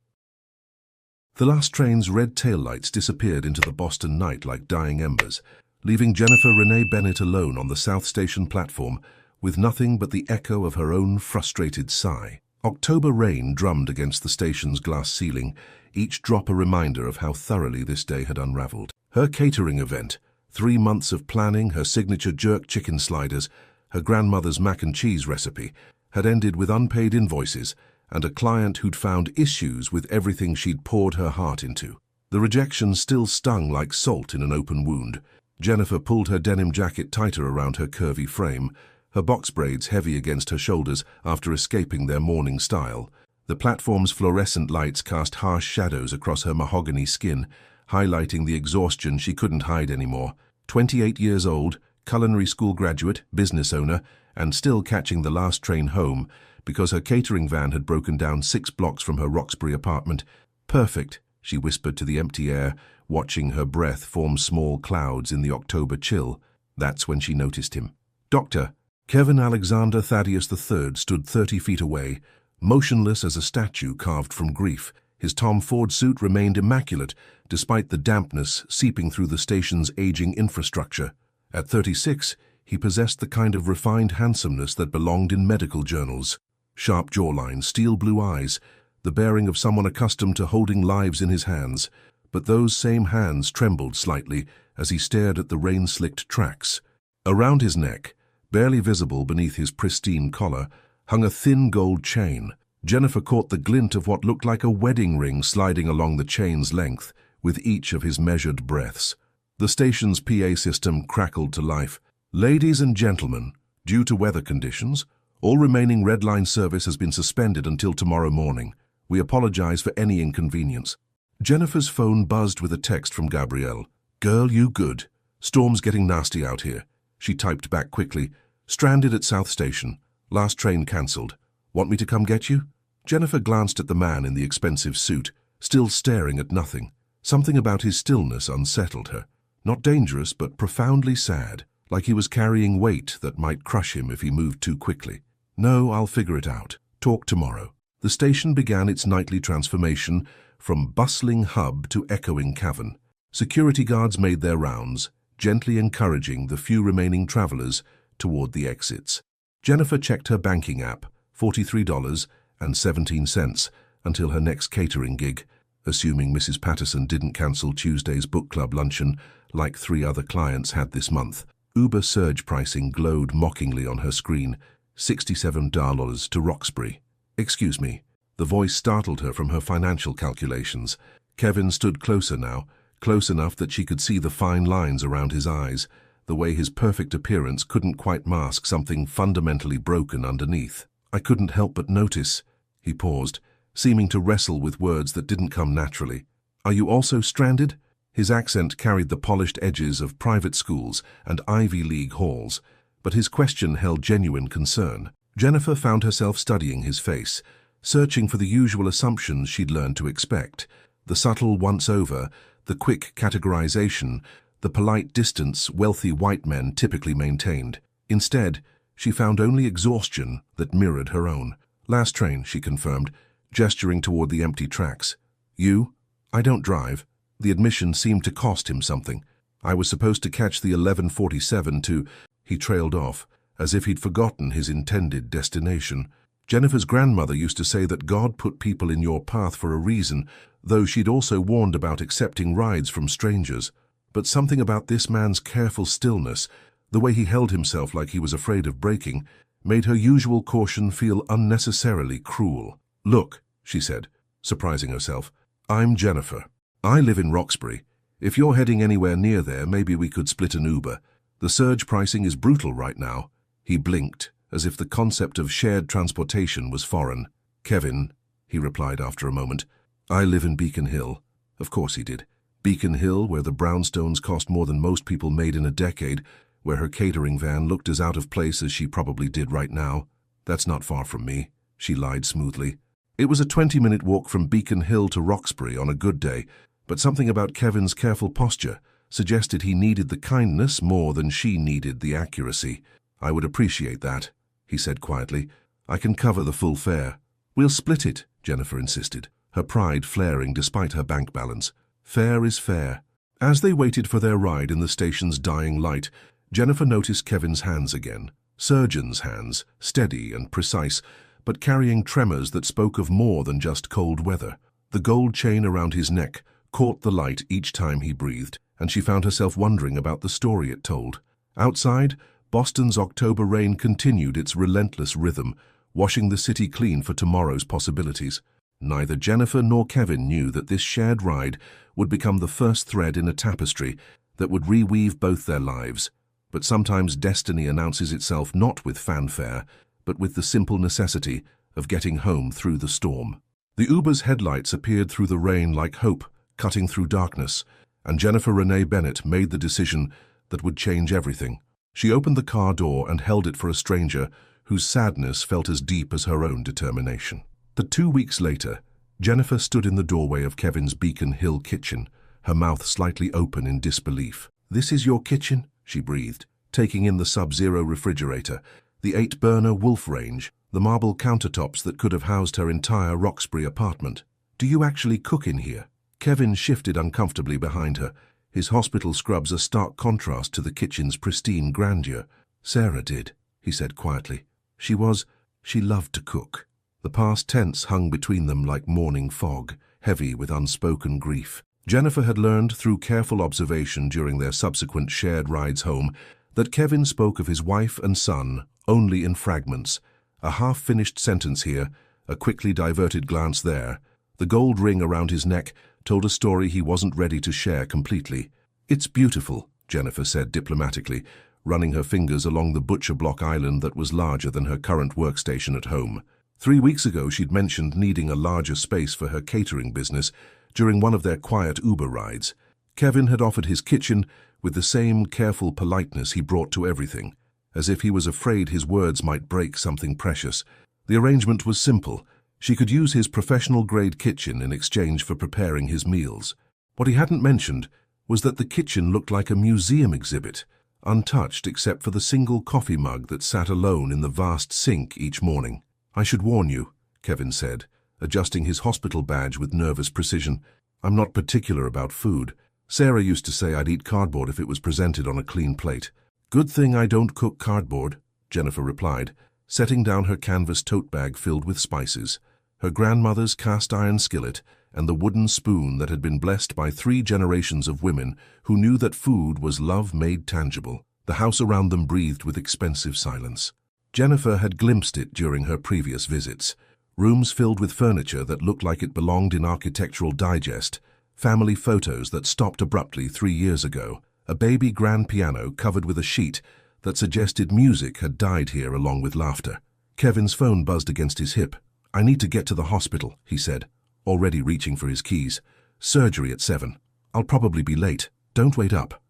The last train's red taillights disappeared into the Boston night like dying embers, leaving Jennifer Renee Bennett alone on the South Station platform with nothing but the echo of her own frustrated sigh. October rain drummed against the station's glass ceiling, each drop a reminder of how thoroughly this day had unraveled. Her catering event, 3 months of planning, her signature jerk chicken sliders, her grandmother's mac and cheese recipe, had ended with unpaid invoices and a client who'd found issues with everything she'd poured her heart into. The rejection still stung like salt in an open wound. Jennifer pulled her denim jacket tighter around her curvy frame, her box braids heavy against her shoulders after escaping their morning style. The platform's fluorescent lights cast harsh shadows across her mahogany skin, highlighting the exhaustion she couldn't hide anymore. 28 years old, culinary school graduate, business owner, and still catching the last train home because her catering van had broken down 6 blocks from her Roxbury apartment. Perfect, she whispered to the empty air, watching her breath form small clouds in the October chill. That's when she noticed him. Dr. Kevin Alexander Thaddeus III stood 30 feet away, motionless as a statue carved from grief. His Tom Ford suit remained immaculate, despite the dampness seeping through the station's aging infrastructure. At 36, he possessed the kind of refined handsomeness that belonged in medical journals. Sharp jawline, steel blue eyes, the bearing of someone accustomed to holding lives in his hands. But those same hands trembled slightly as he stared at the rain-slicked tracks. Around his neck, barely visible beneath his pristine collar, hung a thin gold chain. Jennifer caught the glint of what looked like a wedding ring sliding along the chain's length with each of his measured breaths. The station's PA system crackled to life. Ladies and gentlemen, due to weather conditions, all remaining Red Line service has been suspended until tomorrow morning. We apologize for any inconvenience. Jennifer's phone buzzed with a text from Gabrielle. Girl, you good? Storm's getting nasty out here. She typed back quickly. Stranded at South Station. Last train cancelled. Want me to come get you? Jennifer glanced at the man in the expensive suit, still staring at nothing. Something about his stillness unsettled her. Not dangerous, but profoundly sad, like he was carrying weight that might crush him if he moved too quickly. No, I'll figure it out. Talk tomorrow. The station began its nightly transformation from bustling hub to echoing cavern. Security guards made their rounds, gently encouraging the few remaining travelers toward the exits. Jennifer checked her banking app, $43.17, until her next catering gig, assuming Mrs. Patterson didn't cancel Tuesday's book club luncheon like 3 other clients had this month. Uber surge pricing glowed mockingly on her screen, $67 to Roxbury. Excuse me. The voice startled her from her financial calculations. Kevin stood closer now, close enough that she could see the fine lines around his eyes, the way his perfect appearance couldn't quite mask something fundamentally broken underneath. I couldn't help but notice. He paused, seeming to wrestle with words that didn't come naturally. Are you also stranded? His accent carried the polished edges of private schools and Ivy League halls, but his question held genuine concern. Jennifer found herself studying his face, searching for the usual assumptions she'd learned to expect. The subtle once-over, the quick categorization, the polite distance wealthy white men typically maintained. Instead, she found only exhaustion that mirrored her own. Last train, she confirmed, gesturing toward the empty tracks. You? I don't drive. The admission seemed to cost him something. I was supposed to catch the 11:47 to... He trailed off, as if he'd forgotten his intended destination. Jennifer's grandmother used to say that God put people in your path for a reason, though she'd also warned about accepting rides from strangers. But something about this man's careful stillness, the way he held himself like he was afraid of breaking, made her usual caution feel unnecessarily cruel. "Look," she said, surprising herself, "I'm Jennifer. I live in Roxbury. If you're heading anywhere near there, maybe we could split an Uber. The surge pricing is brutal right now." He blinked, as if the concept of shared transportation was foreign. "Kevin," he replied after a moment, "I live in Beacon Hill." Of course he did. Beacon Hill, where the brownstones cost more than most people made in a decade, where her catering van looked as out of place as she probably did right now. "That's not far from me," she lied smoothly. It was a 20-minute walk from Beacon Hill to Roxbury on a good day, but something about Kevin's careful posture suggested he needed the kindness more than she needed the accuracy. "I would appreciate that," he said quietly. "I can cover the full fare." "We'll split it," Jennifer insisted, her pride flaring despite her bank balance. Fair is fair. As they waited for their ride in the station's dying light, Jennifer noticed Kevin's hands again. Surgeon's hands, steady and precise, but carrying tremors that spoke of more than just cold weather. The gold chain around his neck caught the light each time he breathed, and she found herself wondering about the story it told. Outside, Boston's October rain continued its relentless rhythm, washing the city clean for tomorrow's possibilities. Neither Jennifer nor Kevin knew that this shared ride would become the first thread in a tapestry that would reweave both their lives. But sometimes destiny announces itself not with fanfare, but with the simple necessity of getting home through the storm. The Uber's headlights appeared through the rain like hope, cutting through darkness, and Jennifer Renee Bennett made the decision that would change everything. She opened the car door and held it for a stranger whose sadness felt as deep as her own determination. 2 weeks later, Jennifer stood in the doorway of Kevin's Beacon Hill kitchen, her mouth slightly open in disbelief. "This is your kitchen?" she breathed, taking in the Sub-Zero refrigerator, the 8-burner Wolf range, the marble countertops that could have housed her entire Roxbury apartment. "Do you actually cook in here?" Kevin shifted uncomfortably behind her, his hospital scrubs a stark contrast to the kitchen's pristine grandeur. "Sarah did," he said quietly. She loved to cook." The past tense hung between them like morning fog, heavy with unspoken grief. Jennifer had learned through careful observation during their subsequent shared rides home that Kevin spoke of his wife and son only in fragments, a half-finished sentence here, a quickly diverted glance there. The gold ring around his neck told a story he wasn't ready to share completely. "It's beautiful," Jennifer said diplomatically, running her fingers along the butcher block island that was larger than her current workstation at home. 3 weeks ago, she'd mentioned needing a larger space for her catering business during one of their quiet Uber rides. Kevin had offered his kitchen with the same careful politeness he brought to everything, as if he was afraid his words might break something precious. The arrangement was simple. She could use his professional-grade kitchen in exchange for preparing his meals. What he hadn't mentioned was that the kitchen looked like a museum exhibit, untouched except for the single coffee mug that sat alone in the vast sink each morning. "I should warn you," Kevin said, adjusting his hospital badge with nervous precision. "I'm not particular about food. Sarah used to say I'd eat cardboard if it was presented on a clean plate." "Good thing I don't cook cardboard," Jennifer replied, setting down her canvas tote bag filled with spices, her grandmother's cast-iron skillet, and the wooden spoon that had been blessed by 3 generations of women who knew that food was love made tangible. The house around them breathed with expensive silence. Jennifer had glimpsed it during her previous visits. Rooms filled with furniture that looked like it belonged in Architectural Digest, family photos that stopped abruptly 3 years ago, a baby grand piano covered with a sheet that suggested music had died here along with laughter. Kevin's phone buzzed against his hip. "I need to get to the hospital," he said, already reaching for his keys. "Surgery at 7. I'll probably be late. Don't wait up.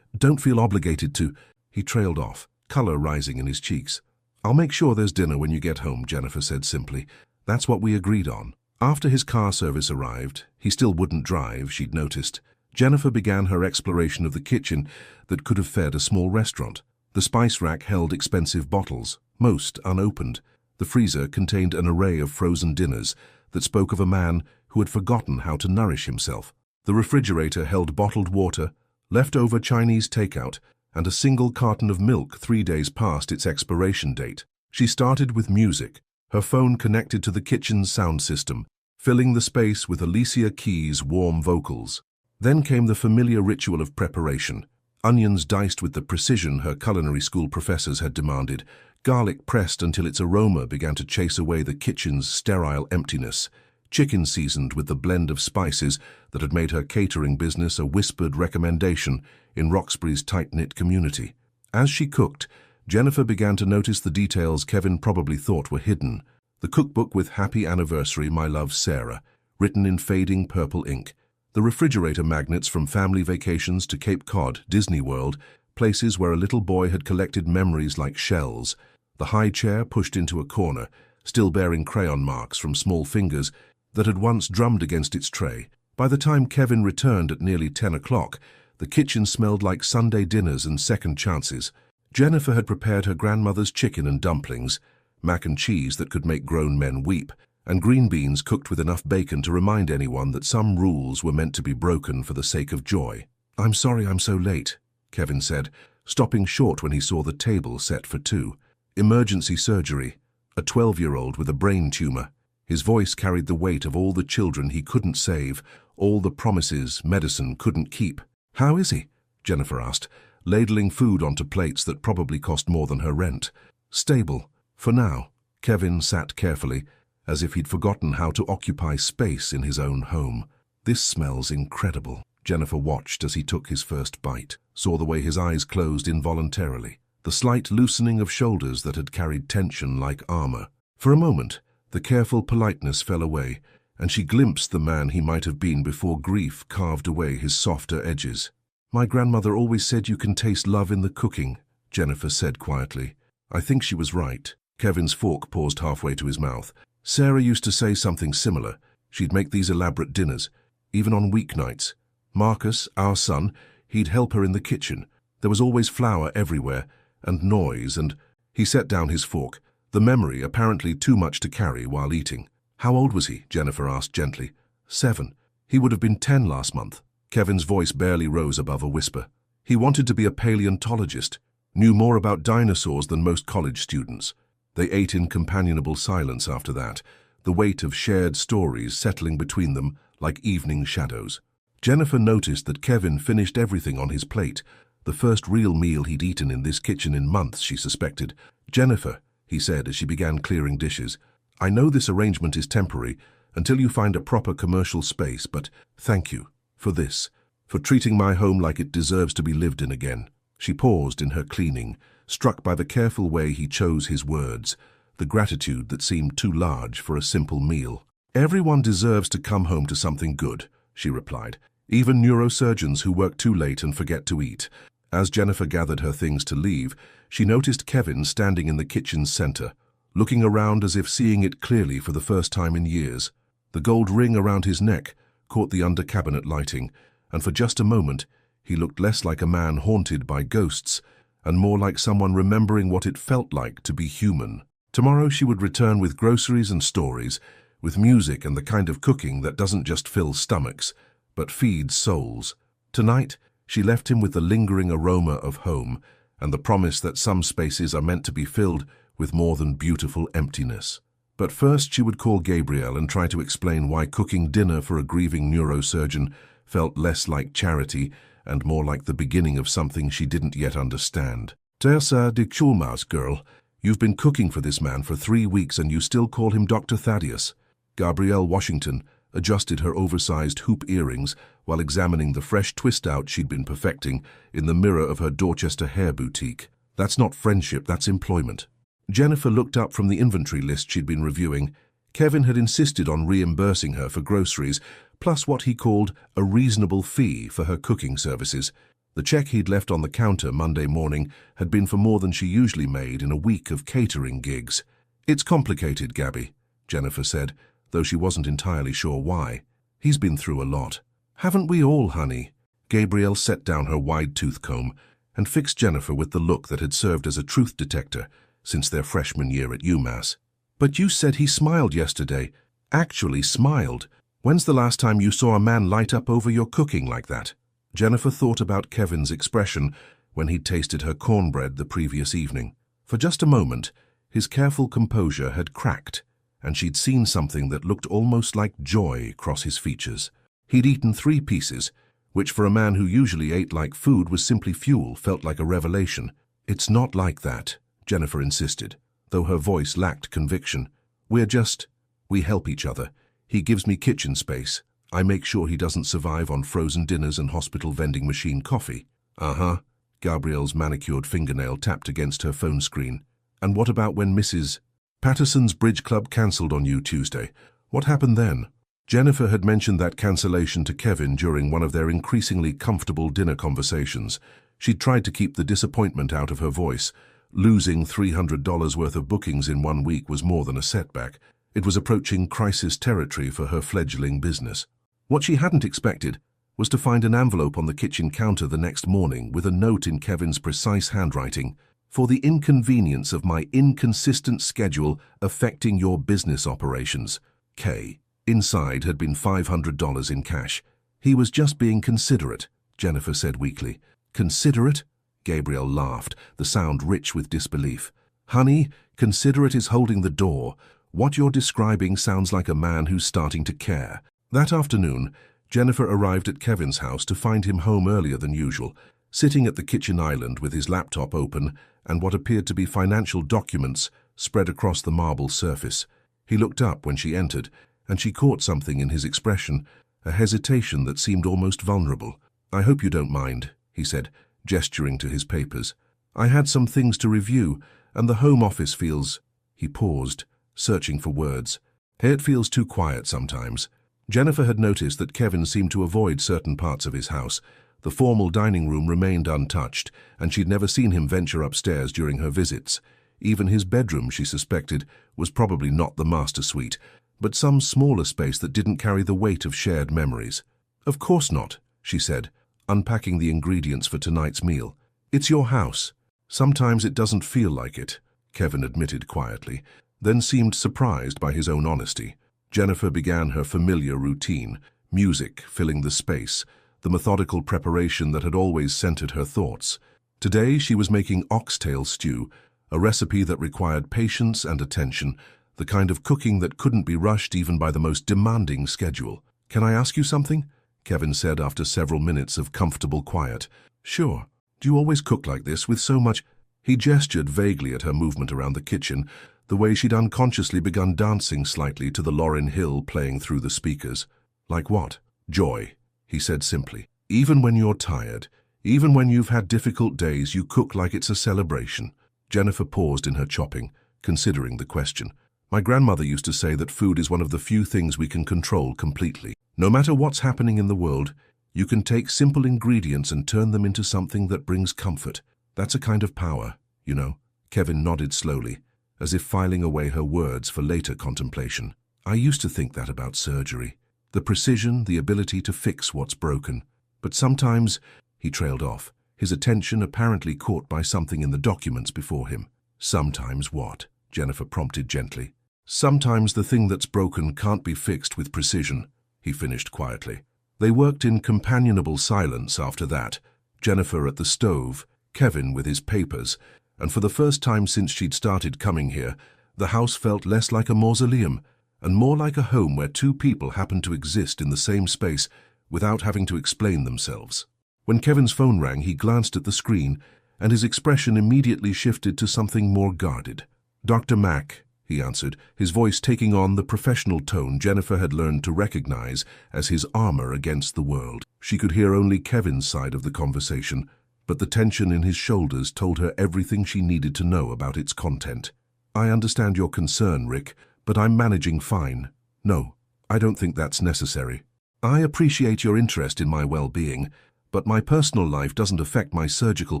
Don't feel obligated to—" He trailed off, color rising in his cheeks. "I'll make sure there's dinner when you get home," Jennifer said simply. "That's what we agreed on." After his car service arrived, he still wouldn't drive, she'd noticed. Jennifer began her exploration of the kitchen that could have fed a small restaurant. The spice rack held expensive bottles, most unopened. The freezer contained an array of frozen dinners that spoke of a man who had forgotten how to nourish himself. The refrigerator held bottled water, leftover Chinese takeout, and a single carton of milk 3 days past its expiration date. She started with music, her phone connected to the kitchen's sound system, filling the space with Alicia Keys' warm vocals. Then came the familiar ritual of preparation. Onions diced with the precision her culinary school professors had demanded, garlic pressed until its aroma began to chase away the kitchen's sterile emptiness, chicken seasoned with the blend of spices that had made her catering business a whispered recommendation in Roxbury's tight-knit community. As she cooked, Jennifer began to notice the details Kevin probably thought were hidden. The cookbook with "Happy Anniversary, My Love, Sarah," written in fading purple ink. The refrigerator magnets from family vacations to Cape Cod, Disney World, places where a little boy had collected memories like shells. The high chair pushed into a corner, still bearing crayon marks from small fingers that had once drummed against its tray. By the time Kevin returned at nearly 10 o'clock, the kitchen smelled like Sunday dinners and second chances. Jennifer had prepared her grandmother's chicken and dumplings, mac and cheese that could make grown men weep, and green beans cooked with enough bacon to remind anyone that some rules were meant to be broken for the sake of joy. "I'm sorry I'm so late," Kevin said, stopping short when he saw the table set for two. Emergency surgery, a 12-year-old with a brain tumor. His voice carried the weight of all the children he couldn't save, all the promises medicine couldn't keep. "How is he?" Jennifer asked, ladling food onto plates that probably cost more than her rent. "Stable, for now." Kevin sat carefully, as if he'd forgotten how to occupy space in his own home. "This smells incredible." Jennifer watched as he took his first bite, saw the way his eyes closed involuntarily, the slight loosening of shoulders that had carried tension like armor. For a moment, the careful politeness fell away, and she glimpsed the man he might have been before grief carved away his softer edges. "My grandmother always said you can taste love in the cooking," Jennifer said quietly. I think she was right. Kevin's fork paused halfway to his mouth. Sarah used to say something similar. She'd make these elaborate dinners, even on weeknights. Marcus, our son, he'd help her in the kitchen. There was always flour everywhere, and noise, and... He set down his fork, the memory apparently too much to carry while eating. "How old was he?" Jennifer asked gently. 7. He would have been 10 last month. Kevin's voice barely rose above a whisper. He wanted to be a paleontologist, knew more about dinosaurs than most college students. They ate in companionable silence after that, the weight of shared stories settling between them like evening shadows. Jennifer noticed that Kevin finished everything on his plate, the first real meal he'd eaten in this kitchen in months, she suspected. "Jennifer," he said as she began clearing dishes, "I know this arrangement is temporary until you find a proper commercial space, but thank you for this, for treating my home like it deserves to be lived in again." She paused in her cleaning, struck by the careful way he chose his words, the gratitude that seemed too large for a simple meal. "Everyone deserves to come home to something good," she replied, "even neurosurgeons who work too late and forget to eat." As Jennifer gathered her things to leave, she noticed Kevin standing in the kitchen's center, looking around as if seeing it clearly for the first time in years. The gold ring around his neck caught the under-cabinet lighting, and for just a moment he looked less like a man haunted by ghosts and more like someone remembering what it felt like to be human. Tomorrow she would return with groceries and stories, with music and the kind of cooking that doesn't just fill stomachs, but feeds souls. Tonight, she left him with the lingering aroma of home and the promise that some spaces are meant to be filled with more than beautiful emptiness. But first she would call Gabrielle and try to explain why cooking dinner for a grieving neurosurgeon felt less like charity and more like the beginning of something she didn't yet understand. "Teresa de Chulmas, girl, you've been cooking for this man for 3 weeks and you still call him Dr. Thaddeus." Gabrielle Washington adjusted her oversized hoop earrings while examining the fresh twist-out she'd been perfecting in the mirror of her Dorchester hair boutique. "That's not friendship, that's employment." Jennifer looked up from the inventory list she'd been reviewing. Kevin had insisted on reimbursing her for groceries, plus what he called a reasonable fee for her cooking services. The check he'd left on the counter Monday morning had been for more than she usually made in a week of catering gigs. "It's complicated, Gabby," Jennifer said, though she wasn't entirely sure why. "He's been through a lot." "Haven't we all, honey?" Gabrielle set down her wide tooth comb and fixed Jennifer with the look that had served as a truth detector since their freshman year at UMass. "But you said he smiled yesterday." "Actually smiled. When's the last time you saw a man light up over your cooking like that?" Jennifer thought about Kevin's expression, when he'd tasted her cornbread the previous evening. For just a moment, his careful composure had cracked, and she'd seen something that looked almost like joy cross his features. He'd eaten 3 pieces, which for a man who usually ate like food was simply fuel, felt like a revelation. "It's not like that," Jennifer insisted, though her voice lacked conviction. We help each other. He gives me kitchen space. I make sure he doesn't survive on frozen dinners and hospital vending machine coffee." "Uh-huh." Gabrielle's manicured fingernail tapped against her phone screen. "And what about when Mrs. Patterson's bridge club cancelled on you Tuesday? What happened then?" Jennifer had mentioned that cancellation to Kevin during one of their increasingly comfortable dinner conversations. She'd tried to keep the disappointment out of her voice. Losing $300 worth of bookings in 1 week was more than a setback. It was approaching crisis territory for her fledgling business. What she hadn't expected was to find an envelope on the kitchen counter the next morning with a note in Kevin's precise handwriting. "For the inconvenience of my inconsistent schedule affecting your business operations, K." Inside had been $500 in cash. "He was just being considerate," Jennifer said weakly. "Considerate?" Gabrielle laughed, the sound rich with disbelief. "Honey, considerate is holding the door. What you're describing sounds like a man who's starting to care." That afternoon, Jennifer arrived at Kevin's house to find him home earlier than usual, sitting at the kitchen island with his laptop open and what appeared to be financial documents spread across the marble surface. He looked up when she entered, and she caught something in his expression, a hesitation that seemed almost vulnerable. "I hope you don't mind," he said, gesturing to his papers. "I had some things to review, and the Home Office feels—" He paused, searching for words. "It feels too quiet sometimes." Jennifer had noticed that Kevin seemed to avoid certain parts of his house. The formal dining room remained untouched, and she'd never seen him venture upstairs during her visits. Even his bedroom, she suspected, was probably not the master suite, but some smaller space that didn't carry the weight of shared memories. "Of course not," she said, unpacking the ingredients for tonight's meal. "It's your house. Sometimes it doesn't feel like it," Kevin admitted quietly, then seemed surprised by his own honesty. Jennifer began her familiar routine, music filling the space, the methodical preparation that had always centered her thoughts. Today she was making oxtail stew, a recipe that required patience and attention, the kind of cooking that couldn't be rushed even by the most demanding schedule. "Can I ask you something?" Kevin said after several minutes of comfortable quiet. "Sure. Do you always cook like this, with so much—" He gestured vaguely at her movement around the kitchen, the way she'd unconsciously begun dancing slightly to the Lauryn Hill playing through the speakers. "Like what?" "Joy," he said simply. "Even when you're tired, even when you've had difficult days, you cook like it's a celebration." Jennifer paused in her chopping, considering the question. "My grandmother used to say that food is one of the few things we can control completely. No matter what's happening in the world, you can take simple ingredients and turn them into something that brings comfort. That's a kind of power, you know." Kevin nodded slowly, as if filing away her words for later contemplation. "I used to think that about surgery. The precision, the ability to fix what's broken. But sometimes—" He trailed off, his attention apparently caught by something in the documents before him. "Sometimes what?" Jennifer prompted gently. "Sometimes the thing that's broken can't be fixed with precision," he finished quietly. They worked in companionable silence after that, Jennifer at the stove, Kevin with his papers, and for the first time since she'd started coming here, the house felt less like a mausoleum and more like a home where two people happened to exist in the same space without having to explain themselves. When Kevin's phone rang, he glanced at the screen, and his expression immediately shifted to something more guarded. "Dr. Mack," he answered, his voice taking on the professional tone Jennifer had learned to recognize as his armor against the world. She could hear only Kevin's side of the conversation, but the tension in his shoulders told her everything she needed to know about its content. "I understand your concern, Rick, but I'm managing fine. No, I don't think that's necessary. I appreciate your interest in my well-being, but my personal life doesn't affect my surgical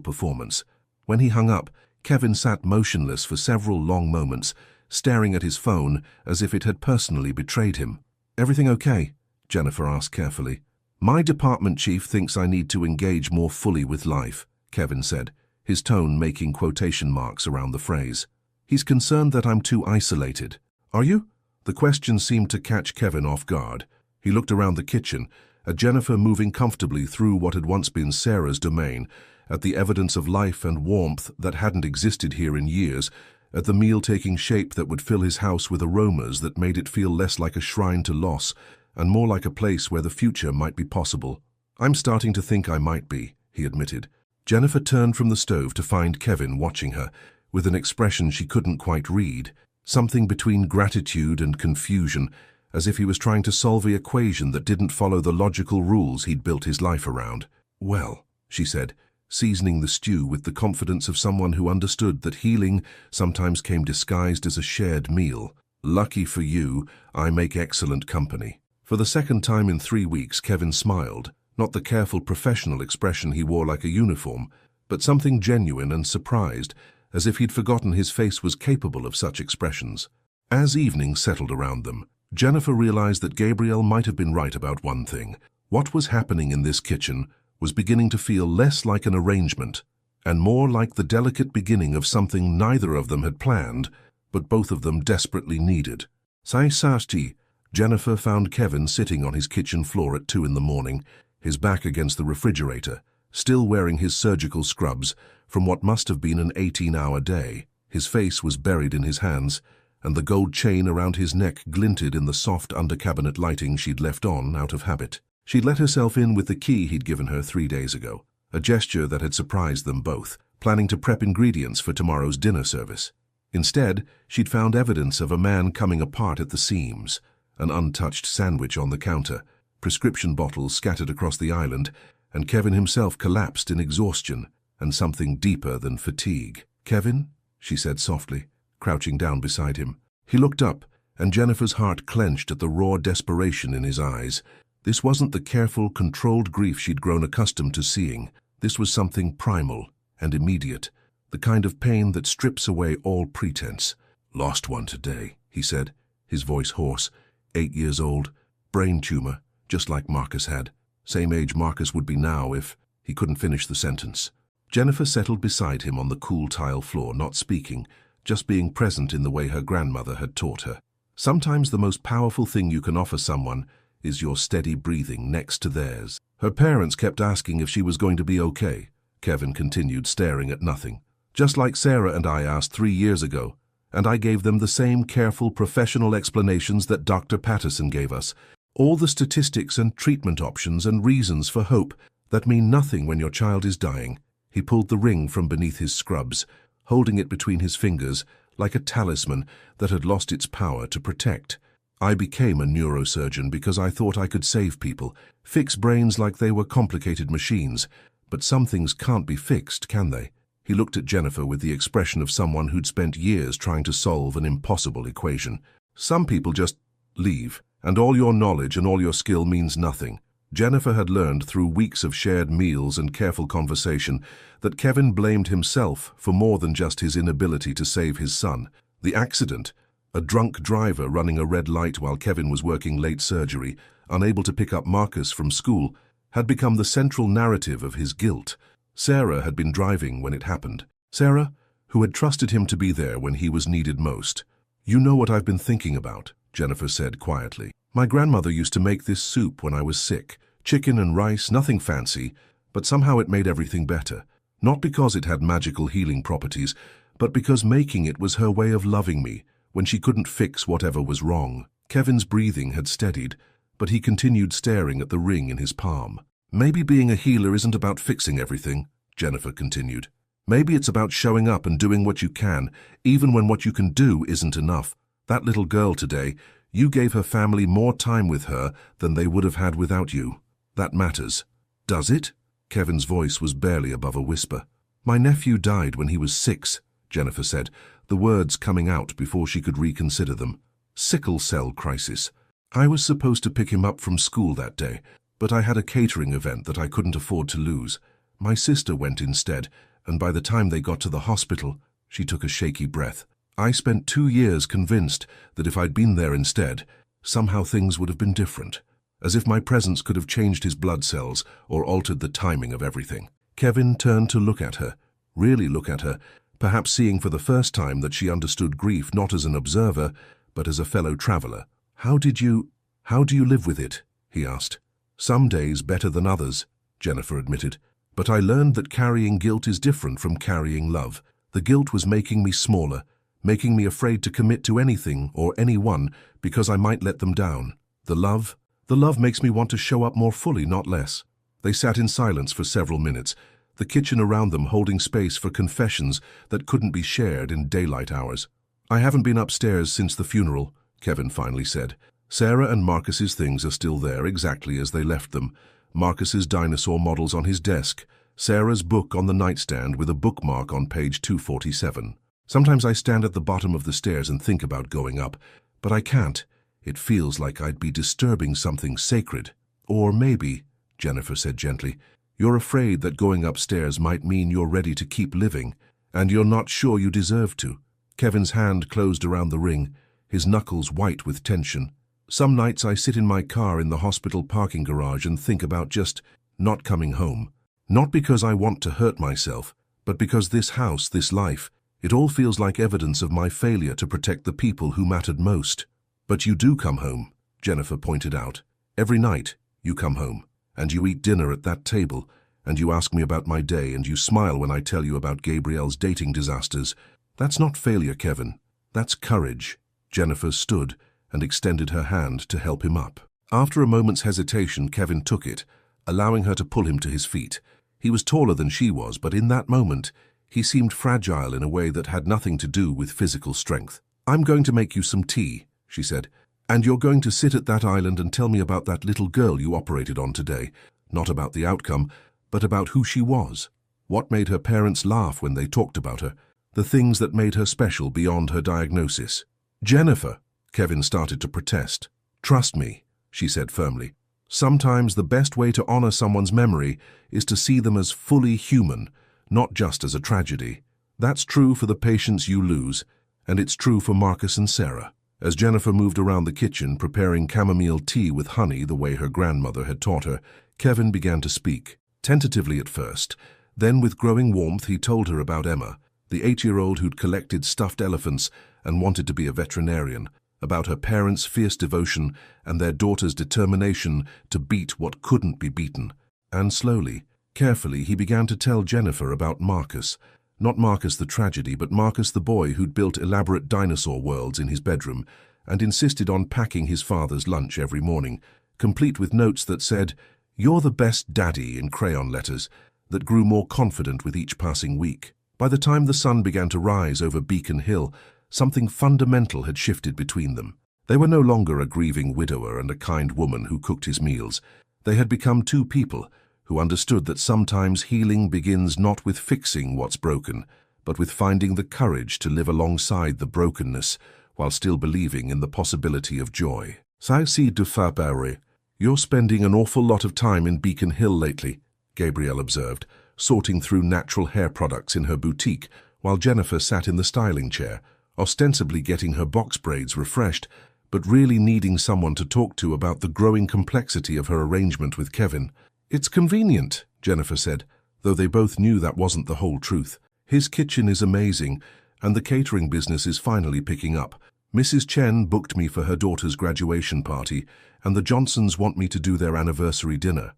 performance." When he hung up, Kevin sat motionless for several long moments, staring at his phone as if it had personally betrayed him. "Everything okay?" Jennifer asked carefully. "My department chief thinks I need to engage more fully with life," Kevin said, his tone making quotation marks around the phrase. "He's concerned that I'm too isolated." "Are you?" The question seemed to catch Kevin off guard. He looked around the kitchen, at Jennifer moving comfortably through what had once been Sarah's domain, at the evidence of life and warmth that hadn't existed here in years, at the meal taking shape that would fill his house with aromas that made it feel less like a shrine to loss and more like a place where the future might be possible. "I'm starting to think I might be," he admitted. Jennifer turned from the stove to find Kevin watching her, with an expression she couldn't quite read, something between gratitude and confusion, as if he was trying to solve the equation that didn't follow the logical rules he'd built his life around. "Well," she said, seasoning the stew with the confidence of someone who understood that healing sometimes came disguised as a shared meal. "Lucky for you, I make excellent company." For the second time in 3 weeks, Kevin smiled, not the careful professional expression he wore like a uniform, but something genuine and surprised, as if he'd forgotten his face was capable of such expressions. As evening settled around them, Jennifer realized that Gabriel might have been right about one thing. What was happening in this kitchen was beginning to feel less like an arrangement and more like the delicate beginning of something neither of them had planned, but both of them desperately needed. Saisasti, Jennifer found Kevin sitting on his kitchen floor at 2 in the morning, his back against the refrigerator, still wearing his surgical scrubs from what must have been an 18-hour day. His face was buried in his hands, and the gold chain around his neck glinted in the soft under-cabinet lighting she'd left on out of habit. She'd let herself in with the key he'd given her 3 days ago, a gesture that had surprised them both, planning to prep ingredients for tomorrow's dinner service. Instead, she'd found evidence of a man coming apart at the seams, an untouched sandwich on the counter, prescription bottles scattered across the island, and Kevin himself collapsed in exhaustion and something deeper than fatigue. "Kevin?" she said softly, crouching down beside him. He looked up, and Jennifer's heart clenched at the raw desperation in his eyes. This wasn't the careful, controlled grief she'd grown accustomed to seeing. This was something primal and immediate, the kind of pain that strips away all pretense. "Lost one today," he said, his voice hoarse. 8 years old, brain tumor, just like Marcus had. Same age Marcus would be now if he couldn't finish the sentence. Jennifer settled beside him on the cool tile floor, not speaking, just being present in the way her grandmother had taught her. Sometimes the most powerful thing you can offer someone is your steady breathing next to theirs. Her parents kept asking if she was going to be okay. Kevin continued, staring at nothing. "Just like Sarah and I asked 3 years ago, and I gave them the same careful professional explanations that Dr. Patterson gave us. All the statistics and treatment options and reasons for hope that mean nothing when your child is dying." He pulled the ring from beneath his scrubs, holding it between his fingers like a talisman that had lost its power to protect. "I became a neurosurgeon because I thought I could save people, fix brains like they were complicated machines. But some things can't be fixed, can they?" He looked at Jennifer with the expression of someone who'd spent years trying to solve an impossible equation. "Some people just leave, and all your knowledge and all your skill means nothing." Jennifer had learned through weeks of shared meals and careful conversation that Kevin blamed himself for more than just his inability to save his son. The accident, a drunk driver running a red light while Kevin was working late surgery, unable to pick up Marcus from school, had become the central narrative of his guilt. Sarah had been driving when it happened. Sarah, who had trusted him to be there when he was needed most. "You know what I've been thinking about," Jennifer said quietly. "My grandmother used to make this soup when I was sick. Chicken and rice, nothing fancy, but somehow it made everything better. Not because it had magical healing properties, but because making it was her way of loving me when she couldn't fix whatever was wrong." Kevin's breathing had steadied, but he continued staring at the ring in his palm. "Maybe being a healer isn't about fixing everything," Jennifer continued. "Maybe it's about showing up and doing what you can, even when what you can do isn't enough. That little girl today, you gave her family more time with her than they would have had without you. That matters." "Does it?" Kevin's voice was barely above a whisper. "My nephew died when he was 6, Jennifer said, the words coming out before she could reconsider them. "Sickle cell crisis. I was supposed to pick him up from school that day, but I had a catering event that I couldn't afford to lose. My sister went instead, and by the time they got to the hospital," she took a shaky breath, "I spent 2 years convinced that if I'd been there instead, somehow things would have been different, as if my presence could have changed his blood cells or altered the timing of everything." Kevin turned to look at her, really look at her, perhaps seeing for the first time that she understood grief not as an observer, but as a fellow traveler. How do you live with it?" he asked. "Some days better than others," Jennifer admitted. But I learned that carrying guilt is different from carrying love. The guilt was making me smaller, making me afraid to commit to anything or anyone because I might let them down. The love makes me want to show up more fully, not less. They sat in silence for several minutes, the kitchen around them holding space for confessions that couldn't be shared in daylight hours. I haven't been upstairs since the funeral, Kevin finally said. Sarah and Marcus's things are still there exactly as they left them. Marcus's dinosaur models on his desk, Sarah's book on the nightstand with a bookmark on page 247. Sometimes I stand at the bottom of the stairs and think about going up, but I can't. It feels like I'd be disturbing something sacred. Or maybe, Jennifer said gently, you're afraid that going upstairs might mean you're ready to keep living, and you're not sure you deserve to. Kevin's hand closed around the ring, his knuckles white with tension. Some nights I sit in my car in the hospital parking garage and think about just not coming home. Not because I want to hurt myself, but because this house, this life, it all feels like evidence of my failure to protect the people who mattered most. But you do come home, Jennifer pointed out. Every night, you come home, and you eat dinner at that table, and you ask me about my day, and you smile when I tell you about Gabrielle's dating disasters. That's not failure, Kevin. That's courage. Jennifer stood and extended her hand to help him up. After a moment's hesitation, Kevin took it, allowing her to pull him to his feet. He was taller than she was, but in that moment, he seemed fragile in a way that had nothing to do with physical strength. I'm going to make you some tea, she said, and you're going to sit at that island and tell me about that little girl you operated on today. Not about the outcome, but about who she was. What made her parents laugh when they talked about her. The things that made her special beyond her diagnosis. Jennifer, Kevin started to protest. Trust me, she said firmly. Sometimes the best way to honor someone's memory is to see them as fully human, not just as a tragedy. That's true for the patients you lose, and it's true for Marcus and Sarah. As Jennifer moved around the kitchen preparing chamomile tea with honey the way her grandmother had taught her, Kevin began to speak, tentatively at first. Then with growing warmth he told her about Emma, the 8-year-old who'd collected stuffed elephants and wanted to be a veterinarian, about her parents' fierce devotion and their daughter's determination to beat what couldn't be beaten. And slowly, carefully, he began to tell Jennifer about Marcus. Not Marcus the tragedy, but Marcus the boy who'd built elaborate dinosaur worlds in his bedroom and insisted on packing his father's lunch every morning, complete with notes that said, "You're the best daddy," in crayon letters, that grew more confident with each passing week. By the time the sun began to rise over Beacon Hill, something fundamental had shifted between them. They were no longer a grieving widower and a kind woman who cooked his meals. They had become two people who understood that sometimes healing begins not with fixing what's broken, but with finding the courage to live alongside the brokenness while still believing in the possibility of joy. "Saisi de Fabare, you're spending an awful lot of time in Beacon Hill lately," Gabrielle observed, sorting through natural hair products in her boutique while Jennifer sat in the styling chair, ostensibly getting her box braids refreshed, but really needing someone to talk to about the growing complexity of her arrangement with Kevin. "It's convenient," Jennifer said, though they both knew that wasn't the whole truth. "His kitchen is amazing, and the catering business is finally picking up. Mrs. Chen booked me for her daughter's graduation party, and the Johnsons want me to do their anniversary dinner."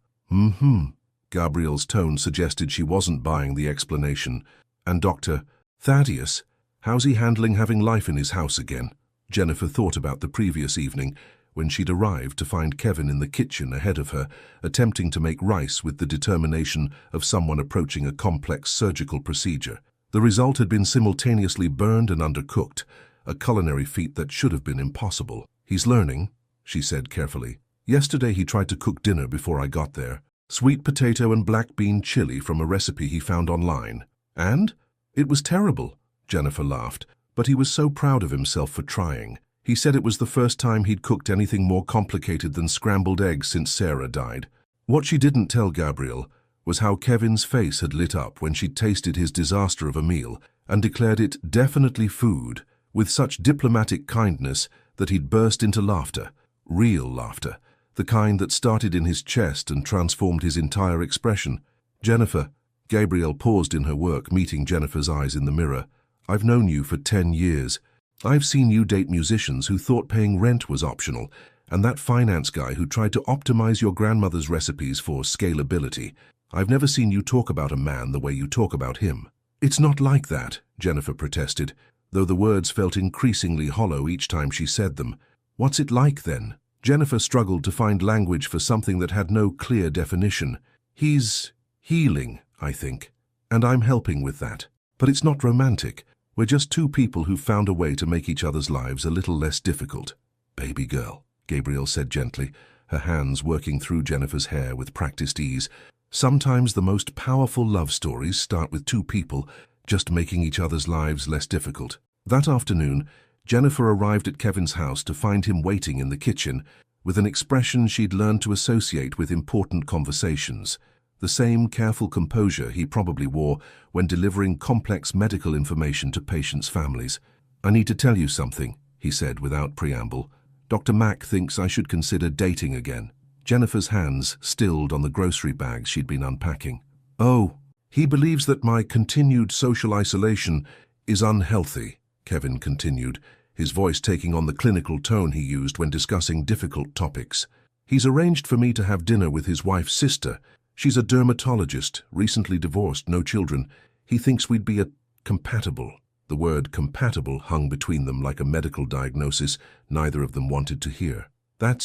Gabrielle's tone suggested she wasn't buying the explanation. "And Dr. Thaddeus, how's he handling having life in his house again?" Jennifer thought about the previous evening, when she'd arrived to find Kevin in the kitchen ahead of her, attempting to make rice with the determination of someone approaching a complex surgical procedure. The result had been simultaneously burned and undercooked, a culinary feat that should have been impossible. "He's learning," she said carefully. "Yesterday he tried to cook dinner before I got there. Sweet potato and black bean chili from a recipe he found online. And? It was terrible," Jennifer laughed, "but he was so proud of himself for trying. He said it was the first time he'd cooked anything more complicated than scrambled eggs since Sarah died." What she didn't tell Gabrielle was how Kevin's face had lit up when she'd tasted his disaster of a meal and declared it definitely food, with such diplomatic kindness that he'd burst into laughter, real laughter, the kind that started in his chest and transformed his entire expression. "Jennifer," Gabrielle paused in her work, meeting Jennifer's eyes in the mirror, "I've known you for 10 years. I've seen you date musicians who thought paying rent was optional, and that finance guy who tried to optimize your grandmother's recipes for scalability. I've never seen you talk about a man the way you talk about him." "It's not like that," Jennifer protested, though the words felt increasingly hollow each time she said them. "What's it like, then?" Jennifer struggled to find language for something that had no clear definition. "He's healing, I think, and I'm helping with that. But it's not romantic. We're just two people who've found a way to make each other's lives a little less difficult." "Baby girl," Gabriel said gently, her hands working through Jennifer's hair with practiced ease. "Sometimes the most powerful love stories start with two people just making each other's lives less difficult." That afternoon, Jennifer arrived at Kevin's house to find him waiting in the kitchen with an expression she'd learned to associate with important conversations, the same careful composure he probably wore when delivering complex medical information to patients' families. "I need to tell you something," he said without preamble. "Dr. Mack thinks I should consider dating again." Jennifer's hands stilled on the grocery bags she'd been unpacking. "Oh, he believes that my continued social isolation is unhealthy," Kevin continued, his voice taking on the clinical tone he used when discussing difficult topics. "He's arranged for me to have dinner with his wife's sister. She's a dermatologist, recently divorced, no children. He thinks we'd be compatible." The word compatible hung between them like a medical diagnosis neither of them wanted to hear. That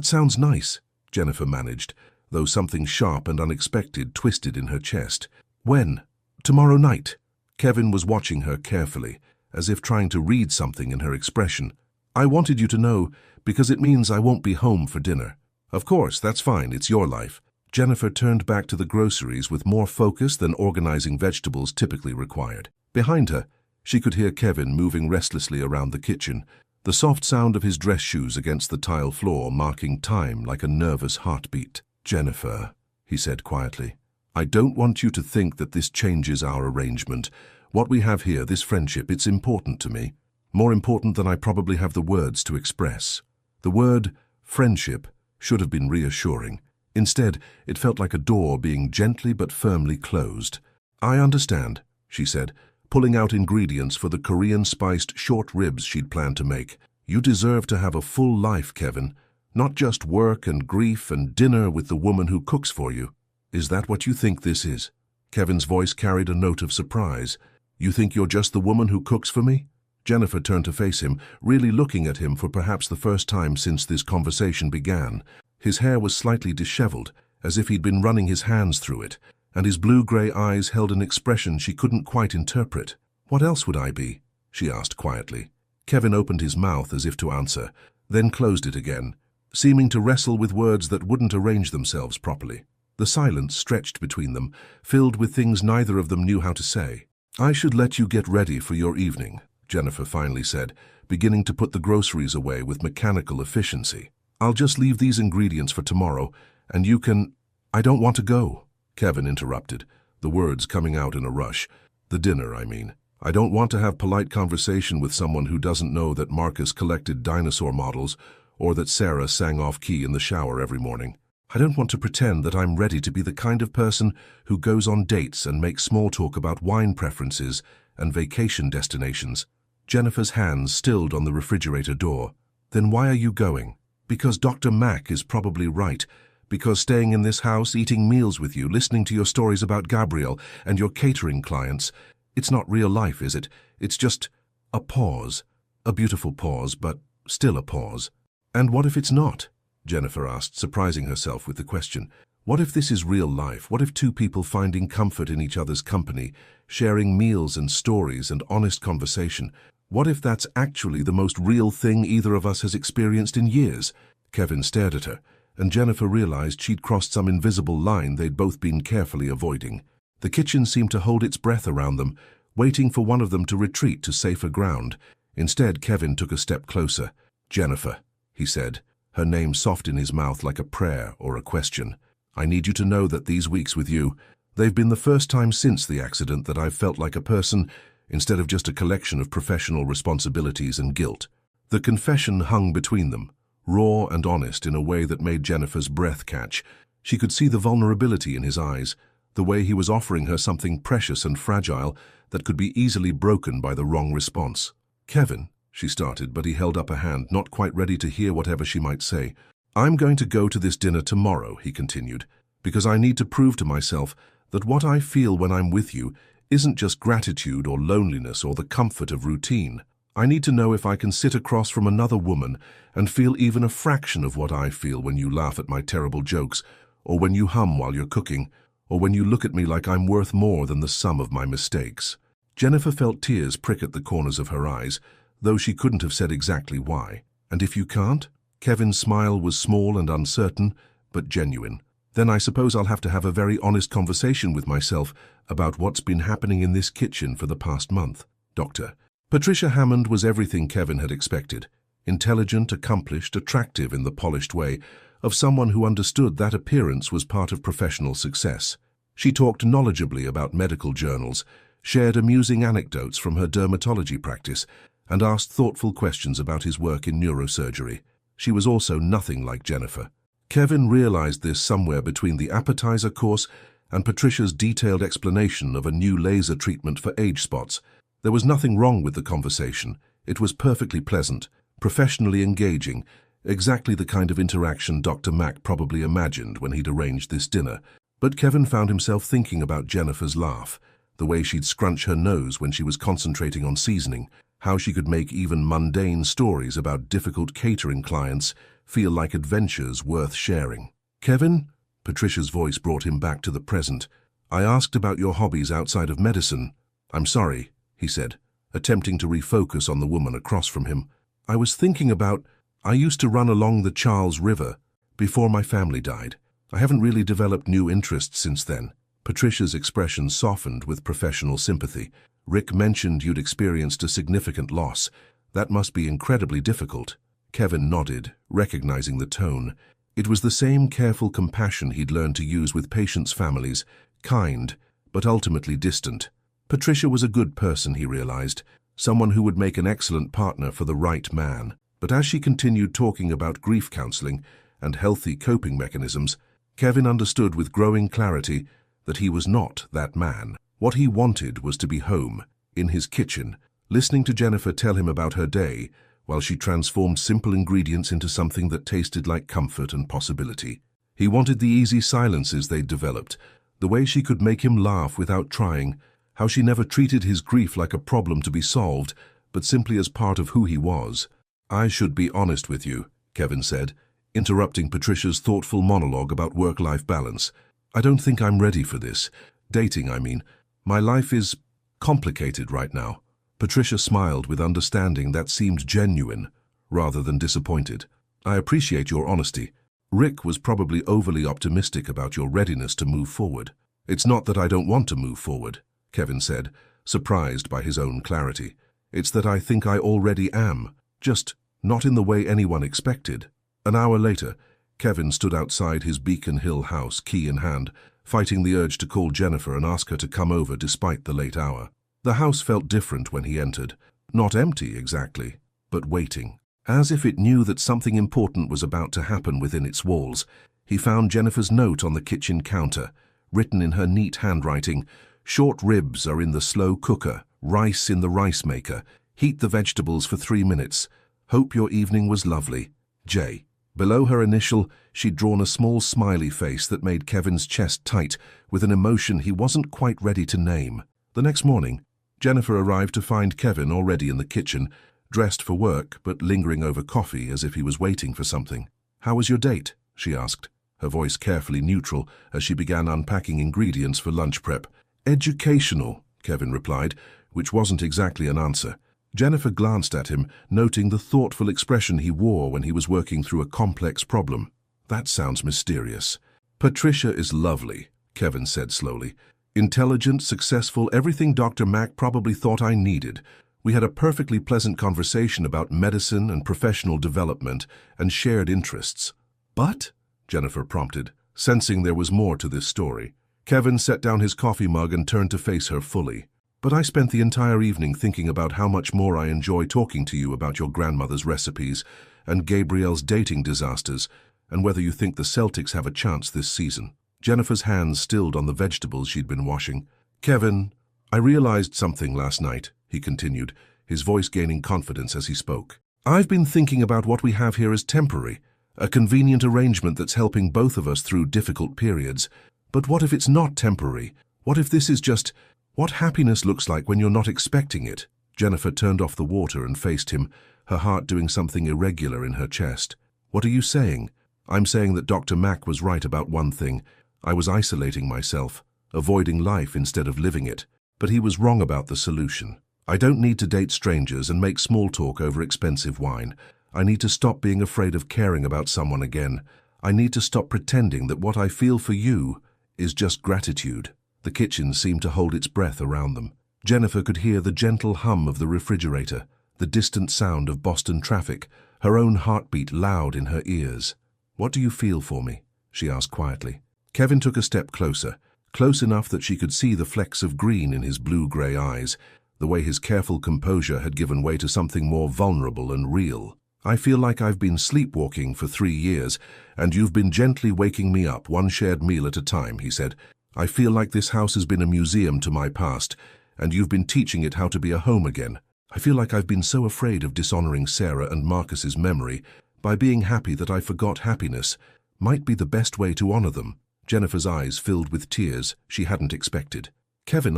sounds nice," Jennifer managed, though something sharp and unexpected twisted in her chest. "When?" "Tomorrow night." Kevin was watching her carefully, as if trying to read something in her expression. "I wanted you to know because it means I won't be home for dinner." "Of course, that's fine, it's your life." Jennifer turned back to the groceries with more focus than organizing vegetables typically required. Behind her, she could hear Kevin moving restlessly around the kitchen, the soft sound of his dress shoes against the tile floor marking time like a nervous heartbeat. "Jennifer," he said quietly, "I don't want you to think that this changes our arrangement. What we have here, this friendship, it's important to me. More important than I probably have the words to express." The word friendship should have been reassuring. Instead, it felt like a door being gently but firmly closed. "I understand," she said, pulling out ingredients for the Korean-spiced short ribs she'd planned to make. "You deserve to have a full life, Kevin, not just work and grief and dinner with the woman who cooks for you." "Is that what you think this is?" Kevin's voice carried a note of surprise. "You think you're just the woman who cooks for me?" Jennifer turned to face him, really looking at him for perhaps the first time since this conversation began. His hair was slightly disheveled, as if he'd been running his hands through it, and his blue-gray eyes held an expression she couldn't quite interpret. "What else would I be?" she asked quietly. Kevin opened his mouth as if to answer, then closed it again, seeming to wrestle with words that wouldn't arrange themselves properly. The silence stretched between them, filled with things neither of them knew how to say. "I should let you get ready for your evening," Jennifer finally said, beginning to put the groceries away with mechanical efficiency. "I'll just leave these ingredients for tomorrow, and you can—" "I don't want to go," Kevin interrupted, the words coming out in a rush. "The dinner, I mean. I don't want to have polite conversation with someone who doesn't know that Marcus collected dinosaur models or that Sarah sang off-key in the shower every morning. I don't want to pretend that I'm ready to be the kind of person who goes on dates and makes small talk about wine preferences and vacation destinations." Jennifer's hands stilled on the refrigerator door. "Then why are you going?" "Because Dr. Mack is probably right. Because staying in this house, eating meals with you, listening to your stories about Gabriel and your catering clients, it's not real life, is it? It's just a pause. A beautiful pause, but still a pause." "And what if it's not?" Jennifer asked, surprising herself with the question. "What if this is real life? What if two people finding comfort in each other's company, sharing meals and stories and honest conversation? What if that's actually the most real thing either of us has experienced in years?" Kevin stared at her, and Jennifer realized she'd crossed some invisible line they'd both been carefully avoiding. The kitchen seemed to hold its breath around them, waiting for one of them to retreat to safer ground. Instead, Kevin took a step closer. "Jennifer," he said, her name soft in his mouth like a prayer or a question. "I need you to know that these weeks with you, they've been the first time since the accident that I've felt like a person instead of just a collection of professional responsibilities and guilt." The confession hung between them, raw and honest in a way that made Jennifer's breath catch. She could see the vulnerability in his eyes, the way he was offering her something precious and fragile that could be easily broken by the wrong response. "Kevin," she started, but he held up a hand, not quite ready to hear whatever she might say. "I'm going to go to this dinner tomorrow," he continued, because I need to prove to myself that what I feel when I'm with you isn't just gratitude or loneliness or the comfort of routine. I need to know if I can sit across from another woman and feel even a fraction of what I feel when you laugh at my terrible jokes, or when you hum while you're cooking, or when you look at me like I'm worth more than the sum of my mistakes. Jennifer felt tears prick at the corners of her eyes, though she couldn't have said exactly why. And if you can't? Kevin's smile was small and uncertain, but genuine. Then I suppose I'll have to have a very honest conversation with myself about what's been happening in this kitchen for the past month, Doctor. Patricia Hammond was everything Kevin had expected. Intelligent, accomplished, attractive in the polished way of someone who understood that appearance was part of professional success. She talked knowledgeably about medical journals, shared amusing anecdotes from her dermatology practice, and asked thoughtful questions about his work in neurosurgery. She was also nothing like Jennifer. Kevin realized this somewhere between the appetizer course and Patricia's detailed explanation of a new laser treatment for age spots. There was nothing wrong with the conversation. It was perfectly pleasant, professionally engaging, exactly the kind of interaction Dr. Mack probably imagined when he'd arranged this dinner. But Kevin found himself thinking about Jennifer's laugh, the way she'd scrunch her nose when she was concentrating on seasoning, how she could make even mundane stories about difficult catering clients feel like adventures worth sharing. Kevin, Patricia's voice brought him back to the present. I asked about your hobbies outside of medicine. I'm sorry, he said, attempting to refocus on the woman across from him. I was thinking about, I used to run along the Charles River before my family died. I haven't really developed new interests since then. Patricia's expression softened with professional sympathy. Rick mentioned you'd experienced a significant loss. That must be incredibly difficult. Kevin nodded, recognizing the tone. It was the same careful compassion he'd learned to use with patients' families, kind, but ultimately distant. Patricia was a good person, he realized, someone who would make an excellent partner for the right man. But as she continued talking about grief counseling and healthy coping mechanisms, Kevin understood with growing clarity that he was not that man. What he wanted was to be home, in his kitchen, listening to Jennifer tell him about her day, while she transformed simple ingredients into something that tasted like comfort and possibility. He wanted the easy silences they'd developed, the way she could make him laugh without trying, how she never treated his grief like a problem to be solved, but simply as part of who he was. I should be honest with you, Kevin said, interrupting Patricia's thoughtful monologue about work-life balance. I don't think I'm ready for this. Dating, I mean. My life is complicated right now. Patricia smiled with understanding that seemed genuine, rather than disappointed. I appreciate your honesty. Rick was probably overly optimistic about your readiness to move forward. It's not that I don't want to move forward, Kevin said, surprised by his own clarity. It's that I think I already am, just not in the way anyone expected. An hour later, Kevin stood outside his Beacon Hill house, key in hand, fighting the urge to call Jennifer and ask her to come over despite the late hour. The house felt different when he entered, not empty exactly, but waiting. As if it knew that something important was about to happen within its walls, he found Jennifer's note on the kitchen counter, written in her neat handwriting. Short ribs are in the slow cooker, rice in the rice maker. Heat the vegetables for 3 minutes. Hope your evening was lovely. J. Below her initial, she'd drawn a small smiley face that made Kevin's chest tight with an emotion he wasn't quite ready to name. The next morning, Jennifer arrived to find Kevin already in the kitchen, dressed for work but lingering over coffee as if he was waiting for something. How was your date? She asked, her voice carefully neutral as she began unpacking ingredients for lunch prep. Educational, Kevin replied, which wasn't exactly an answer. Jennifer glanced at him, noting the thoughtful expression he wore when he was working through a complex problem. That sounds mysterious. Patricia is lovely, Kevin said slowly. Intelligent, successful, everything Dr. Mack probably thought I needed. We had a perfectly pleasant conversation about medicine and professional development and shared interests. But? Jennifer prompted, sensing there was more to this story. Kevin set down his coffee mug and turned to face her fully. But I spent the entire evening thinking about how much more I enjoy talking to you about your grandmother's recipes and Gabrielle's dating disasters and whether you think the Celtics have a chance this season. Jennifer's hands stilled on the vegetables she'd been washing. Kevin, I realized something last night, he continued, his voice gaining confidence as he spoke. I've been thinking about what we have here as temporary, A convenient arrangement that's helping both of us through difficult periods. But what if it's not temporary? What if this is just what happiness looks like when you're not expecting it? Jennifer turned off the water and faced him, her heart doing something irregular in her chest. What are you saying? I'm saying that Dr. Mack was right about one thing. I was isolating myself, avoiding life instead of living it. But he was wrong about the solution. I don't need to date strangers and make small talk over expensive wine. I need to stop being afraid of caring about someone again. I need to stop pretending that what I feel for you is just gratitude. The kitchen seemed to hold its breath around them. Jennifer could hear the gentle hum of the refrigerator, the distant sound of Boston traffic, her own heartbeat loud in her ears. What do you feel for me? She asked quietly. Kevin took a step closer, close enough that she could see the flecks of green in his blue-gray eyes, the way his careful composure had given way to something more vulnerable and real. I feel like I've been sleepwalking for 3 years, and you've been gently waking me up, one shared meal at a time, he said. I feel like this house has been a museum to my past, and you've been teaching it how to be a home again. I feel like I've been so afraid of dishonoring Sarah and Marcus's memory by being happy that I forgot happiness might be the best way to honor them. Jennifer's eyes filled with tears she hadn't expected. Kevin,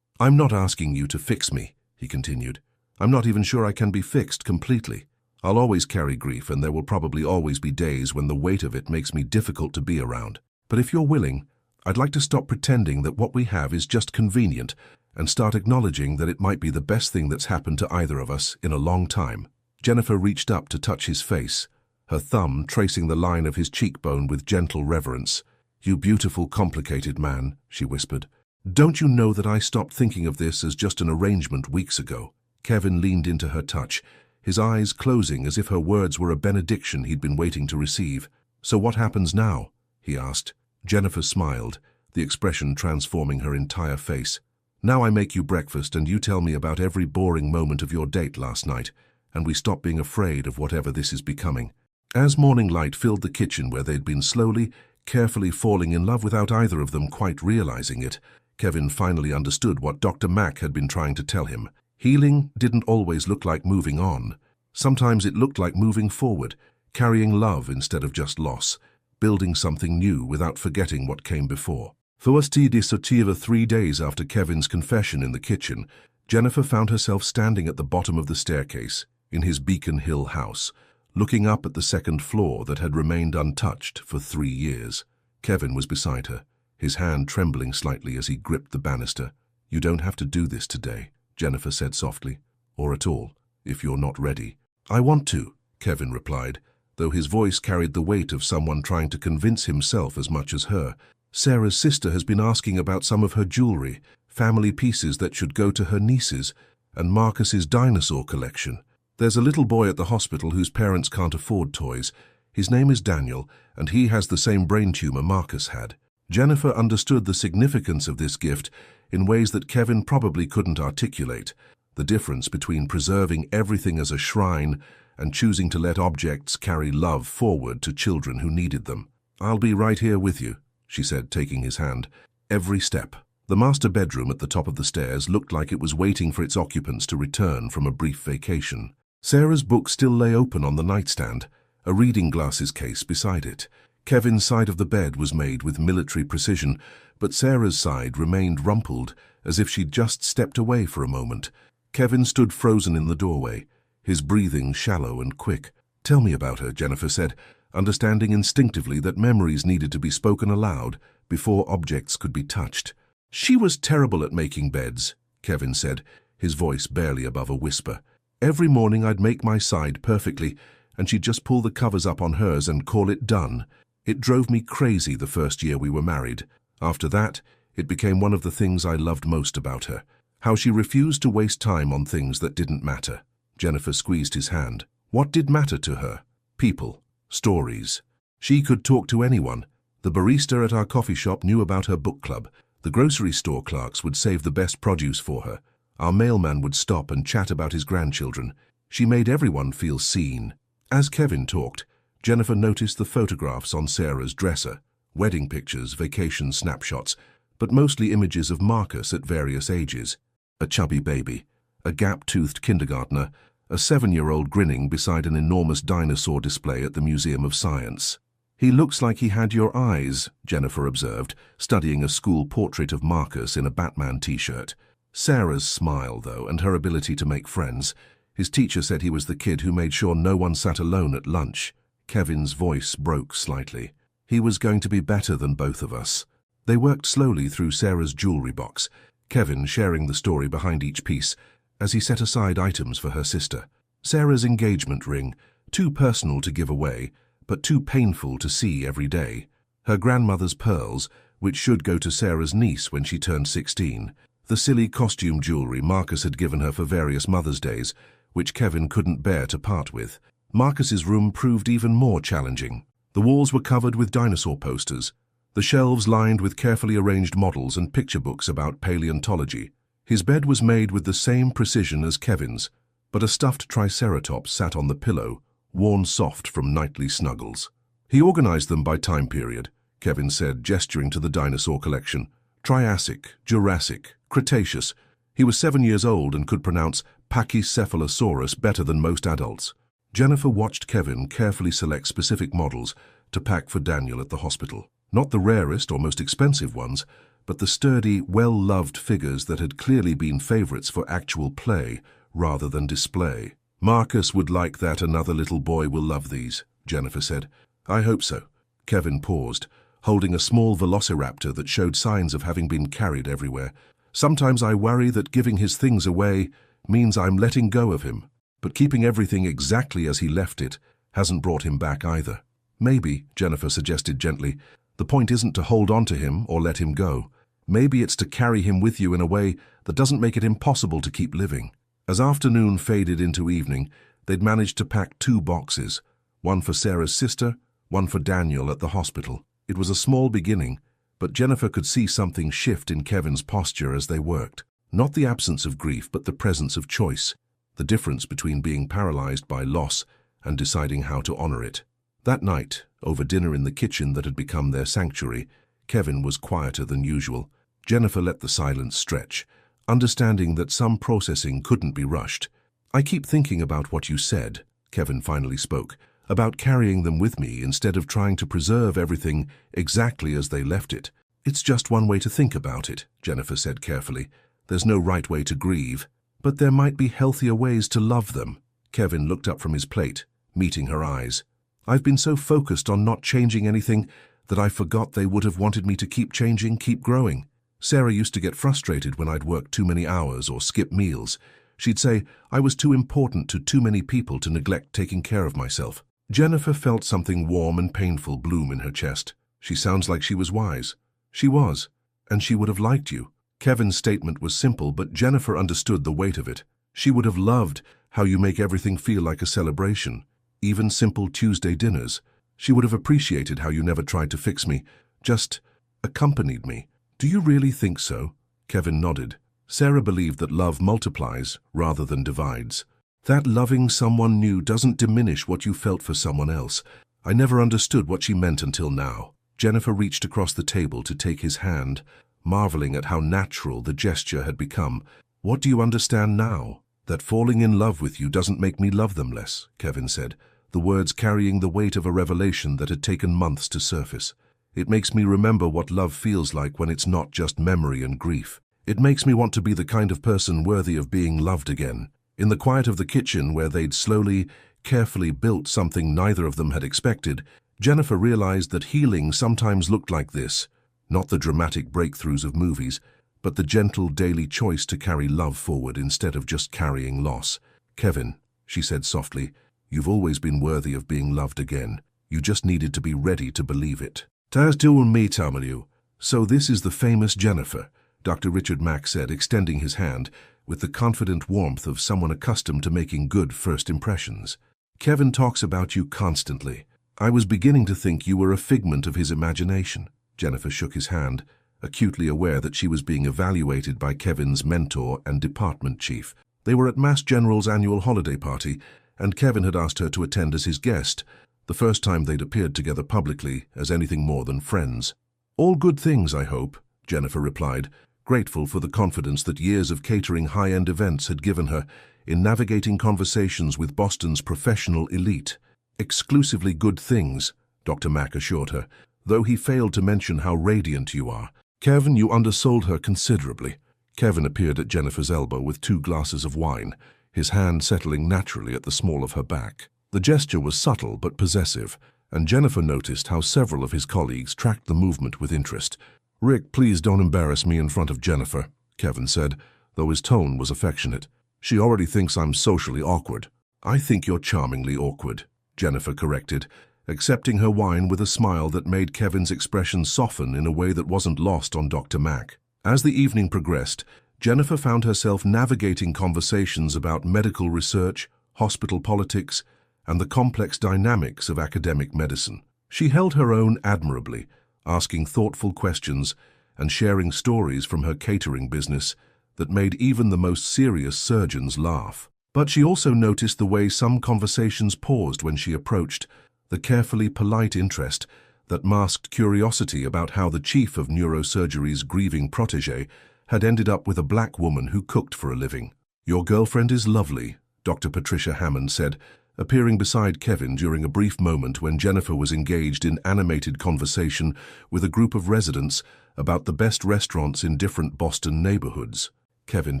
I'm not asking you to fix me, he continued. I'm not even sure I can be fixed completely. I'll always carry grief, and there will probably always be days when the weight of it makes me difficult to be around. But if you're willing, I'd like to stop pretending that what we have is just convenient and start acknowledging that it might be the best thing that's happened to either of us in a long time. Jennifer reached up to touch his face, her thumb tracing the line of his cheekbone with gentle reverence. You beautiful, complicated man, she whispered. Don't you know that I stopped thinking of this as just an arrangement weeks ago? Kevin leaned into her touch, his eyes closing as if her words were a benediction he'd been waiting to receive. So what happens now? He asked. Jennifer smiled, the expression transforming her entire face. Now I make you breakfast and you tell me about every boring moment of your date last night, and we stop being afraid of whatever this is becoming. As morning light filled the kitchen where they'd been slowly, carefully falling in love without either of them quite realizing it, Kevin finally understood what Dr. Mack had been trying to tell him. Healing didn't always look like moving on. Sometimes it looked like moving forward, carrying love instead of just loss, building something new without forgetting what came before. Thursday de Sativa, 3 days after Kevin's confession in the kitchen, Jennifer found herself standing at the bottom of the staircase in his Beacon Hill house, looking up at the second floor that had remained untouched for 3 years. Kevin was beside her, his hand trembling slightly as he gripped the banister. You don't have to do this today, Jennifer said softly, or at all, if you're not ready. I want to, Kevin replied, though his voice carried the weight of someone trying to convince himself as much as her. Sarah's sister has been asking about some of her jewelry, family pieces that should go to her nieces, and Marcus's dinosaur collection. There's a little boy at the hospital whose parents can't afford toys. His name is Daniel, and he has the same brain tumor Marcus had. Jennifer understood the significance of this gift in ways that Kevin probably couldn't articulate, the difference between preserving everything as a shrine and choosing to let objects carry love forward to children who needed them. I'll be right here with you, she said, taking his hand. Every step. The master bedroom at the top of the stairs looked like it was waiting for its occupants to return from a brief vacation. Sarah's book still lay open on the nightstand, a reading glasses case beside it. Kevin's side of the bed was made with military precision, but Sarah's side remained rumpled, as if she'd just stepped away for a moment. Kevin stood frozen in the doorway, his breathing shallow and quick. Tell me about her, Jennifer said, understanding instinctively that memories needed to be spoken aloud before objects could be touched. She was terrible at making beds, Kevin said, his voice barely above a whisper. Every morning I'd make my side perfectly, and she'd just pull the covers up on hers and call it done. It drove me crazy the first year we were married. After that, it became one of the things I loved most about her, how she refused to waste time on things that didn't matter. Jennifer squeezed his hand. What did matter to her? People. Stories. She could talk to anyone. The barista at our coffee shop knew about her book club. The grocery store clerks would save the best produce for her. Our mailman would stop and chat about his grandchildren. She made everyone feel seen. As Kevin talked, Jennifer noticed the photographs on Sarah's dresser, wedding pictures, vacation snapshots, but mostly images of Marcus at various ages. A chubby baby, a gap-toothed kindergartner, a 7-year-old grinning beside an enormous dinosaur display at the Museum of Science. "He looks like he had your eyes," Jennifer observed, studying a school portrait of Marcus in a Batman t-shirt. Sarah's smile, though, and her ability to make friends. His teacher said he was the kid who made sure no one sat alone at lunch. Kevin's voice broke slightly. He was going to be better than both of us. They worked slowly through Sarah's jewelry box, Kevin sharing the story behind each piece, as he set aside items for her sister. Sarah's engagement ring, too personal to give away, but too painful to see every day. Her grandmother's pearls, which should go to Sarah's niece when she turned 16. The silly costume jewelry Marcus had given her for various Mother's Days, which Kevin couldn't bear to part with. Marcus's room proved even more challenging. The walls were covered with dinosaur posters, the shelves lined with carefully arranged models and picture books about paleontology. His bed was made with the same precision as Kevin's, but a stuffed triceratops sat on the pillow, worn soft from nightly snuggles. He organized them by time period, Kevin said, gesturing to the dinosaur collection. Triassic, Jurassic, Cretaceous. He was 7 years old and could pronounce Pachycephalosaurus better than most adults. Jennifer watched Kevin carefully select specific models to pack for Daniel at the hospital. Not the rarest or most expensive ones, but the sturdy, well-loved figures that had clearly been favorites for actual play rather than display. "Marcus would like that. Another little boy will love these," Jennifer said. "I hope so." Kevin paused, holding a small velociraptor that showed signs of having been carried everywhere. "Sometimes I worry that giving his things away means I'm letting go of him, but keeping everything exactly as he left it hasn't brought him back either." "Maybe," Jennifer suggested gently, "the point isn't to hold on to him or let him go. Maybe it's to carry him with you in a way that doesn't make it impossible to keep living." As afternoon faded into evening, they'd managed to pack 2 boxes, one for Sarah's sister, one for Daniel at the hospital. It was a small beginning, but Jennifer could see something shift in Kevin's posture as they worked. Not the absence of grief, but the presence of choice, the difference between being paralyzed by loss and deciding how to honor it. That night, over dinner in the kitchen that had become their sanctuary, Kevin was quieter than usual. Jennifer let the silence stretch, understanding that some processing couldn't be rushed. "I keep thinking about what you said," Kevin finally spoke, "about carrying them with me instead of trying to preserve everything exactly as they left it." "It's just one way to think about it," Jennifer said carefully. "There's no right way to grieve, but there might be healthier ways to love them." Kevin looked up from his plate, meeting her eyes. "I've been so focused on not changing anything that I forgot they would have wanted me to keep changing, keep growing. Sarah used to get frustrated when I'd work too many hours or skip meals. She'd say I was too important to too many people to neglect taking care of myself." Jennifer felt something warm and painful bloom in her chest. "She sounds like she was wise." "She was, and she would have liked you." Kevin's statement was simple, but Jennifer understood the weight of it. "She would have loved how you make everything feel like a celebration, even simple Tuesday dinners. She would have appreciated how you never tried to fix me, just accompanied me." "Do you really think so?" Kevin nodded. Sarah believed that love multiplies rather than divides. "That loving someone new doesn't diminish what you felt for someone else. I never understood what she meant until now." Jennifer reached across the table to take his hand, marveling at how natural the gesture had become. "What do you understand now?" "That falling in love with you doesn't make me love them less," Kevin said, the words carrying the weight of a revelation that had taken months to surface. "It makes me remember what love feels like when it's not just memory and grief. It makes me want to be the kind of person worthy of being loved again." In the quiet of the kitchen, where they'd slowly, carefully built something neither of them had expected, Jennifer realized that healing sometimes looked like this. Not the dramatic breakthroughs of movies, but the gentle daily choice to carry love forward instead of just carrying loss. "Kevin," she said softly, "you've always been worthy of being loved again. You just needed to be ready to believe it." "Tas du me tamalu." "So this is the famous Jennifer," Dr. Richard Mack said, extending his hand with the confident warmth of someone accustomed to making good first impressions. "Kevin talks about you constantly. I was beginning to think you were a figment of his imagination." Jennifer shook his hand, acutely aware that she was being evaluated by Kevin's mentor and department chief. They were at Mass General's annual holiday party, and Kevin had asked her to attend as his guest, the first time they'd appeared together publicly as anything more than friends. "All good things, I hope," Jennifer replied, grateful for the confidence that years of catering high-end events had given her in navigating conversations with Boston's professional elite. Exclusively good things, Dr. Mack assured her, though he failed to mention how radiant you are. Kevin, you undersold her considerably. Kevin appeared at Jennifer's elbow with 2 glasses of wine, his hand settling naturally at the small of her back. The gesture was subtle but possessive, and Jennifer noticed how several of his colleagues tracked the movement with interest. Rick, please don't embarrass me in front of Jennifer, Kevin said, though his tone was affectionate. She already thinks I'm socially awkward. I think you're charmingly awkward, Jennifer corrected, accepting her wine with a smile that made Kevin's expression soften in a way that wasn't lost on Dr. Mack. As the evening progressed, Jennifer found herself navigating conversations about medical research, hospital politics, and the complex dynamics of academic medicine. She held her own admirably, asking thoughtful questions and sharing stories from her catering business that made even the most serious surgeons laugh. But she also noticed the way some conversations paused when she approached, the carefully polite interest that masked curiosity about how the chief of neurosurgery's grieving protégé had ended up with a black woman who cooked for a living. Your girlfriend is lovely, Dr. Patricia Hammond said, appearing beside Kevin during a brief moment when Jennifer was engaged in animated conversation with a group of residents about the best restaurants in different Boston neighborhoods. Kevin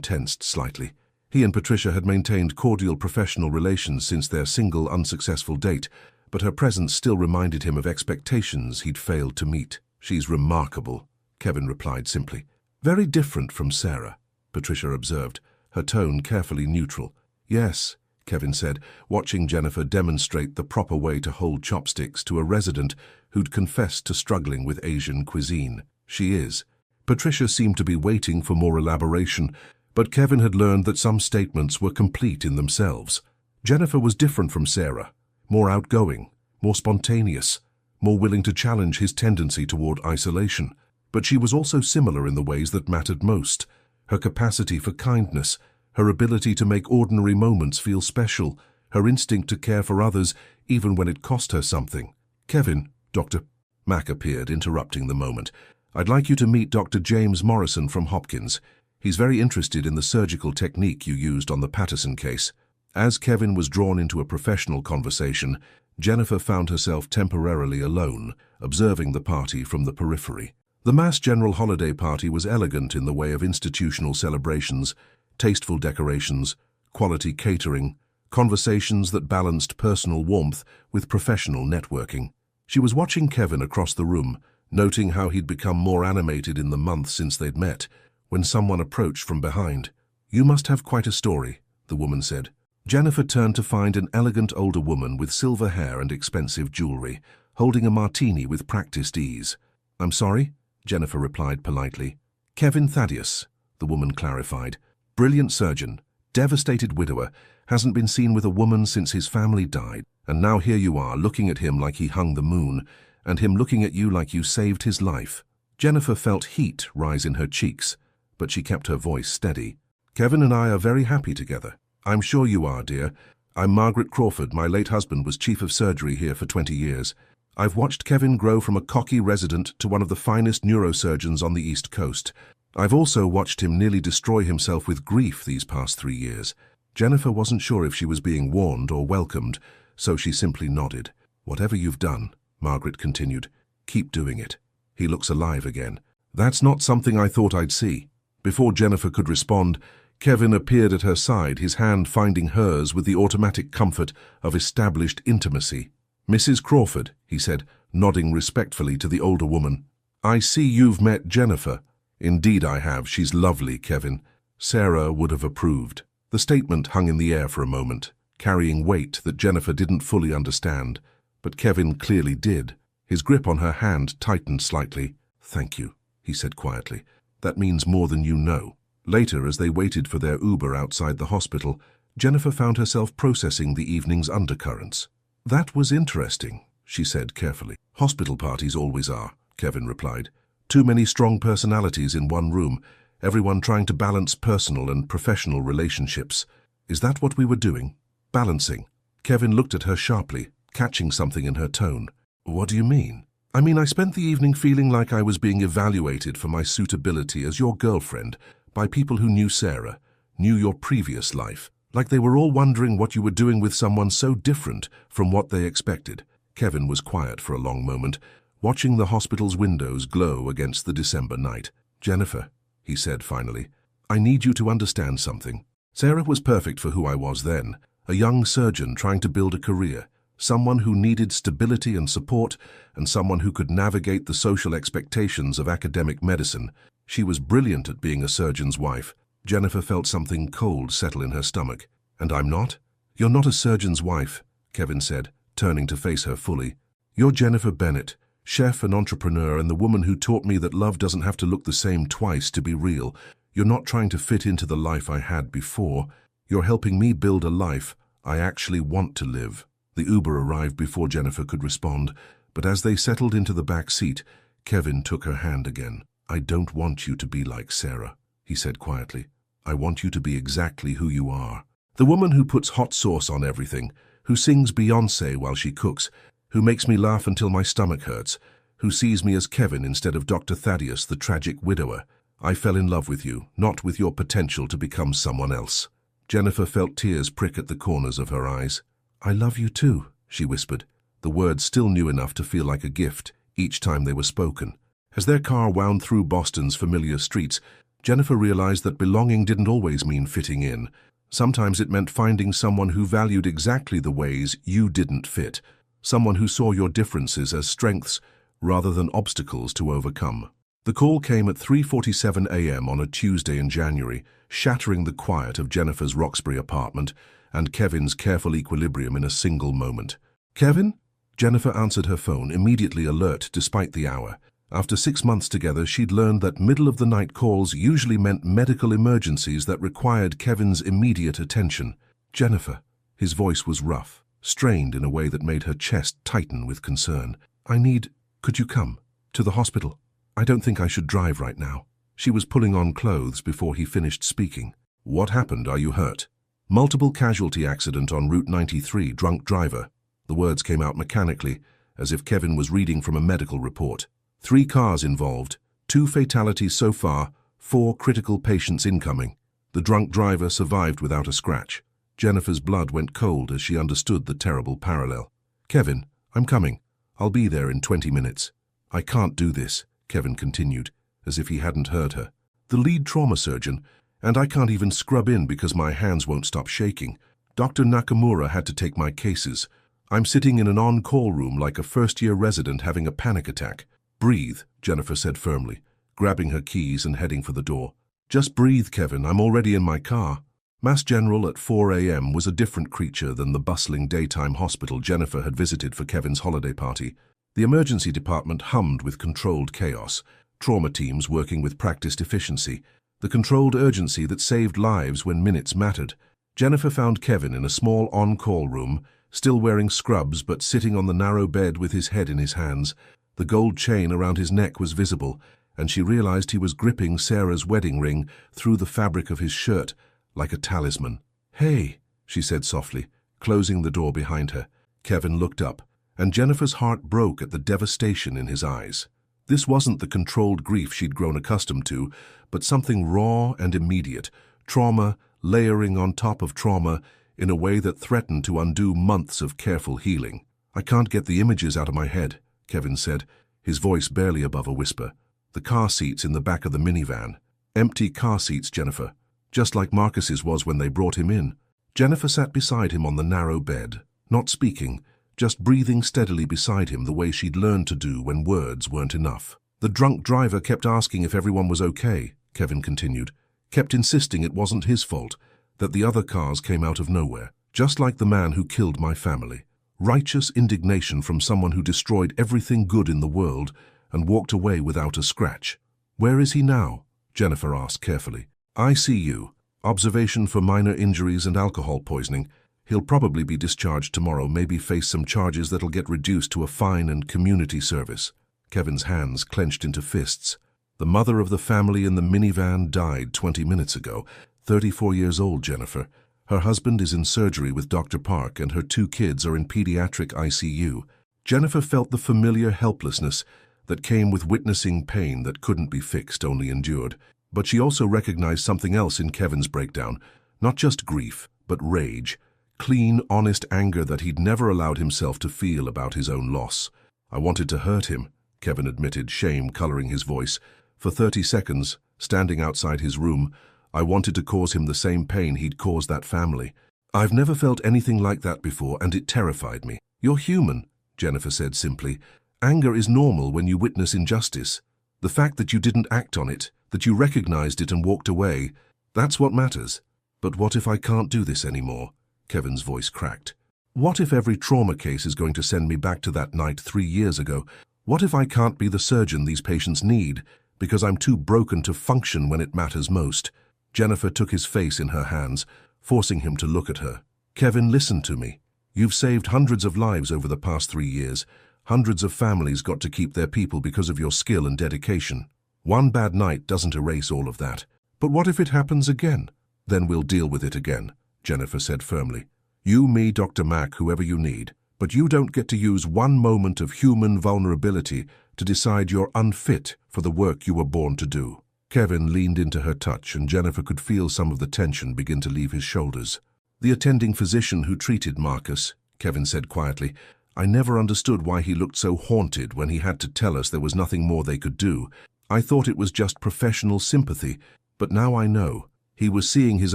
tensed slightly. He and Patricia had maintained cordial professional relations since their single unsuccessful date, but her presence still reminded him of expectations he'd failed to meet. She's remarkable, Kevin replied simply. Very different from Sarah, Patricia observed, her tone carefully neutral. Yes, Kevin said, watching Jennifer demonstrate the proper way to hold chopsticks to a resident who'd confessed to struggling with Asian cuisine. She is. Patricia seemed to be waiting for more elaboration, but Kevin had learned that some statements were complete in themselves. Jennifer was different from Sarah, more outgoing, more spontaneous, more willing to challenge his tendency toward isolation. But she was also similar in the ways that mattered most: her capacity for kindness, her ability to make ordinary moments feel special, her instinct to care for others even when it cost her something. Kevin, Dr. Mack appeared, interrupting the moment. I'd like you to meet Dr. James Morrison from Hopkins. He's very interested in the surgical technique you used on the Patterson case. As Kevin was drawn into a professional conversation, Jennifer found herself temporarily alone, observing the party from the periphery. The Mass General holiday party was elegant in the way of institutional celebrations, tasteful decorations, quality catering, conversations that balanced personal warmth with professional networking. She was watching Kevin across the room, noting how he'd become more animated in the month since they'd met, when someone approached from behind. You must have quite a story, the woman said. Jennifer turned to find an elegant older woman with silver hair and expensive jewelry, holding a martini with practiced ease. I'm sorry, Jennifer replied politely. Kevin Thaddeus, the woman clarified. Brilliant surgeon, devastated widower, hasn't been seen with a woman since his family died, and now here you are looking at him like he hung the moon, and him looking at you like you saved his life. Jennifer felt heat rise in her cheeks, but she kept her voice steady. Kevin and I are very happy together. I'm sure you are, dear. I'm Margaret Crawford. My late husband was chief of surgery here for 20 years. I've watched Kevin grow from a cocky resident to one of the finest neurosurgeons on the East Coast. I've also watched him nearly destroy himself with grief these past 3 years. Jennifer wasn't sure if she was being warned or welcomed, so she simply nodded. Whatever you've done, Margaret continued, keep doing it. He looks alive again. That's not something I thought I'd see. Before Jennifer could respond, Kevin appeared at her side, his hand finding hers with the automatic comfort of established intimacy. Mrs. Crawford, he said, nodding respectfully to the older woman. I see you've met Jennifer. Indeed I have. She's lovely, Kevin. Sarah would have approved. The statement hung in the air for a moment, carrying weight that Jennifer didn't fully understand, but Kevin clearly did. His grip on her hand tightened slightly. Thank you, he said quietly. That means more than you know. Later, as they waited for their Uber outside the hospital, Jennifer found herself processing the evening's undercurrents. That was interesting, she said carefully. Hospital parties always are, Kevin replied. Too many strong personalities in one room, everyone trying to balance personal and professional relationships. Is that what we were doing? Balancing. Kevin looked at her sharply, catching something in her tone. What do you mean? I mean, I spent the evening feeling like I was being evaluated for my suitability as your girlfriend by people who knew Sarah, knew your previous life. like they were all wondering what you were doing with someone so different from what they expected. Kevin was quiet for a long moment, watching the hospital's windows glow against the December night. "Jennifer," he said finally, "I need you to understand something. Sarah was perfect for who I was then, a young surgeon trying to build a career, someone who needed stability and support, and someone who could navigate the social expectations of academic medicine. She was brilliant at being a surgeon's wife." Jennifer felt something cold settle in her stomach. "And I'm not?" "You're not a surgeon's wife," Kevin said, turning to face her fully. "You're Jennifer Bennett, chef and entrepreneur, and the woman who taught me that love doesn't have to look the same twice to be real. You're not trying to fit into the life I had before. You're helping me build a life I actually want to live." The Uber arrived before Jennifer could respond, but as they settled into the back seat, Kevin took her hand again. "I don't want you to be like Sarah," he said quietly. "I want you to be exactly who you are. The woman who puts hot sauce on everything, who sings Beyoncé while she cooks, who makes me laugh until my stomach hurts, who sees me as Kevin instead of Dr. Thaddeus, the tragic widower. I fell in love with you, not with your potential to become someone else." Jennifer felt tears prick at the corners of her eyes. "I love you too," she whispered, the words still new enough to feel like a gift each time they were spoken. As their car wound through Boston's familiar streets, Jennifer realized that belonging didn't always mean fitting in. Sometimes it meant finding someone who valued exactly the ways you didn't fit, someone who saw your differences as strengths rather than obstacles to overcome. The call came at 3:47 a.m. on a Tuesday in January, shattering the quiet of Jennifer's Roxbury apartment and Kevin's careful equilibrium in a single moment. "Kevin?" Jennifer answered her phone, immediately alert despite the hour. After 6 months together, she'd learned that middle-of-the-night calls usually meant medical emergencies that required Kevin's immediate attention. "Jennifer." His voice was rough, strained in a way that made her chest tighten with concern. "Could you come? To the hospital? I don't think I should drive right now." She was pulling on clothes before he finished speaking. "What happened? Are you hurt?" "Multiple casualty accident on Route 93, drunk driver." The words came out mechanically, as if Kevin was reading from a medical report. 3 cars involved, 2 fatalities so far, 4 critical patients incoming. The drunk driver survived without a scratch. Jennifer's blood went cold as she understood the terrible parallel. "Kevin, I'm coming. I'll be there in 20 minutes. "I can't do this," Kevin continued, as if he hadn't heard her. "The lead trauma surgeon, and I can't even scrub in because my hands won't stop shaking. Dr. Nakamura had to take my cases. I'm sitting in an on-call room like a first-year resident having a panic attack." "Breathe," Jennifer said firmly, grabbing her keys and heading for the door. "Just breathe, Kevin. I'm already in my car." Mass General at 4 a.m. was a different creature than the bustling daytime hospital Jennifer had visited for Kevin's holiday party. The emergency department hummed with controlled chaos, trauma teams working with practiced efficiency, the controlled urgency that saved lives when minutes mattered. Jennifer found Kevin in a small on-call room, still wearing scrubs but sitting on the narrow bed with his head in his hands. The gold chain around his neck was visible, and she realized he was gripping Sarah's wedding ring through the fabric of his shirt, like a talisman. "Hey," she said softly, closing the door behind her. Kevin looked up, and Jennifer's heart broke at the devastation in his eyes. This wasn't the controlled grief she'd grown accustomed to, but something raw and immediate, trauma layering on top of trauma in a way that threatened to undo months of careful healing. "I can't get the images out of my head," Kevin said, his voice barely above a whisper. "The car seats in the back of the minivan. Empty car seats, Jennifer, just like Marcus's was when they brought him in." Jennifer sat beside him on the narrow bed, not speaking, just breathing steadily beside him the way she'd learned to do when words weren't enough. "The drunk driver kept asking if everyone was okay," Kevin continued, kept insisting it wasn't his fault, that the other cars came out of nowhere, just like the man who killed my family. Righteous indignation from someone who destroyed everything good in the world and walked away without a scratch. "Where is he now?" Jennifer asked carefully. "ICU. Observation for minor injuries and alcohol poisoning. He'll probably be discharged tomorrow, maybe face some charges that'll get reduced to a fine and community service." Kevin's hands clenched into fists. "The mother of the family in the minivan died 20 minutes ago. 34 years old, Jennifer. Her husband is in surgery with Dr. Park, and her 2 kids are in pediatric ICU. Jennifer felt the familiar helplessness that came with witnessing pain that couldn't be fixed, only endured. But she also recognized something else in Kevin's breakdown, not just grief, but rage. Clean, honest anger that he'd never allowed himself to feel about his own loss. "I wanted to hurt him," Kevin admitted, shame coloring his voice. "For 30 seconds, standing outside his room, I wanted to cause him the same pain he'd caused that family. I've never felt anything like that before, and it terrified me." "You're human," Jennifer said simply. "Anger is normal when you witness injustice. The fact that you didn't act on it, that you recognized it and walked away, that's what matters." "But what if I can't do this anymore?" Kevin's voice cracked. "What if every trauma case is going to send me back to that night 3 years ago? What if I can't be the surgeon these patients need because I'm too broken to function when it matters most?" Jennifer took his face in her hands, forcing him to look at her. "Kevin, listen to me. You've saved hundreds of lives over the past 3 years. Hundreds of families got to keep their people because of your skill and dedication. One bad night doesn't erase all of that. But what if it happens again? Then we'll deal with it again," Jennifer said firmly. "You, me, Dr. Mack, whoever you need. But you don't get to use one moment of human vulnerability to decide you're unfit for the work you were born to do." Kevin leaned into her touch, and Jennifer could feel some of the tension begin to leave his shoulders. "The attending physician who treated Marcus," Kevin said quietly, "I never understood why he looked so haunted when he had to tell us there was nothing more they could do. I thought it was just professional sympathy, but now I know. He was seeing his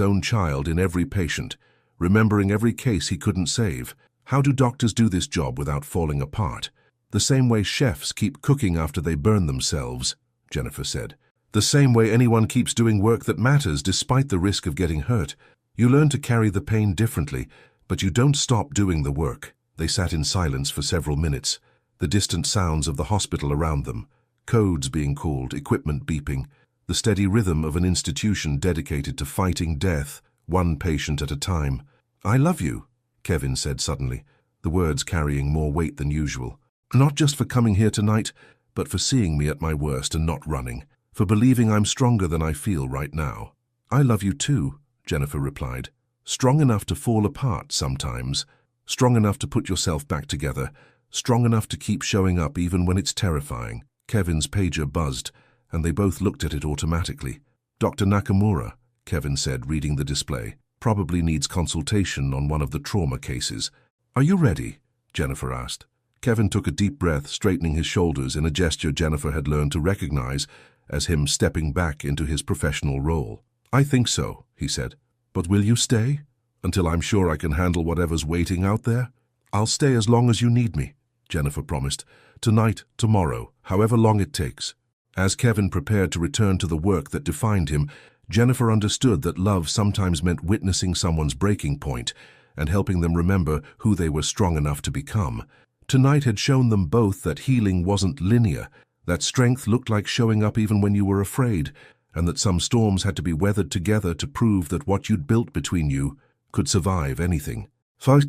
own child in every patient, remembering every case he couldn't save. How do doctors do this job without falling apart? The same way chefs keep cooking after they burn themselves," Jennifer said. "The same way anyone keeps doing work that matters despite the risk of getting hurt. You learn to carry the pain differently, but you don't stop doing the work." They sat in silence for several minutes, the distant sounds of the hospital around them, codes being called, equipment beeping, the steady rhythm of an institution dedicated to fighting death, one patient at a time. "I love you," Kevin said suddenly, the words carrying more weight than usual. "Not just for coming here tonight, but for seeing me at my worst and not running, for believing I'm stronger than I feel right now." "I love you too," Jennifer replied. "Strong enough to fall apart sometimes, strong enough to put yourself back together, strong enough to keep showing up even when it's terrifying." Kevin's pager buzzed, and they both looked at it automatically. "Dr. Nakamura," Kevin said, reading the display. "Probably needs consultation on one of the trauma cases." "Are you ready?" Jennifer asked. Kevin took a deep breath, straightening his shoulders in a gesture Jennifer had learned to recognize as him stepping back into his professional role. "I think so," he said. "But will you stay? Until I'm sure I can handle whatever's waiting out there?" "I'll stay as long as you need me," Jennifer promised. "Tonight, tomorrow, however long it takes." As Kevin prepared to return to the work that defined him, Jennifer understood that love sometimes meant witnessing someone's breaking point and helping them remember who they were strong enough to become. Tonight had shown them both that healing wasn't linear, that strength looked like showing up even when you were afraid, and that some storms had to be weathered together to prove that what you'd built between you could survive anything. Falke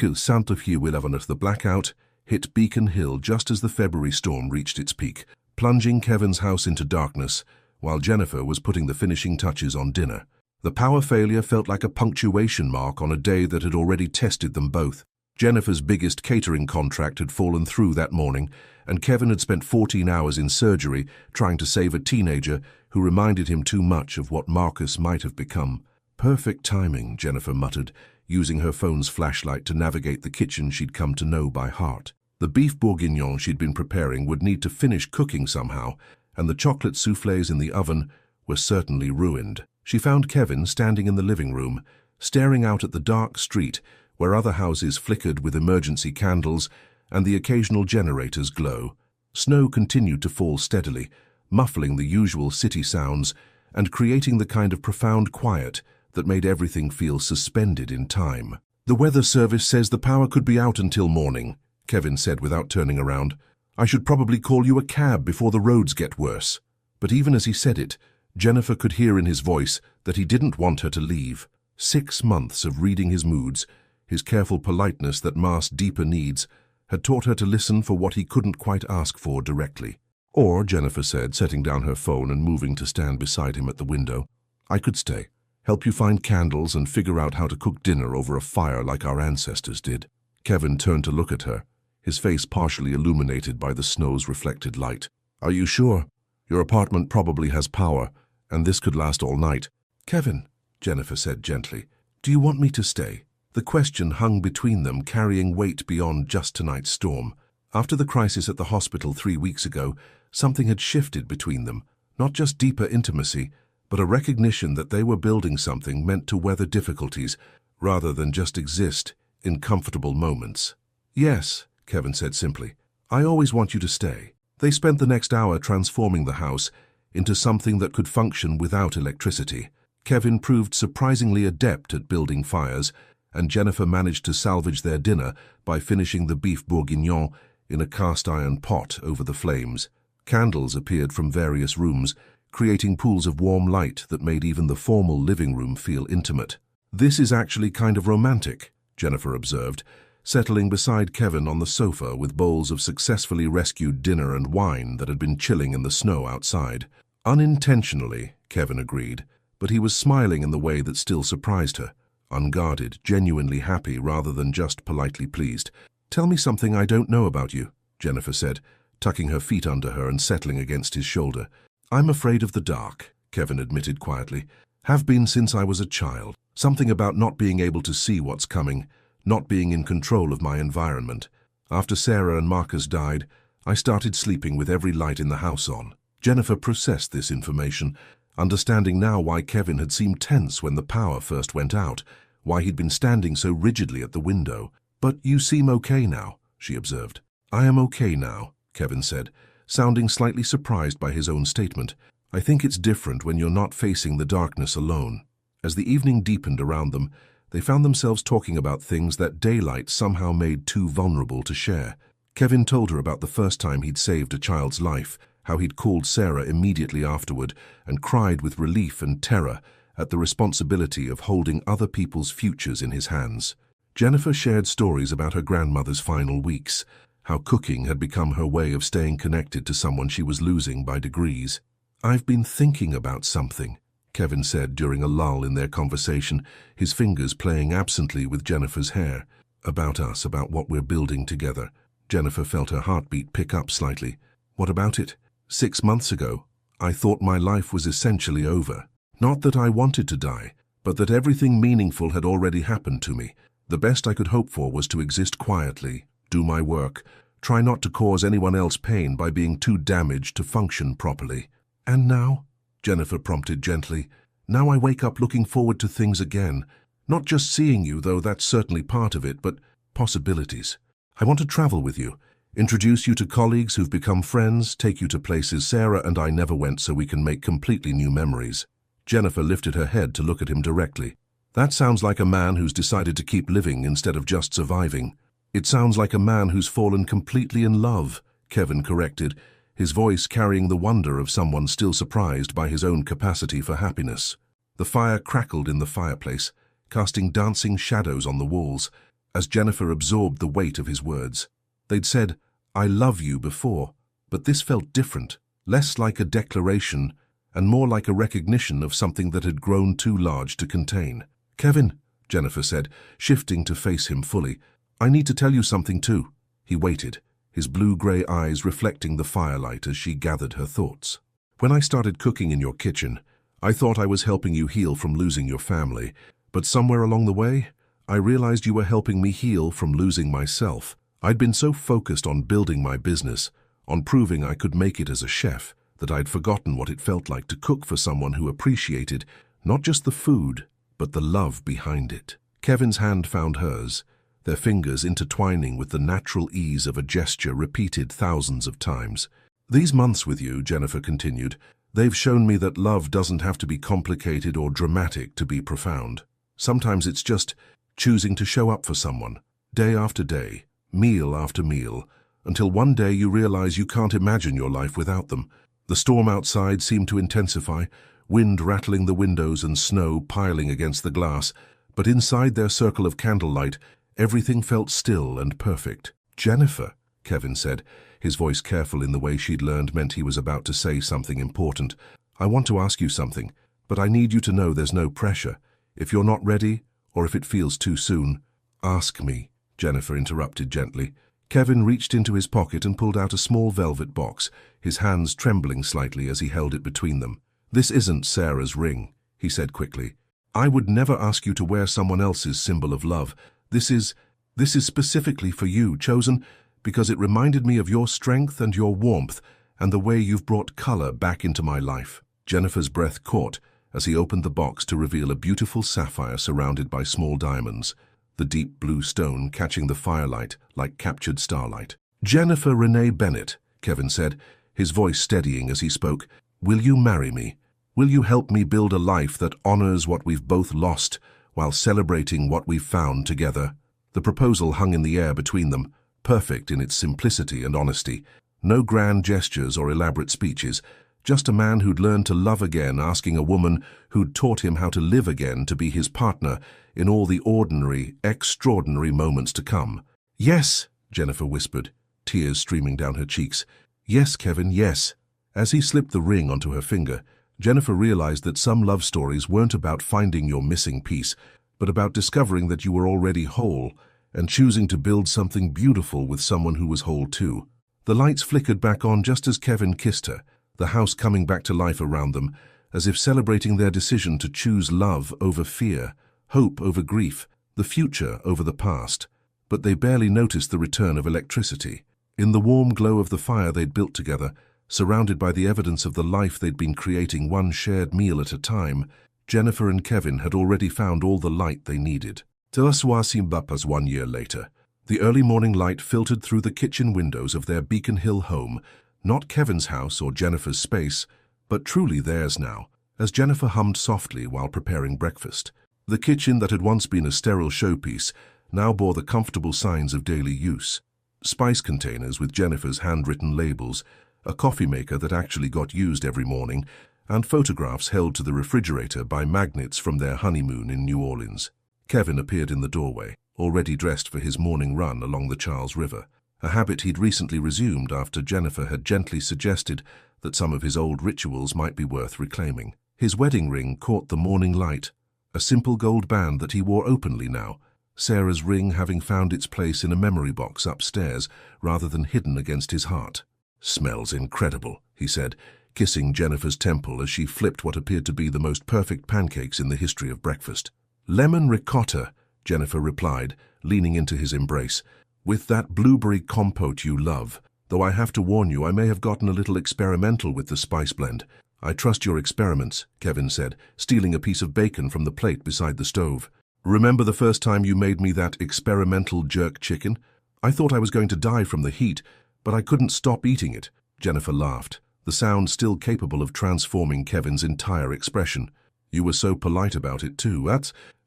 the blackout hit Beacon Hill just as the February storm reached its peak, plunging Kevin's house into darkness, while Jennifer was putting the finishing touches on dinner. The power failure felt like a punctuation mark on a day that had already tested them both. Jennifer's biggest catering contract had fallen through that morning, and Kevin had spent 14 hours in surgery trying to save a teenager who reminded him too much of what Marcus might have become. "Perfect timing," Jennifer muttered, using her phone's flashlight to navigate the kitchen she'd come to know by heart. The beef bourguignon she'd been preparing would need to finish cooking somehow, and the chocolate soufflés in the oven were certainly ruined. She found Kevin standing in the living room, staring out at the dark street where other houses flickered with emergency candles and the occasional generators glow. Snow continued to fall steadily, muffling the usual city sounds and creating the kind of profound quiet that made everything feel suspended in time. "The weather service says the power could be out until morning," Kevin said without turning around. "I should probably call you a cab before the roads get worse." But even as he said it, Jennifer could hear in his voice that he didn't want her to leave. 6 months of reading his moods, his careful politeness that masked deeper needs, had taught her to listen for what he couldn't quite ask for directly. "Or," Jennifer said, setting down her phone and moving to stand beside him at the window, "I could stay, help you find candles and figure out how to cook dinner over a fire like our ancestors did." Kevin turned to look at her, his face partially illuminated by the snow's reflected light. "Are you sure? Your apartment probably has power, and this could last all night." "Kevin," Jennifer said gently, "do you want me to stay? The question hung between them, carrying weight beyond just tonight's storm. After the crisis at the hospital 3 weeks ago, something had shifted between them, not just deeper intimacy, but a recognition that they were building something meant to weather difficulties, rather than just exist in comfortable moments. "Yes," Kevin said simply. "I always want you to stay." They spent the next hour transforming the house into something that could function without electricity. Kevin proved surprisingly adept at building fires, and Jennifer managed to salvage their dinner by finishing the beef bourguignon in a cast-iron pot over the flames. Candles appeared from various rooms, creating pools of warm light that made even the formal living room feel intimate. "This is actually kind of romantic," Jennifer observed, settling beside Kevin on the sofa with bowls of successfully rescued dinner and wine that had been chilling in the snow outside. "Unintentionally," Kevin agreed, but he was smiling in the way that still surprised her. Unguarded, genuinely happy rather than just politely pleased. "Tell me something I don't know about you," Jennifer said, tucking her feet under her and settling against his shoulder. "I'm afraid of the dark," Kevin admitted quietly. "Have been since I was a child. Something about not being able to see what's coming, not being in control of my environment. After Sarah and Marcus died, I started sleeping with every light in the house on." Jennifer processed this information, understanding now why Kevin had seemed tense when the power first went out, why he'd been standing so rigidly at the window. "But you seem okay now," she observed. "I am okay now," Kevin said, sounding slightly surprised by his own statement. "I think it's different when you're not facing the darkness alone." As the evening deepened around them, they found themselves talking about things that daylight somehow made too vulnerable to share. Kevin told her about the first time he'd saved a child's life, how he'd called Sarah immediately afterward and cried with relief and terror at the responsibility of holding other people's futures in his hands. Jennifer shared stories about her grandmother's final weeks, how cooking had become her way of staying connected to someone she was losing by degrees. "I've been thinking about something," Kevin said during a lull in their conversation, his fingers playing absently with Jennifer's hair. "About us, about what we're building together." Jennifer felt her heartbeat pick up slightly. "What about it? 6 months ago, I thought my life was essentially over. Not that I wanted to die, but that everything meaningful had already happened to me. The best I could hope for was to exist quietly, do my work, try not to cause anyone else pain by being too damaged to function properly. And now?" Jennifer prompted gently. "Now I wake up looking forward to things again. Not just seeing you, though that's certainly part of it, but possibilities. I want to travel with you, introduce you to colleagues who've become friends, take you to places Sarah and I never went so we can make completely new memories." Jennifer lifted her head to look at him directly. "That sounds like a man who's decided to keep living instead of just surviving." "It sounds like a man who's fallen completely in love," Kevin corrected, his voice carrying the wonder of someone still surprised by his own capacity for happiness. The fire crackled in the fireplace, casting dancing shadows on the walls, as Jennifer absorbed the weight of his words. They'd said, "I love you" before, but this felt different, less like a declaration and more like a recognition of something that had grown too large to contain. "Kevin," Jennifer said, shifting to face him fully, "I need to tell you something too." He waited, his blue-gray eyes reflecting the firelight as she gathered her thoughts. "When I started cooking in your kitchen, I thought I was helping you heal from losing your family, but somewhere along the way, I realized you were helping me heal from losing myself. I'd been so focused on building my business, on proving I could make it as a chef, that I'd forgotten what it felt like to cook for someone who appreciated not just the food, but the love behind it." Kevin's hand found hers, their fingers intertwining with the natural ease of a gesture repeated thousands of times. "These months with you," Jennifer continued, "they've shown me that love doesn't have to be complicated or dramatic to be profound. Sometimes it's just choosing to show up for someone, day after day, meal after meal, until one day you realize you can't imagine your life without them." The storm outside seemed to intensify, wind rattling the windows and snow piling against the glass, but inside their circle of candlelight, everything felt still and perfect. "Jennifer," Kevin said, his voice careful in the way she'd learned meant he was about to say something important. "I want to ask you something, but I need you to know there's no pressure. If you're not ready, or if it feels too soon—" "Ask me," Jennifer interrupted gently. Kevin reached into his pocket and pulled out a small velvet box, his hands trembling slightly as he held it between them. "This isn't Sarah's ring," he said quickly. I would never ask you to wear someone else's symbol of love. This is specifically for you, chosen because it reminded me of your strength and your warmth and the way you've brought color back into my life." Jennifer's breath caught as he opened the box to reveal a beautiful sapphire surrounded by small diamonds, the deep blue stone catching the firelight like captured starlight. "Jennifer Renee Bennett," Kevin said, his voice steadying as he spoke, "will you marry me? Will you help me build a life that honors what we've both lost while celebrating what we've found together?" The proposal hung in the air between them, perfect in its simplicity and honesty. No grand gestures or elaborate speeches, just a man who'd learned to love again asking a woman who'd taught him how to live again to be his partner in all the ordinary, extraordinary moments to come. "Yes," Jennifer whispered, tears streaming down her cheeks. "Yes, Kevin, yes." As he slipped the ring onto her finger, Jennifer realized that some love stories weren't about finding your missing piece, but about discovering that you were already whole and choosing to build something beautiful with someone who was whole too. The lights flickered back on just as Kevin kissed her, the house coming back to life around them, as if celebrating their decision to choose love over fear, hope over grief, the future over the past. But they barely noticed the return of electricity. In the warm glow of the fire they'd built together, surrounded by the evidence of the life they'd been creating one shared meal at a time, Jennifer and Kevin had already found all the light they needed. As 1 year later, the early morning light filtered through the kitchen windows of their Beacon Hill home, not Kevin's house or Jennifer's space, but truly theirs now, as Jennifer hummed softly while preparing breakfast. The kitchen that had once been a sterile showpiece now bore the comfortable signs of daily use. Spice containers with Jennifer's handwritten labels, a coffee maker that actually got used every morning, and photographs held to the refrigerator by magnets from their honeymoon in New Orleans. Kevin appeared in the doorway, already dressed for his morning run along the Charles River, a habit he'd recently resumed after Jennifer had gently suggested that some of his old rituals might be worth reclaiming. His wedding ring caught the morning light, a simple gold band that he wore openly now, Sarah's ring having found its place in a memory box upstairs rather than hidden against his heart. "Smells incredible," he said, kissing Jennifer's temple as she flipped what appeared to be the most perfect pancakes in the history of breakfast. "Lemon ricotta," Jennifer replied, leaning into his embrace, "with that blueberry compote you love. Though I have to warn you, I may have gotten a little experimental with the spice blend." "I trust your experiments," Kevin said, stealing a piece of bacon from the plate beside the stove. "Remember the first time you made me that experimental jerk chicken? I thought I was going to die from the heat, but I couldn't stop eating it." Jennifer laughed, the sound still capable of transforming Kevin's entire expression. "You were so polite about it too.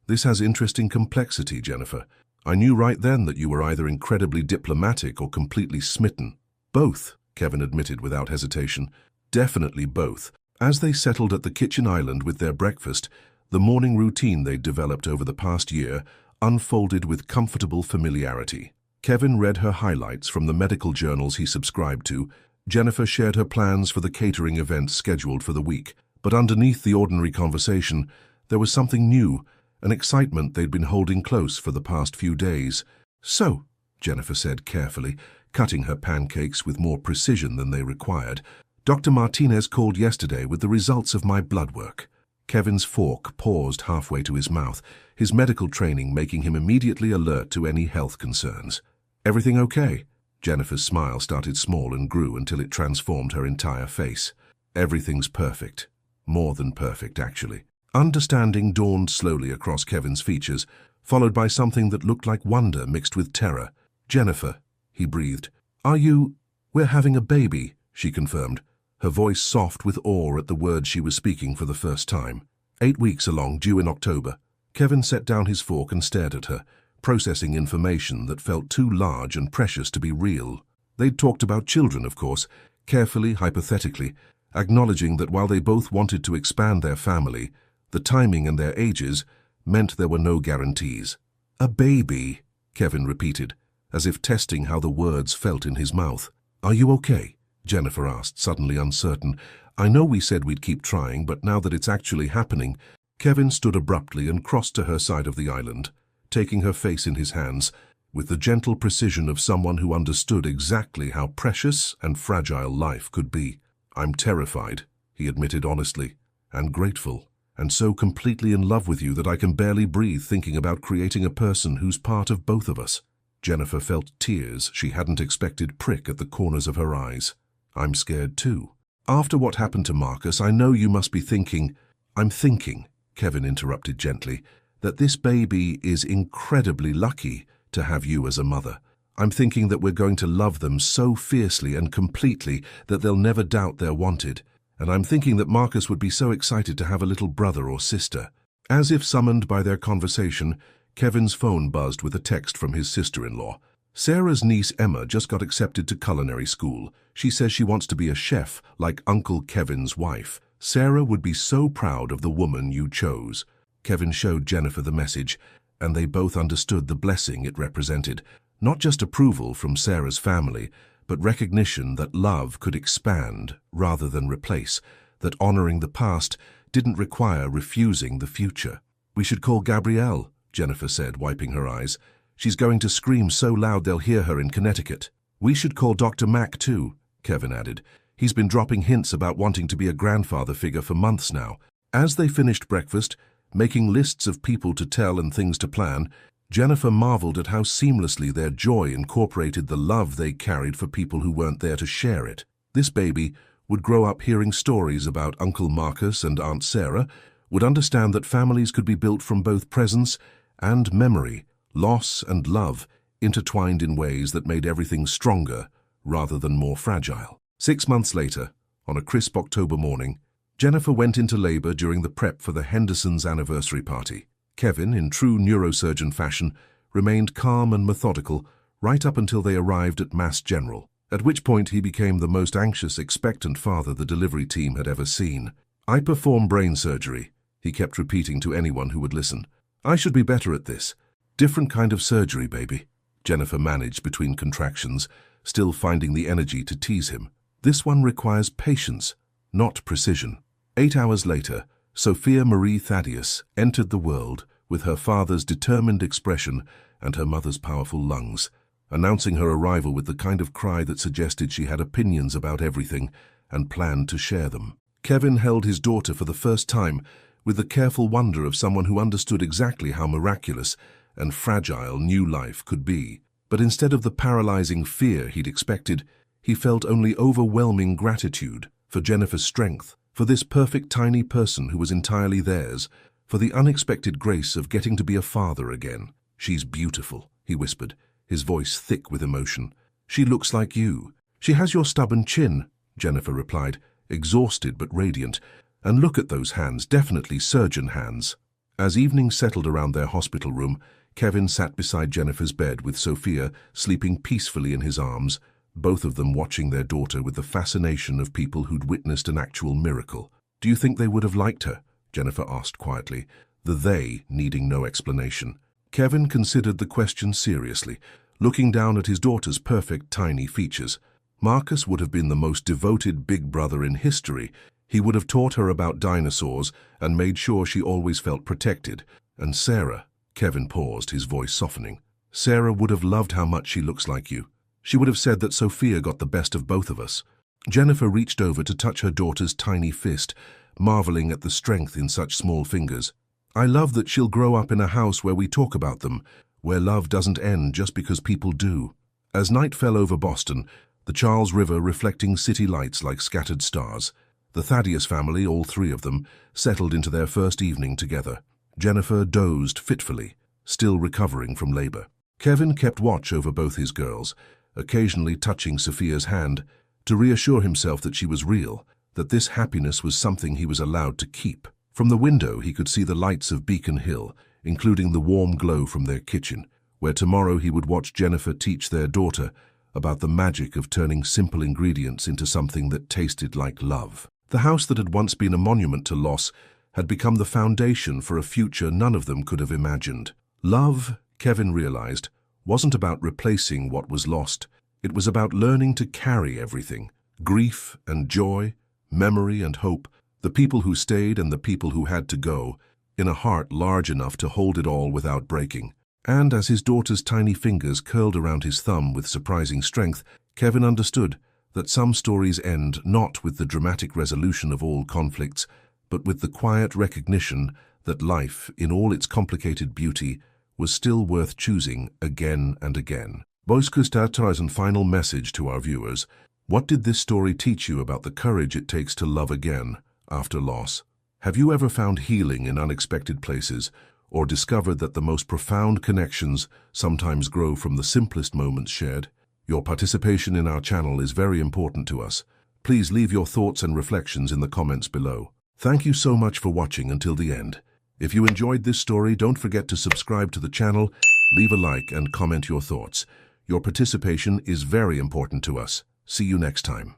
This has interesting complexity, Jennifer. I knew right then that you were either incredibly diplomatic or completely smitten." "Both," Kevin admitted without hesitation. "Definitely both." As they settled at the kitchen island with their breakfast, the morning routine they'd developed over the past year unfolded with comfortable familiarity. Kevin read her highlights from the medical journals he subscribed to. Jennifer shared her plans for the catering events scheduled for the week. But underneath the ordinary conversation, there was something new, an excitement they'd been holding close for the past few days. "So," Jennifer said carefully, cutting her pancakes with more precision than they required, "Dr. Martinez called yesterday with the results of my blood work." Kevin's fork paused halfway to his mouth, his medical training making him immediately alert to any health concerns. "Everything okay?" Jennifer's smile started small and grew until it transformed her entire face. "Everything's perfect. More than perfect, actually." Understanding dawned slowly across Kevin's features, followed by something that looked like wonder mixed with terror. "Jennifer," he breathed. "We're having a baby," she confirmed, her voice soft with awe at the words she was speaking for the first time. 8 weeks along, due in October. Kevin set down his fork and stared at her, processing information that felt too large and precious to be real. They'd talked about children, of course, carefully, hypothetically, acknowledging that while they both wanted to expand their family, the timing and their ages meant there were no guarantees. "A baby," Kevin repeated, as if testing how the words felt in his mouth. "Are you okay?" Jennifer asked, suddenly uncertain. "I know we said we'd keep trying, but now that it's actually happening..." Kevin stood abruptly and crossed to her side of the island, taking her face in his hands, with the gentle precision of someone who understood exactly how precious and fragile life could be. "I'm terrified," he admitted honestly, "and grateful." and so completely in love with you that I can barely breathe thinking about creating a person who's part of both of us." Jennifer felt tears she hadn't expected prick at the corners of her eyes. "I'm scared too. After what happened to Marcus, I know you must be thinking—" "I'm thinking," Kevin interrupted gently, "that this baby is incredibly lucky to have you as a mother. I'm thinking that we're going to love them so fiercely and completely that they'll never doubt they're wanted. And I'm thinking that Marcus would be so excited to have a little brother or sister." As if summoned by their conversation, Kevin's phone buzzed with a text from his sister-in-law. "Sarah's niece Emma just got accepted to culinary school. She says she wants to be a chef like Uncle Kevin's wife. Sarah would be so proud of the woman you chose." Kevin showed Jennifer the message, and they both understood the blessing it represented. Not just approval from Sarah's family, but recognition that love could expand rather than replace, that honoring the past didn't require refusing the future. "We should call Gabrielle," Jennifer said, wiping her eyes. "She's going to scream so loud they'll hear her in Connecticut." "We should call Dr. Mack too," Kevin added. "He's been dropping hints about wanting to be a grandfather figure for months now." As they finished breakfast, making lists of people to tell and things to plan, Jennifer marveled at how seamlessly their joy incorporated the love they carried for people who weren't there to share it. This baby would grow up hearing stories about Uncle Marcus and Aunt Sarah, would understand that families could be built from both presence and memory, loss and love, intertwined in ways that made everything stronger rather than more fragile. 6 months later, on a crisp October morning, Jennifer went into labor during the prep for the Hendersons' anniversary party. Kevin, in true neurosurgeon fashion, remained calm and methodical right up until they arrived at Mass General, at which point he became the most anxious, expectant father the delivery team had ever seen. "I perform brain surgery," he kept repeating to anyone who would listen. "I should be better at this. Different kind of surgery, baby," Jennifer managed between contractions, still finding the energy to tease him. "This one requires patience, not precision." 8 hours later, Sophia Marie Thaddeus entered the world with her father's determined expression and her mother's powerful lungs, announcing her arrival with the kind of cry that suggested she had opinions about everything and planned to share them. Kevin held his daughter for the first time with the careful wonder of someone who understood exactly how miraculous and fragile new life could be. But instead of the paralyzing fear he'd expected, he felt only overwhelming gratitude for Jennifer's strength, for this perfect tiny person who was entirely theirs, for the unexpected grace of getting to be a father again. "She's beautiful," he whispered, his voice thick with emotion. "She looks like you." "She has your stubborn chin," Jennifer replied, exhausted but radiant. "And look at those hands, definitely surgeon hands." As evening settled around their hospital room, Kevin sat beside Jennifer's bed with Sophia sleeping peacefully in his arms, both of them watching their daughter with the fascination of people who'd witnessed an actual miracle. "Do you think they would have liked her?" Jennifer asked quietly, the "they" needing no explanation. Kevin considered the question seriously, looking down at his daughter's perfect tiny features. Marcus would have been the most devoted big brother in history. He would have taught her about dinosaurs and made sure she always felt protected. And Sarah, Kevin paused, his voice softening. "Sarah would have loved how much she looks like you. She would have said that Sophia got the best of both of us." Jennifer reached over to touch her daughter's tiny fist, marveling at the strength in such small fingers. "I love that she'll grow up in a house where we talk about them, where love doesn't end just because people do." As night fell over Boston, the Charles River reflecting city lights like scattered stars, the Thaddeus family, all three of them, settled into their first evening together. Jennifer dozed fitfully, still recovering from labor. Kevin kept watch over both his girls, occasionally touching Sophia's hand to reassure himself that she was real, that this happiness was something he was allowed to keep. From the window he could see the lights of Beacon Hill, including the warm glow from their kitchen, where tomorrow he would watch Jennifer teach their daughter about the magic of turning simple ingredients into something that tasted like love. The house that had once been a monument to loss had become the foundation for a future none of them could have imagined. Love, Kevin realized, wasn't about replacing what was lost. It was about learning to carry everything, grief and joy, memory and hope, the people who stayed and the people who had to go, in a heart large enough to hold it all without breaking. And as his daughter's tiny fingers curled around his thumb with surprising strength, Kevin understood that some stories end not with the dramatic resolution of all conflicts, but with the quiet recognition that life, in all its complicated beauty, was still worth choosing again and again. Boiskustatars and final message to our viewers. What did this story teach you about the courage it takes to love again after loss? Have you ever found healing in unexpected places, or discovered that the most profound connections sometimes grow from the simplest moments shared? Your participation in our channel is very important to us. Please leave your thoughts and reflections in the comments below. Thank you so much for watching until the end. If you enjoyed this story, don't forget to subscribe to the channel, leave a like and comment your thoughts. Your participation is very important to us. See you next time.